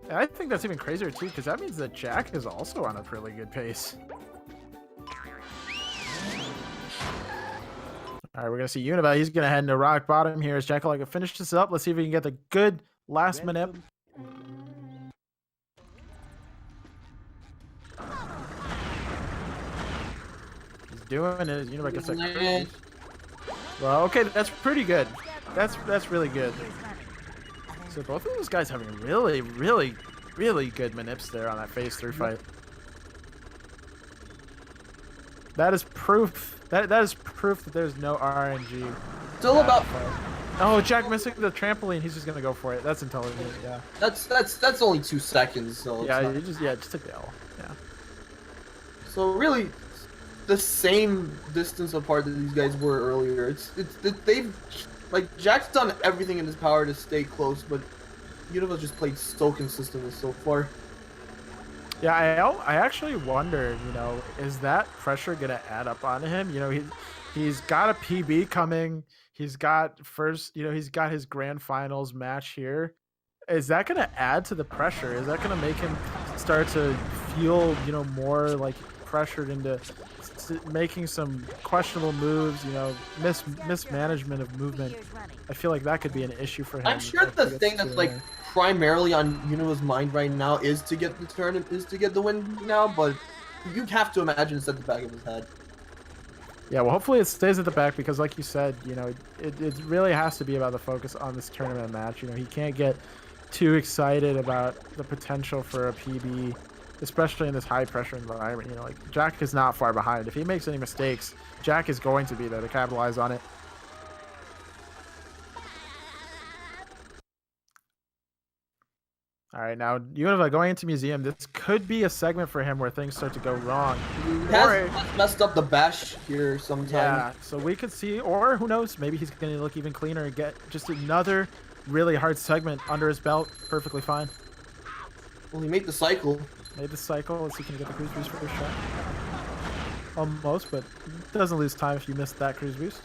And I think that's even crazier too, because that means that Jack is also on a really good pace. All right, we're gonna see Univa. He's gonna head into rock bottom here as Jackalacka finishes this up. Let's see if we can get the good last Manip. He's doing it. Univa gets that. Well, okay, that's pretty good. That's really good. So both of those guys having really good Manips there on that phase 3 fight. That is proof. That is proof that there's no RNG. Still about. Oh, Jack missing the trampoline. He's just gonna go for it. That's intelligent. Yeah. That's only 2 seconds. So Yeah, not... you just take the L. Yeah. So really, the same distance apart that these guys were earlier. They've like Jack's done everything in his power to stay close, but Univa just played so consistently so far. Yeah, I actually wonder, you know, is that pressure gonna add up on him? You know, he's got a PB coming. He's got he's got his grand finals match here. is that going to add to the pressure? Is that going to make him start to feel, you know, more like pressured into making some questionable moves, you know, mismanagement of movement? I feel like that could be an issue for him. I'm sure the thing that's like primarily on Univa's mind right now is to get the turn, is to get the win now, but you have to imagine it's at the back of his head. Yeah, well, hopefully it stays at the back because, like you said, you know, it really has to be about the focus on this tournament match. You know, he can't get too excited about the potential for a PB, especially in this high-pressure environment. You know, like, Jack is not far behind. If he makes any mistakes, Jack is going to be there to capitalize on it. All right, now, Univa going into museum. This could be a segment for him where things start to go wrong. He has messed up the bash here sometime. Yeah, so we could see, or who knows, maybe he's going to look even cleaner and get just another really hard segment under his belt. Perfectly fine. Well, he made the cycle. Made the cycle. Let's see, can he get the cruise boost for this shot? Almost, but doesn't lose time if you missed that cruise boost.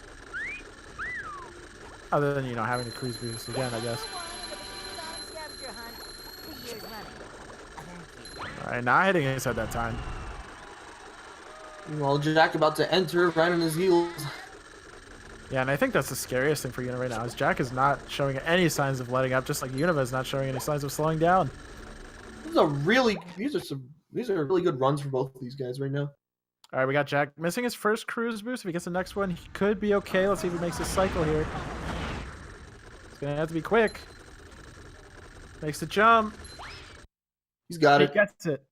Other than, you know, having the cruise boost again, I guess. Alright, not hitting his head that time. Meanwhile, Jack about to enter right on his heels. Yeah, and I think that's the scariest thing for Univa right now, is Jack is not showing any signs of letting up, just like Univa is not showing any signs of slowing down. These are really good runs for both of these guys right now. Alright, we got Jack missing his first cruise boost. If he gets the next one, he could be okay. Let's see if he makes his cycle here. It's gonna have to be quick. Makes the jump. He's got it. He gets it.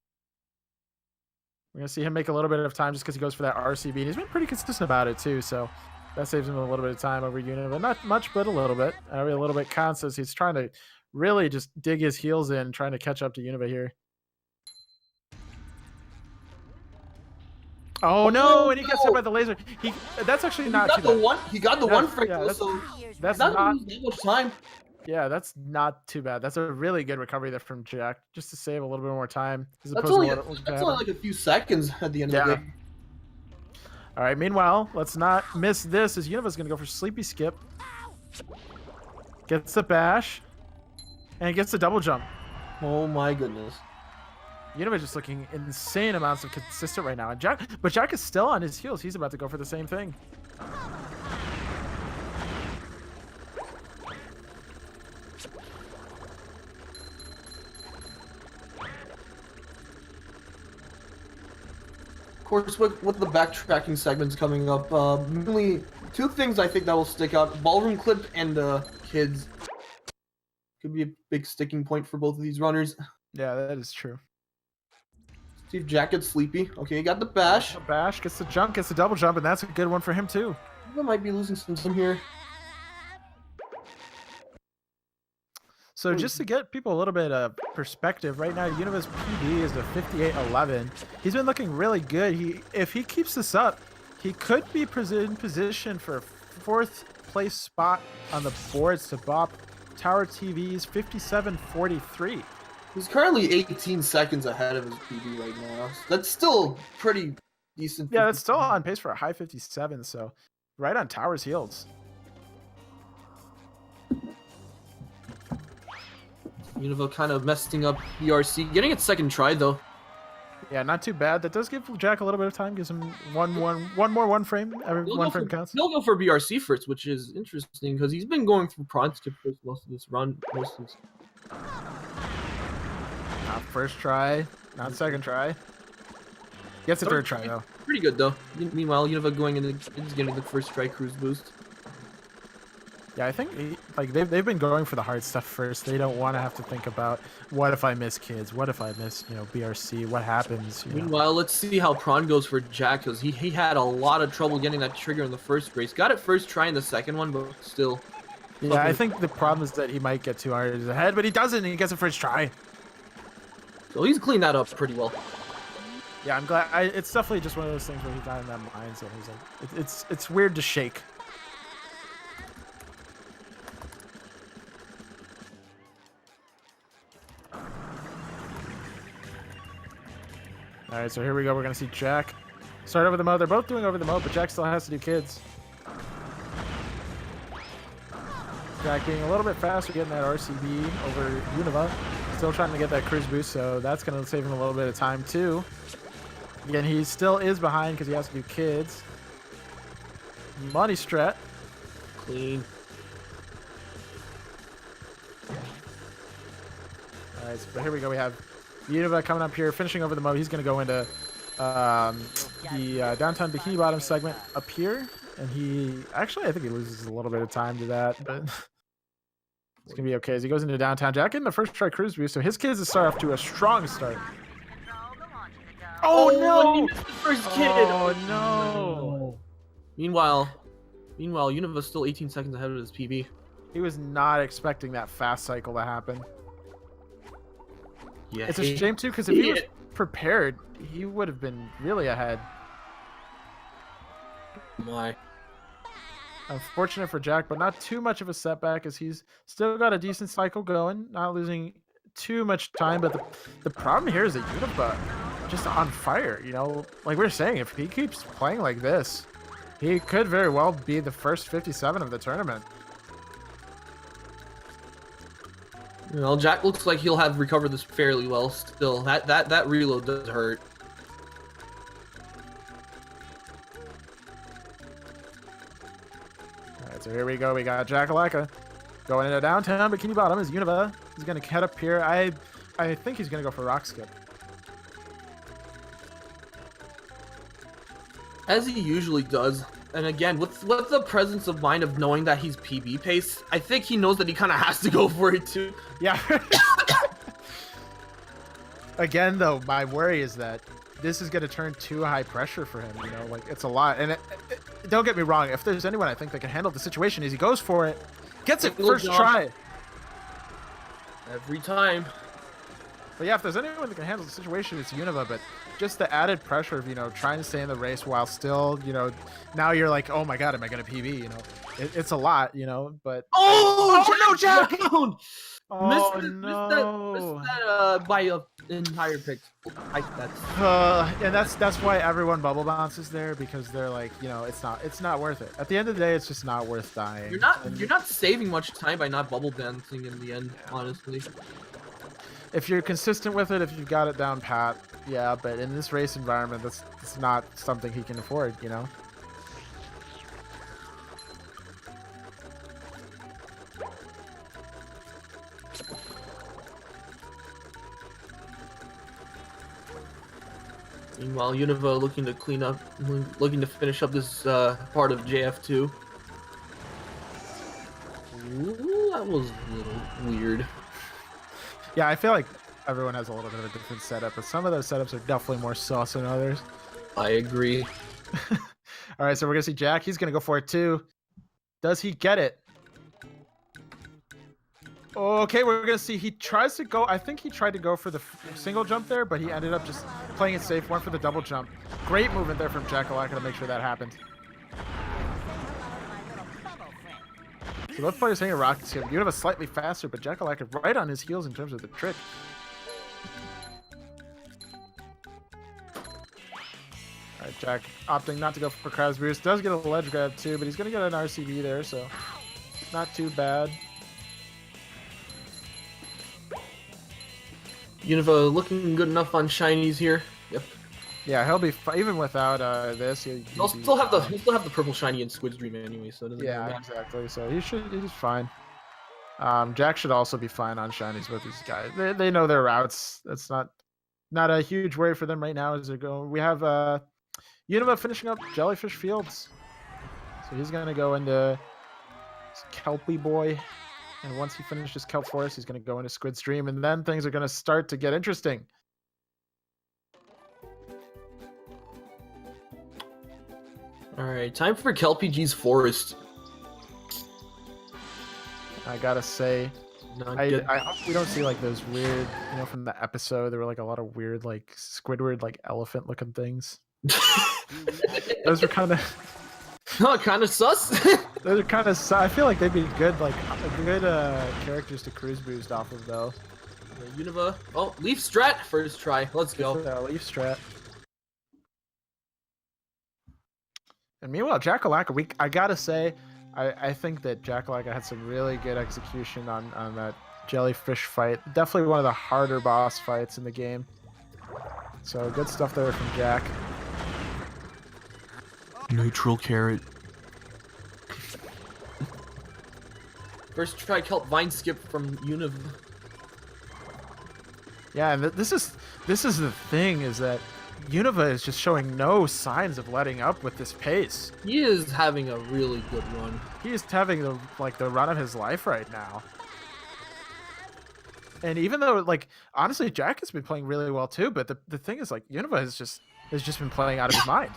We're going to see him make a little bit of time just because he goes for that RCB. And he's been pretty consistent about it, too. So that saves him a little bit of time over Univa. Not much, but a little bit. A little bit constant. He's trying to really just dig his heels in, trying to catch up to Univa here. Oh, no. And he gets hit by the laser. That's actually not too bad. He got the one frame, so that's not that much time. Yeah, that's not too bad. That's a really good recovery there from Jack, just to save a little bit more time. That's only like a few seconds at the end of the game. All right, meanwhile, let's not miss this, as Univa's going to go for Sleepy Skip. Gets the bash, and he gets the double jump. Oh my goodness. Univa just looking insane amounts of consistent right now. And Jack is still on his heels. He's about to go for the same thing. Of course, with the backtracking segments coming up, mainly two things I think that will stick out: ballroom clip and kids. Could be a big sticking point for both of these runners. Yeah, that is true. See if Jack gets sleepy. Okay, he got the bash. The bash gets the jump, gets the double jump, and that's a good one for him too. I might be losing some time here. So just to get people a little bit of perspective, right now Univa's PB is a 58.11. He's been looking really good. If he keeps this up, he could be in position for a 4th place spot on the boards to bop Tower TV's 57.43. He's currently 18 seconds ahead of his PB right now. That's still pretty decent. Yeah, that's still on pace for a high 57, so right on Tower's heels. Univa kind of messing up BRC, getting its second try though. Yeah, not too bad. That does give Jack a little bit of time. Gives him one more one frame. One frame counts. He'll go for BRC first, which is interesting because he's been going through Prawn's tip first most of this run. Not first try, not second try. Gets a third try though. Pretty good though. Meanwhile, Univa going in is getting the first try cruise boost. Yeah, I think they've been going for the hard stuff first. They don't want to have to think about what if I miss kids, what if I miss BRC, what happens. Meanwhile, let's see how Prawn goes for Jack because he had a lot of trouble getting that trigger in the first race. Got it first try in the second one, but still. Yeah, I think the problem is that he might get too hard ahead, but he doesn't. And he gets it first try. So he's cleaned that up pretty well. Yeah, I'm glad. It's definitely just one of those things where he got in that mindset. He's like, it's weird to shake. All right, so here we go. We're gonna see Jack start over the mode. They're both doing over the mode, but Jack still has to do kids. Jack being a little bit faster, getting that RCB over Univa. Still trying to get that cruise boost, so that's going to save him a little bit of time too. Again, he still is behind because he has to do kids. Money strat. Clean. All right, so here we go. We have Univa coming up here, finishing over the moat. He's going to go into the downtown Bikini Bottom segment up here. And he, actually, I think he loses a little bit of time to that, but it's going to be okay as he goes into downtown. Jack getting the first try cruise boost, so his kids to start off to a strong start. Oh, no! He missed the first kid! Oh, no! Meanwhile, Univa's still 18 seconds ahead of his PB. He was not expecting that fast cycle to happen. Yeah, It's a shame, too, because if he was prepared, he would have been really ahead. My. Unfortunate for Jack, but not too much of a setback as he's still got a decent cycle going, not losing too much time. But the problem here is that Univa just on fire, you know, like we were saying, if he keeps playing like this, he could very well be the first 57 of the tournament. Well, Jack looks like he'll have recovered this fairly well still. That reload does hurt. So here we go. We got Jackalacka going into downtown Bikini Bottom is Univa. He's going to head up here. I think he's going to go for rock skip. As he usually does. And again, with the presence of mind of knowing that he's PB pace, I think he knows that he kind of has to go for it too. Yeah. Again, though, my worry is that this is going to turn too high pressure for him. You know, like it's a lot. And don't get me wrong. If there's anyone I think that can handle the situation, is he goes for it, gets it first try. Every time. But yeah, if there's anyone that can handle the situation, it's Univa. But just the added pressure of, you know, trying to stay in the race while still, you know, now you're like, oh my God, am I going to PB? You know, it's a lot, you know, but. Oh no, Jack! Oh, missed no. that by an entire pick. And that's why everyone bubble bounces there, because they're like, you know, it's not worth it. At the end of the day, it's just not worth dying. You're not saving much time by not bubble dancing in the end, honestly. If you're consistent with it, if you've got it down pat, yeah, but in this race environment, that's not something he can afford, you know? Meanwhile, Univa looking to finish up this part of JF2. Ooh, that was a little weird. Yeah, I feel like everyone has a little bit of a different setup, but some of those setups are definitely more sauce than others. I agree. All right, so we're going to see Jack. He's going to go for it too. Does he get it? Okay, we're going to see. He tries to go. I think he tried to go for the single jump there, but he ended up just playing it safe. Went for the double jump. Great movement there from Jackalacka to make sure that happened. So both players hitting a rocket skip. Univa slightly faster, but Jackalacka right on his heels in terms of the trick. Alright, Jack opting not to go for Crab's Boost. Does get a ledge grab too, but he's going to get an RCB there, so not too bad. Univa looking good enough on shinies here. Yep. Yeah, he'll be even without this. He'll still have the purple shiny in Squid's Dream anyway, so it doesn't matter. Exactly. So he's fine. Jack should also be fine on shinies with these guys. They know their routes. That's not a huge worry for them right now as they go. We have Univa finishing up Jellyfish Fields, so he's gonna go into Kelpie Boy, and once he finishes Kelp Forest, he's gonna go into Squid Stream, and then things are gonna start to get interesting. Alright, time for Kelpie's Forest. I gotta say, I hope we don't see like those weird, you know, from the episode, there were like a lot of weird, like Squidward, like elephant looking things. Those were kind of kind of sus. Those are kind of I feel like they'd be good, like good characters to cruise boost off of though. Univa. Oh, Leaf Strat first try. Let's go. Leaf Strat. And meanwhile, Jackalacka, I gotta say, I think that Jackalacka had some really good execution on that jellyfish fight. Definitely one of the harder boss fights in the game. So good stuff there from Jack. Neutral carrot. First try kelp vine skip from Univa. Yeah, and this is the thing, is that Univa is just showing no signs of letting up with this pace. He is having a really good run. He is having the run of his life right now. And even though, like, honestly, Jack has been playing really well too, but the thing is, like, Univa has just been playing out of his mind.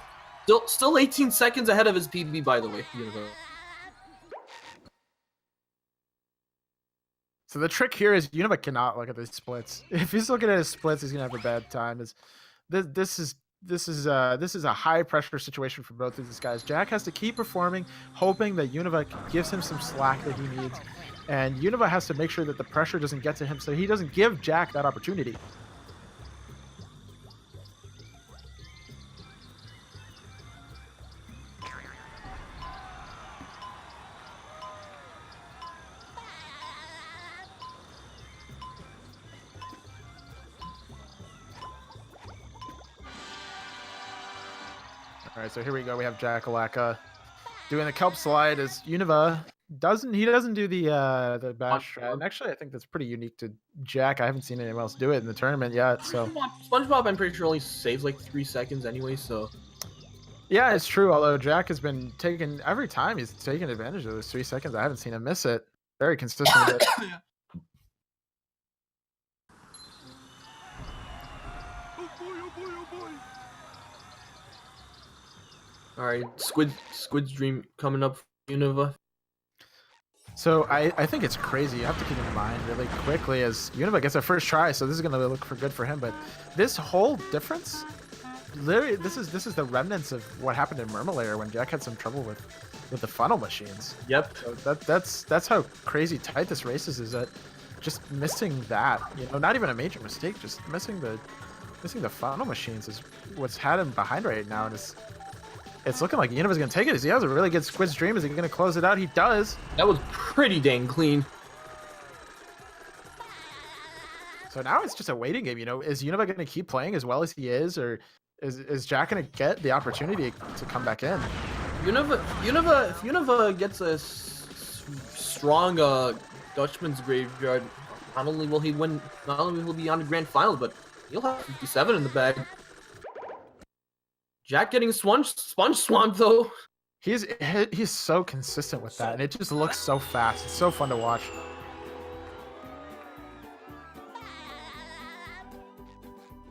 Still 18 seconds ahead of his PB, by the way. Univa. So the trick here is Univa cannot look at these splits. If he's looking at his splits, he's gonna have a bad time. This is a high pressure situation for both of these guys. Jack has to keep performing, hoping that Univa gives him some slack that he needs, and Univa has to make sure that the pressure doesn't get to him, so he doesn't give Jack that opportunity. All right, so here we go. We have Jackalacka doing the kelp slide as Univa doesn't do the bash. And actually, I think that's pretty unique to Jack. I haven't seen anyone else do it in the tournament yet. So SpongeBob, I'm pretty sure only saves like 3 seconds anyway. So yeah, it's true. Although Jack has been taking every time he's taken advantage of those 3 seconds. I haven't seen him miss it. Very consistent with it. all right, Squid's Dream coming up for Univa. So I think it's crazy. You have to keep in mind really quickly as Univa gets a first try, so this is going to look for good for him. But this whole difference, literally, this is the remnants of what happened in Murmulayer when Jack had some trouble with the funnel machines. Yep. So that's how crazy tight this race is that just missing that, not even a major mistake, just missing the funnel machines is what's had him behind right now, and it's looking like Univa's going to take it. He has a really good Squid's Dream. Is he going to close it out? He does. That was pretty dang clean. So now it's just a waiting game. Is Univa going to keep playing as well as he is, or is Jack going to get the opportunity to come back in? If Univa gets a strong Dutchman's Graveyard, not only will he be on the grand final, but he'll have 57 in the bag. Jack getting sponge swamped though. He's so consistent with that, and it just looks so fast. It's so fun to watch.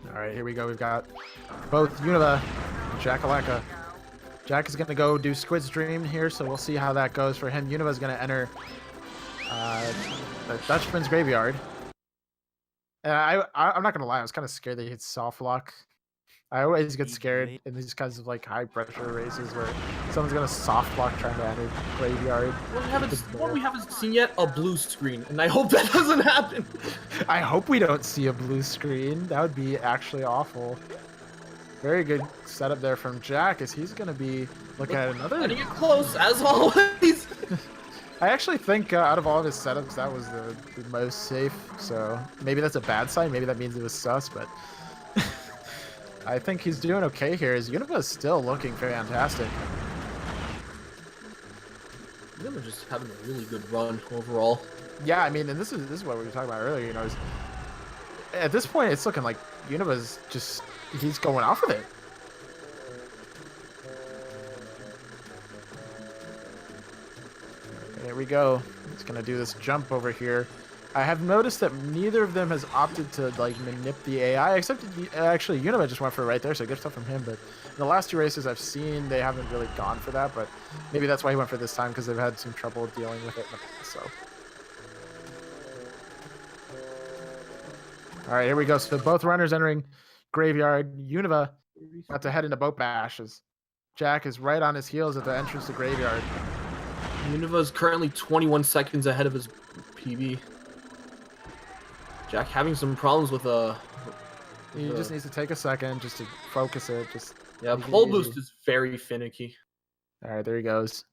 All right, here we go. We've got both Univa and Jackalacka. Jack is going to go do Squid's Dream here, so we'll see how that goes for him. Univa is going to enter the Dutchman's Graveyard. And I'm not going to lie, I was kind of scared that he hit soft lock. I always get scared in these kinds of like high pressure races where someone's gonna soft block trying to enter Graveyard. What we haven't seen yet, a blue screen, and I hope that doesn't happen. I hope we don't see a blue screen. That would be actually awful. Very good setup there from Jack, as he's gonna be looking at another. Getting it close as always. I actually think out of all of his setups, that was the most safe. So maybe that's a bad sign. Maybe that means it was sus, but. I think he's doing okay here. His Univa is still looking fantastic. Univa just having a really good run overall. Yeah, I mean, and this is what we were talking about earlier. At this point, it's looking like Univa's he's going off with it. Here we go. He's gonna do this jump over here. I have noticed that neither of them has opted to like manip the AI, except actually Univa just went for it right there, so good stuff from him. But in the last 2 races I've seen, they haven't really gone for that, but maybe that's why he went for this time, because they've had some trouble dealing with it in the past. So, all right, here we go. So both runners entering Graveyard. Univa about to head into Boat Bashes. Jack is right on his heels at the entrance to Graveyard. Univa is currently 21 seconds ahead of his PB. Jack having some problems with He just needs to take a second just to focus it. Yeah, pole boost is very finicky. All right, there he goes.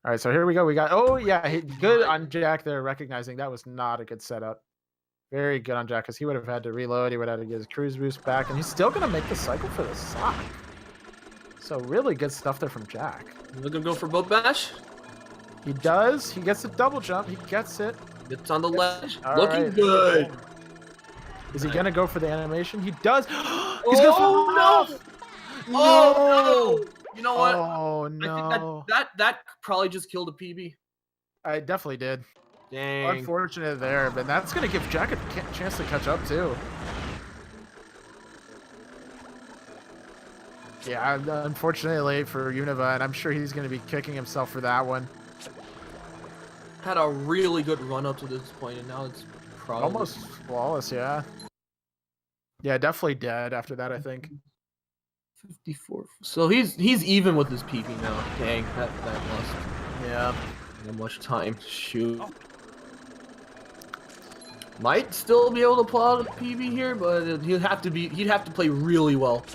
All right, so here we go. We got, oh yeah, good on Jack there, recognizing that was not a good setup. Very good on Jack, because he would have had to reload. He would have had to get his cruise boost back, and he's still going to make the cycle for the sock. So really good stuff there from Jack. Looking to go for boat bash. He does. He gets a double jump. He gets it. Gets on the ledge. All Looking right. good. Is he going to go for the animation? He does. He's Oh, going to fall no. off. Oh no! You know what? Oh I think no. that probably just killed a PB. I definitely did. Dang. Unfortunate there, but that's going to give Jack a chance to catch up too. Yeah, unfortunately for Univa, and I'm sure he's going to be kicking himself for that one. Had a really good run up to this point, and now it's probably Almost flawless, yeah. Yeah, definitely dead after that, I think. 54. So he's even with his PB now. Dang, that lost Yeah. not much time. Shoot. Might still be able to pull out a PB here, but he'd have to play really well.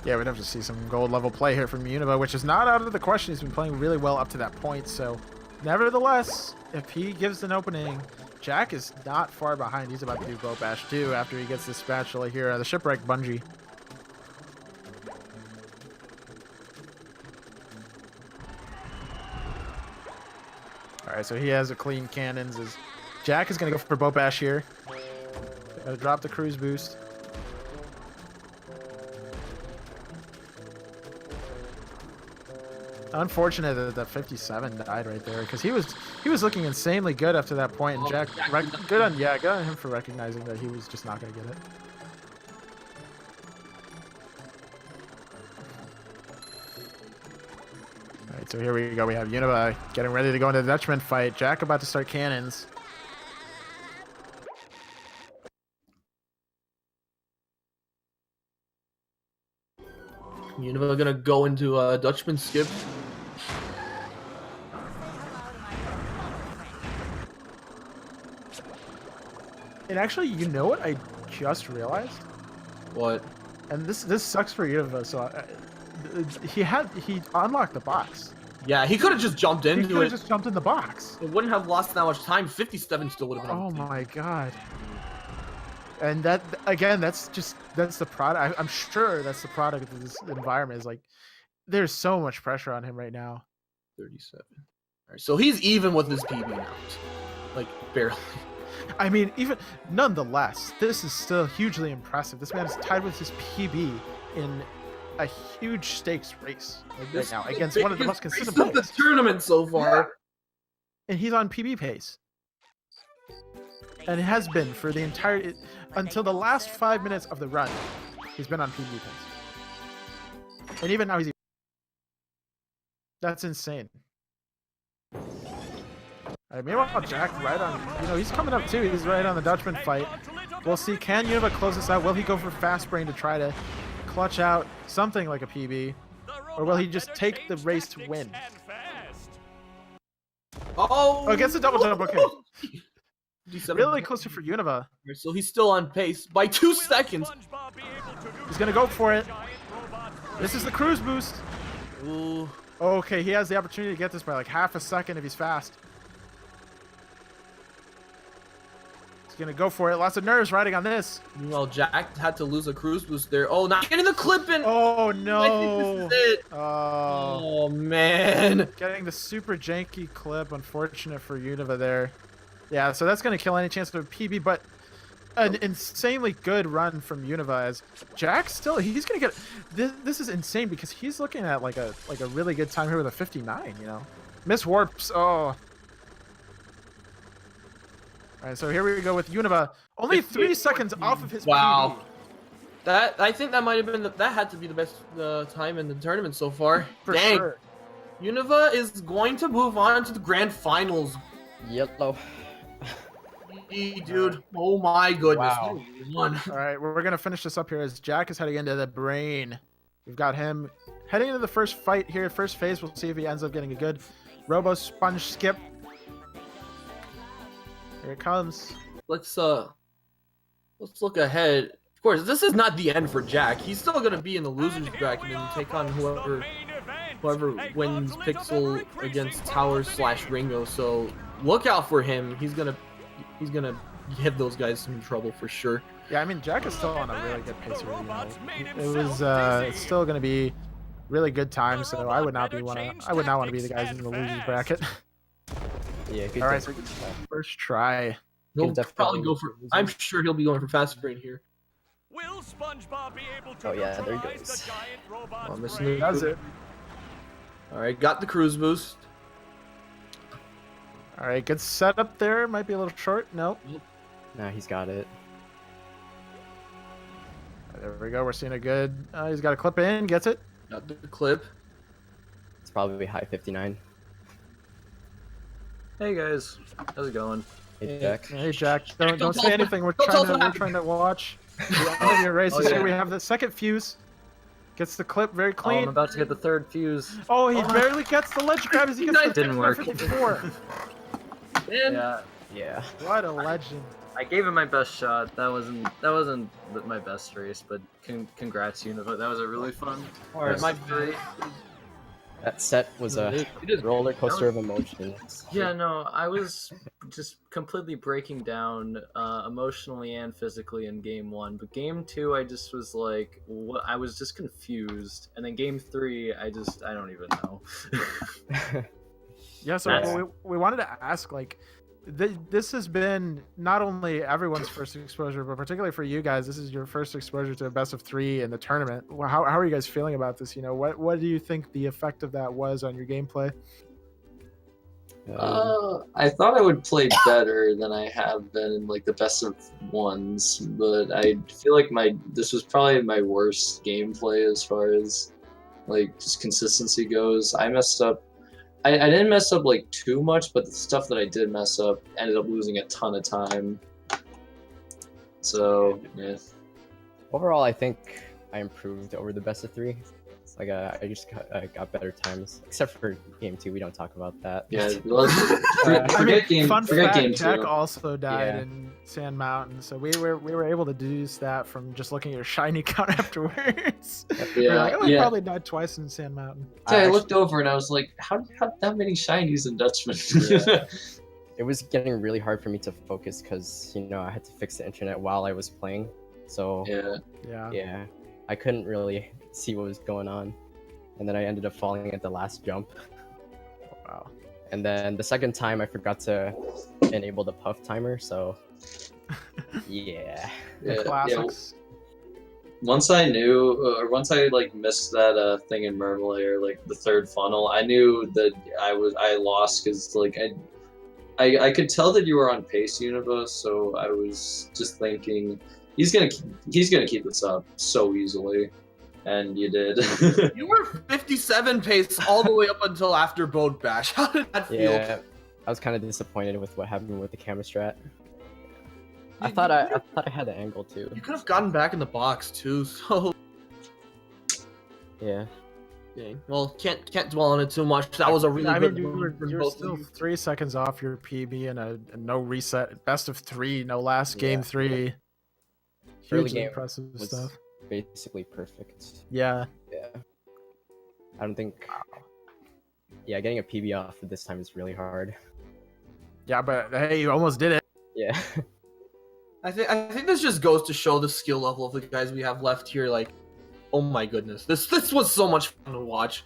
Yeah, we'd have to see some gold level play here from Univa, which is not out of the question. He's been playing really well up to that point, so nevertheless, if he gives an opening, Jack is not far behind. He's about to do boat bash too after he gets this spatula here, the shipwreck bungee. Alright, so he has a clean cannons. Jack is going to go for boat bash here. Gotta drop the cruise boost. Unfortunate that the 57 died right there, because he was looking insanely good after that point, and Jack good on him for recognizing that he was just not going to get it. All right, so here we go. We have Univa getting ready to go into the Dutchman fight. Jack about to start cannons. Univa gonna go into a Dutchman skip. And actually, you know what I just realized? What? And this sucks for Univa. So he unlocked the box. Yeah, he could have just jumped He into could it. have just jumped in the box. It wouldn't have lost that much time. 57 still would have been. Oh my god. And that again, that's the product. I'm sure that's the product of this environment. Is like, there's so much pressure on him right now. 37. All right, so he's even with his PB now, like barely. I mean, even nonetheless, this is still hugely impressive. This man is tied with his PB in a huge stakes race right now against one of the most consistent of the players. tournament so far. And he's on PB pace. And it has been for the entire until the last 5 minutes of the run. He's been on PB pace. And even now he's that's insane. All right, meanwhile, Jack right on, he's coming up too. He's right on the Dutchman fight. We'll see, can Univa close this out? Will he go for fast brain to try to clutch out something like a PB? Or will he just take the race to win? Oh, gets a double jump, okay. 57. Really closer for Univa. So he's still on pace by 2 seconds. He's gonna go for it. This is the cruise boost. Ooh. Okay, he has the opportunity to get this by like half a second if he's fast. He's gonna go for it. Lots of nerves riding on this. Meanwhile, Jack had to lose a cruise boost there. Oh, not getting the clip in. Oh I think no. this is it. Oh, Oh man. getting the super janky clip. Unfortunate for Univa there. Yeah, so that's gonna kill any chance of a PB, but an insanely good run from Univa as Jack still he's gonna get this is insane because he's looking at like a really good time here with a 59, Miss warps. Oh. All right, so here we go with Univa. Only 3 seconds off of his Wow. PB. I think that might have been that had to be the best time in the tournament so far. For Dang. sure. Univa is going to move on to the grand finals. Yellow. Dude, oh my goodness. Wow. He won. All right, we're gonna finish this up here as Jack is heading into the brain. We've got him heading into the first fight here, first phase. We'll see if he ends up getting a good Robo Sponge skip. Here it comes. Let's look ahead. Of course, this is not the end for Jack. He's still gonna be in the losers bracket and take on whoever whoever wins Pixel against Tower / Ringo. So look out for him. He's gonna give those guys some trouble for sure. Yeah, I mean, Jack is still on a really good pace right now. It's still going to be really good time, so I would not want to be the guys in the losers bracket. Yeah, All right, so first try. He'll definitely probably go for. I'm sure he'll be going for fast brain here. Will SpongeBob be able to Oh, yeah, there he neutralize goes. the giant robot's Oh, missing brain? the Does it? All right, got the cruise boost. All right, good setup there. Might be a little short. No. Nah, he's got it. There we go. We're seeing a good. He's got a clip in. Gets it. Got the clip. It's probably high 59. Hey guys, how's it going? Hey, Jack. Hey, Jack. Don't Don't say tell us anything. We're what- don't tell us trying to what we're happened. trying to watch the end of your races Oh, yeah. here. We have the second fuse. Gets the clip very Oh, I'm clean. about to get the third fuse. Oh, he barely gets the ledge grab as he gets the Didn't work. 54. And Yeah, Yeah. What a legend. I gave it my best shot. That wasn't my best race, but congrats, Univa. That was a really fun. all right, my That set was a It is- roller coaster of emotions. Yeah, no, I was just completely breaking down emotionally and physically in game 1, but game 2 I just was like, what? I was just confused, and then game 3 I don't even know. Yeah, so That's- we wanted to ask, like, this has been not only everyone's first exposure, but particularly for you guys, this is your first exposure to a best of 3 in the tournament. How are you guys feeling about this? You know, what do you think the effect of that was on your gameplay? I thought I would play better than I have been in like the best of ones, but I feel like this was probably my worst gameplay as far as like just consistency goes. I messed up. I didn't mess up like too much, but the stuff that I did mess up ended up losing a ton of time. So yeah. Overall, I think I improved over the best of 3. Like I just got better times, except for game 2. We don't talk about that. Yeah, forget game. Fun Forget fact, game Jack 2. also died Yeah. in Sand Mountain, so we were able to deduce that from just looking at your shiny count afterwards. We were like, oh, he probably died twice in Sand Mountain. Yeah, I looked over and I was like, how do you have that many shinies in Dutchman? Yeah. It was getting really hard for me to focus because I had to fix the internet while I was playing. So Yeah. yeah, I couldn't really see what was going on, and then I ended up falling at the last jump. Wow. And then the second time I forgot to enable the puff timer, so yeah. The Yeah, classics. Once I knew, or once I like missed that thing in Mermalair, like the third funnel, I knew that I lost because like I could tell that you were on pace, Univa. So I was just thinking he's gonna keep this up so easily, and you did. You were 57 pace all the way up until after Boat Bash. How did that feel? Yeah, I was kind of disappointed with what happened with the camera strat. I thought I had the angle too. You could have gotten back in the box too. So Yeah. dang. Well, can't dwell on it too much. That was a really I good mean, run from you're both still of you. 3 seconds off your PB and a no reset. Best of 3, no last game 3. Early Hugely game impressive was stuff. basically perfect. Yeah. Yeah. I don't think. Yeah, getting a PB off at this time is really hard. Yeah, but hey, you almost did it. Yeah. I think this just goes to show the skill level of the guys we have left here. Like, oh my goodness, this was so much fun to watch.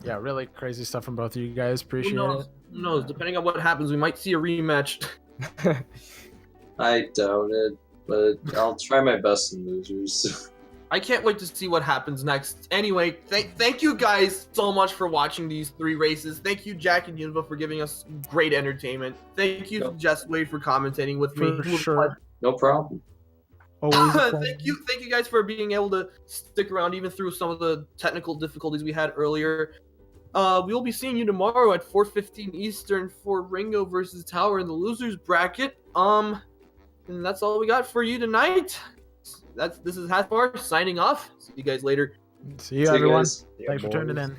Yeah, really crazy stuff from both of you guys. Appreciate it. Who knows? Depending on what happens, we might see a rematch. I doubt it, but I'll try my best in losers. I can't wait to see what happens next. Anyway, thank you guys so much for watching these 3 races. Thank you, Jack and Univa, for giving us great entertainment. Thank you, Yep. Jess Wade, for commentating with me. For sure. No problem. Always a pleasure. Thank you guys for being able to stick around even through some of the technical difficulties we had earlier. We will be seeing you tomorrow at 4:15 Eastern for Ringo versus Tower in the losers bracket. And that's all we got for you tonight. This is Hathbar signing off. See you guys later. See you, See you everyone. guys. Thanks for tuning in.